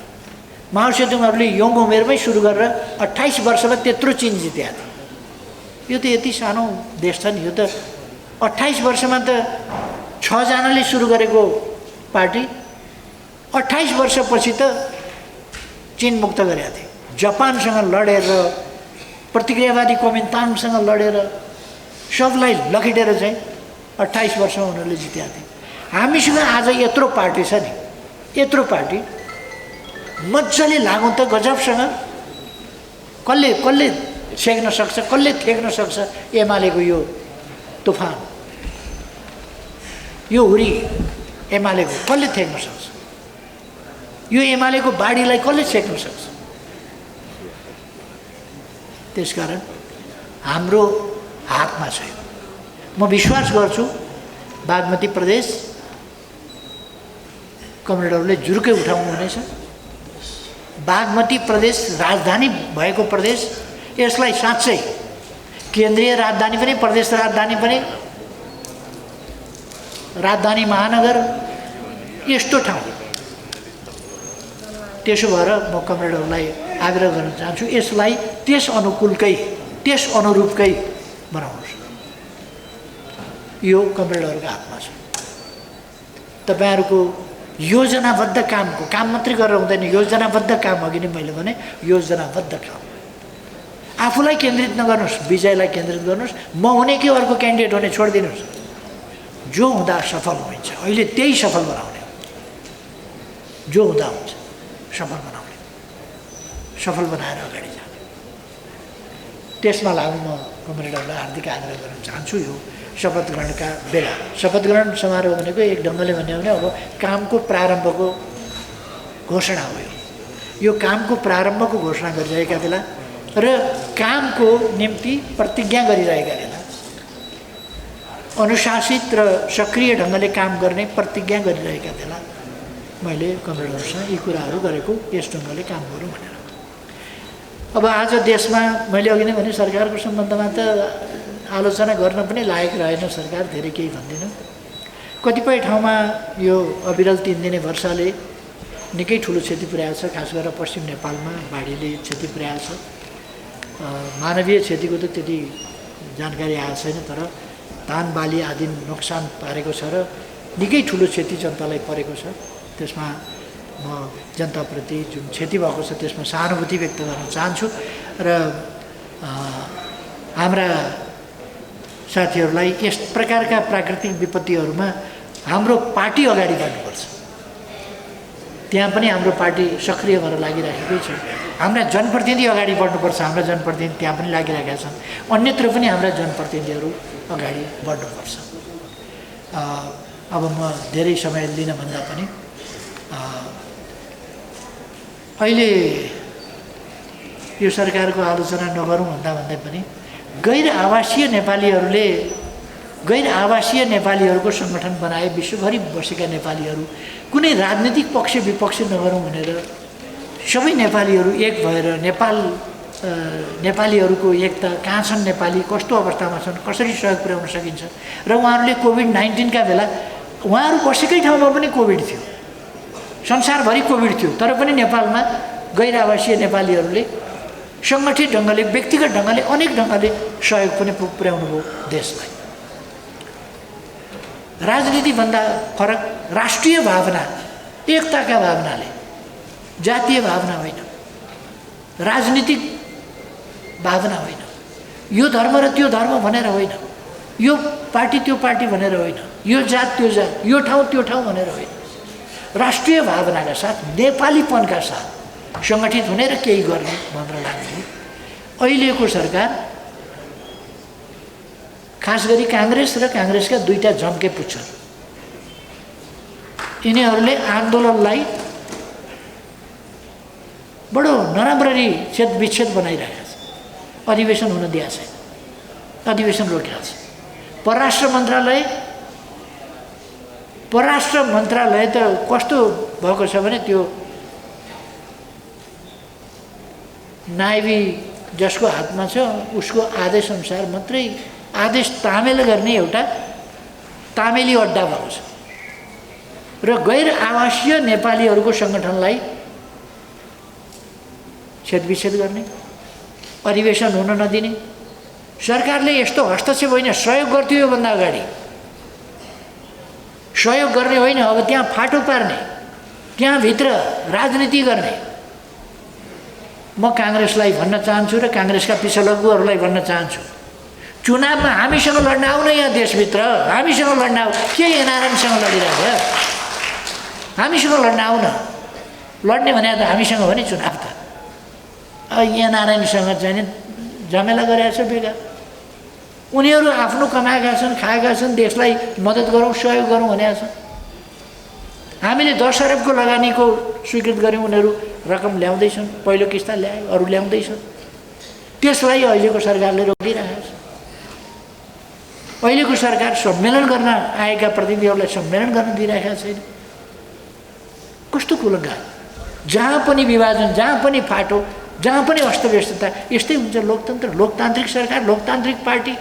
माओ सेतुङहरूले यङ उमेरमै सुरु गरेर 28 वर्षमा त्यत्रो चिन जितेका थिए। यो त यति सानो देश छ नि। यो त 28 वर्षमा त 6 जनाले सुरु गरेको पार्टी 28 वर्षपछि त चीन मुक्त गरेका थिए। जापानसँग लडेर, प्रतिक्रियावादी कुमिन्ताङसँग लडेर, सबलाई लखेटेर चाहिँ 28 वर्षमा उनीहरूले जितेका थिए। हामीसँग आज यत्रो पार्टी छ नि, यत्रो पार्टी मजाले लागौँ त गजबसँग। कसले कसले छेक्न सक्छ, कसले थेक्न सक्छ एमालेको यो तुफान, यो हुरी एमालेको कसले थेक्न सक्छ? यो एमालेको बाढीलाई कसले छेक्न सक्छ? त्यसकारण हाम्रो हातमा छ। म विश्वास गर्छु बागमती प्रदेश कमरेडहरूले जुरुकै उठाउनु हुनेछ। बागमती प्रदेश राजधानी भएको प्रदेश, यसलाई साँच्चै केन्द्रीय राजधानी पनि, प्रदेश राजधानी पनि, राजधानी महानगर यस्तो ठाउँ। त्यसो भएर म कमरेडहरूलाई आग्रह गर्न चाहन्छु, यसलाई त्यस अनुकूलकै, त्यस अनुरूपकै बनाउनुहोस्। यो कमरेडहरूको हातमा छ। तपाईँहरूको योजनाबद्ध कामको काम मात्रै गरेर हुँदैन, योजनाबद्ध काम। अघि नै मैले भने योजनाबद्ध काम। आफूलाई केन्द्रित नगर्नुहोस्, विजयलाई केन्द्रित गर्नुहोस्। म हुने कि अर्को क्यान्डिडेट हुने छोडिदिनुहोस्। जो हुँदा सफल हुन्छ, अहिले त्यही सफल बनाउने हो। जो हुँदा हुन्छ सफल बनाउने, सफल बनाएर अगाडि जाने। त्यसमा लागु म कमरेडहरूलाई हार्दिक आग्रह गर्न चाहन्छु। यो शपथ ग्रहणका बेला, शपथ ग्रहण समारोह भनेको एक ढङ्गले भन्यो भने अब कामको प्रारम्भको घोषणा हो। यो कामको प्रारम्भको घोषणा गरिरहेका बेला र कामको निम्ति प्रतिज्ञा गरिरहेका बेला, अनुशासित र सक्रिय ढङ्गले काम गर्ने प्रतिज्ञा गरिरहेका बेला मैले कमरेडहरूसँग यी कुराहरू गरेको, यस ढङ्गले काम गरौँ भनेर। अब आज देशमा मैले अघि नै भने सरकारको सम्बन्धमा त आलोचना गर्न पनि लायक रहेन सरकार, धेरै केही भन्दिनँ। कतिपय ठाउँमा यो अविरल 3 दिने वर्षाले निकै ठुलो क्षति पुर्याएको छ। खास गरेर पश्चिम नेपालमा बाढीले क्षति पुर्याएको छ। मानवीय क्षतिको त त्यति जानकारी आएको छैन, तर धान बाली आदि नोक्सान पारेको छ र निकै ठुलो क्षति जनतालाई परेको छ। त्यसमा म जनताप्रति जुन क्षति भएको छ त्यसमा सहानुभूति व्यक्त गर्न चाहन्छु र हाम्रा साथीहरूलाई यस प्रकारका प्राकृतिक विपत्तिहरूमा हाम्रो पार्टी अगाडि बढ्नुपर्छ। त्यहाँ पनि हाम्रो पार्टी सक्रिय भएर लागिराखेकै छ। हाम्रा जनप्रतिनिधि अगाडि बढ्नुपर्छ, हाम्रा जनप्रतिनिधि त्यहाँ पनि लागिरहेका छन्। अन्यत्र पनि हाम्रा जनप्रतिनिधिहरू अगाडि बढ्नुपर्छ। अब म धेरै समय लिन भन्दा पनि अहिले यो सरकारको आलोचना नगरौँ भन्दा पनि गैर आवासीय नेपालीहरूले गैर आवासीय नेपालीहरूको सङ्गठन बनाए, विश्वभरि बसेका नेपालीहरू कुनै राजनीतिक पक्ष विपक्ष नगरौँ भनेर सबै नेपालीहरू एक भएर नेपालीहरूको एकता, कहाँ छन् नेपाली, कस्तो अवस्थामा छन्, कसरी सहयोग पुर्याउन सकिन्छ। र उहाँहरूले कोभिड-19 का बेला उहाँहरू बसेकै ठाउँमा पनि कोभिड थियो, संसारभरि कोभिड थियो, तर पनि नेपालमा गैर आवासीय नेपालीहरूले सङ्गठित ढङ्गले, व्यक्तिगत ढङ्गले, अनेक ढङ्गले सहयोग पनि पुर्याउनु भयो देशलाई। राजनीतिभन्दा फरक राष्ट्रिय भावना, एकताका भावनाले, जातीय भावना होइन, राजनीतिक भावना होइन, यो धर्म र त्यो धर्म भनेर होइन, यो पार्टी त्यो पार्टी भनेर होइन, यो जात त्यो जात, यो ठाउँ त्यो ठाउँ भनेर होइन, राष्ट्रिय भावनाका साथ, नेपालीपनका साथ सङ्गठित हुने र केही गर्ने भनेर लाग्ने। अहिलेको सरकार खास गरी काङ्ग्रेस र काङ्ग्रेसका दुईटा झम्के पुच्छन्, यिनीहरूले आन्दोलनलाई बडो नराम्ररी छेदविच्छेद बनाइरहेका छ, अधिवेशन हुन दिएको छैन, अधिवेशन रोकेको छ। परराष्ट्र मन्त्रालय त कस्तो भएको छ भने त्यो नायबी जसको हातमा छ उसको आदेश अनुसार मात्रै आदेश तामेल गर्ने एउटा तामेली अड्डा भएको छ र गैर आवासीय नेपालीहरूको सङ्गठनलाई छेदविच्छेद गर्ने, अधिवेशन हुन नदिने। सरकारले यस्तो हस्तक्षेप होइन, सहयोग गर्थ्यो योभन्दा अगाडि, सहयोग गर्ने होइन, अब त्यहाँ फाटो पार्ने, त्यहाँभित्र राजनीति गर्ने। म काङ्ग्रेसलाई भन्न चाहन्छु र काङ्ग्रेसका पिछलग्गुहरूलाई भन्न चाहन्छु, चुनावमा हामीसँग लड्न आउन, यहाँ देशभित्र हामीसँग लड्न आऊ। के एनआरएनसँग लडिरहेको, हामीसँग लड्न आउन। लड्ने भने त हामीसँग हो नि चुनाव त, एनआरएनसँग चाहिँ झमेला गरेका छ बेकार। उनीहरू आफ्नो कमाएका छन्, खाएका छन्, देशलाई मद्दत गरौँ, सहयोग गरौँ भनेका छन्। हामीले 10 अरबको लगानीको स्वीकृत गऱ्यौँ, उनीहरू रकम ल्याउँदैछन्, पहिलो किस्ता ल्यायो, अरू ल्याउँदैछन्। त्यसलाई अहिलेको सरकारले रोकिरहेको छ। अहिलेको सरकार सम्मेलन गर्न आएका प्रतिनिधिहरूलाई सम्मेलन गर्न दिइरहेका छैन। कस्तो कुलङ्गा, जहाँ पनि विभाजन, जहाँ पनि फाटो, जहाँ पनि अस्तव्यस्तता, यस्तै हुन्छ लोकतन्त्र, लोकतान्त्रिक सरकार, लोकतान्त्रिक पार्टी।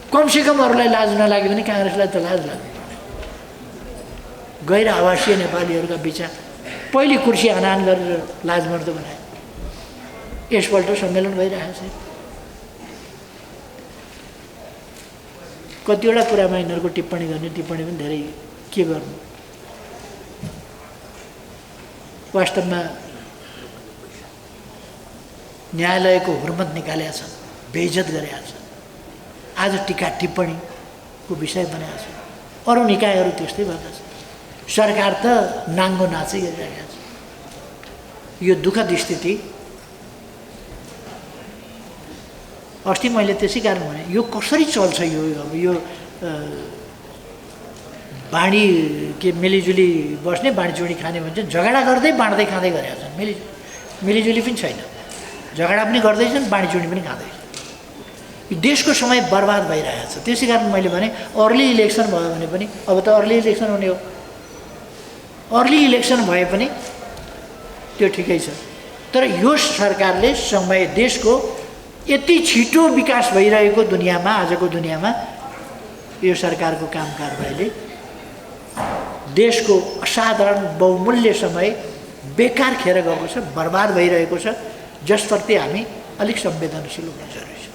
कमसेकम अरूलाई लाज नलाग्यो भने काङ्ग्रेसलाई त लाज लाग्यो। गैर आवासीय नेपालीहरूका बिचमा पहिले कुर्सी हानाहान गरेर लाजमर्दो बनाए। यसपल्ट सम्मेलन भइरहेको छ, कतिवटा कुरामा यिनीहरूको टिप्पणी गर्ने, टिप्पणी पनि धेरै के गर्नु। वास्तवमा न्यायालयको हुर्मत निकालेका छन्, बेइज्जत गरेका छन्, आज टिका टिप्पणीको विषय बनाएका छन्। अरू निकायहरू त्यस्तै भएका छन्। सरकार त नाङ्गो नाचै गरिरहेका छ। यो दुःखद स्थिति अस्ति मैले त्यसै कारण भने यो कसरी चल्छ, यो अब यो बाँडी के मिलिजुली बस्ने, बाँडीचुँडी खाने भन्छ, झगडा गर्दै बाँड्दै खाँदै गरेका छन्। मिलिजुली पनि छैन, झगडा पनि गर्दैछन्, बाँडीचुँडी पनि खाँदैछन्। यो देशको समय बर्बाद भइरहेको छ। त्यसै कारण मैले भने अर्ली इलेक्सन भयो भने पनि, अब त अर्ली इलेक्सन हुने हो, अर्ली इलेक्सन भए पनि त्यो ठिकै छ। तर यो सरकारले समय, देशको यति छिटो विकास भइरहेको दुनियाँमा, आजको दुनियाँमा यो सरकारको काम कारबाहीले देशको असाधारण बहुमूल्य समय बेकार खेर गएको छ, बर्बाद भइरहेको छ, जसप्रति हामी अलिक संवेदनशील हुन जरुरी छ।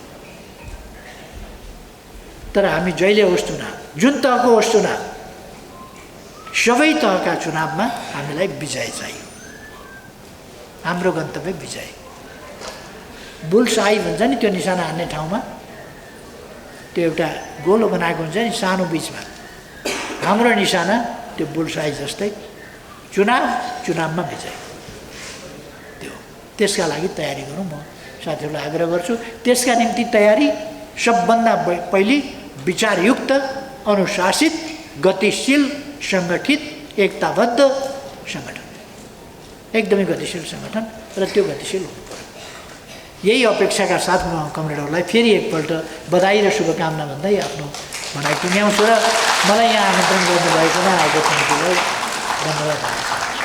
तर हामी जहिले होस् चुनाव, जुन तहको होस् चुनाव, सबै तहका चुनावमा हामीलाई विजय चाहियो। हाम्रो गन्तव्य विजय। बुल्स आई भन्छ नि, त्यो निशाना हान्ने ठाउँमा त्यो एउटा गोलो बनाएको हुन्छ नि सानो बिचमा, हाम्रो निशाना त्यो बुल्स आई जस्तै चुनावमा विजय। त्यसका लागि तयारी गरौँ, म साथीहरूलाई आग्रह गर्छु। त्यसका निम्ति तयारी सबभन्दा पहिले विचारयुक्त, अनुशासित, गतिशील, सङ्गठित, एकताबद्ध सङ्गठन, एकदमै गतिशील सङ्गठन, र त्यो गतिशील हुनु पर्यो। यही अपेक्षाका साथ म कमरेडहरूलाई फेरि एकपल्ट बधाई र शुभकामना भन्दै आफ्नो भनाइ टुङ्ग्याउँछु र मलाई यहाँ आमन्त्रण गर्नुभएकोमा आज कमिटीलाई धन्यवाद।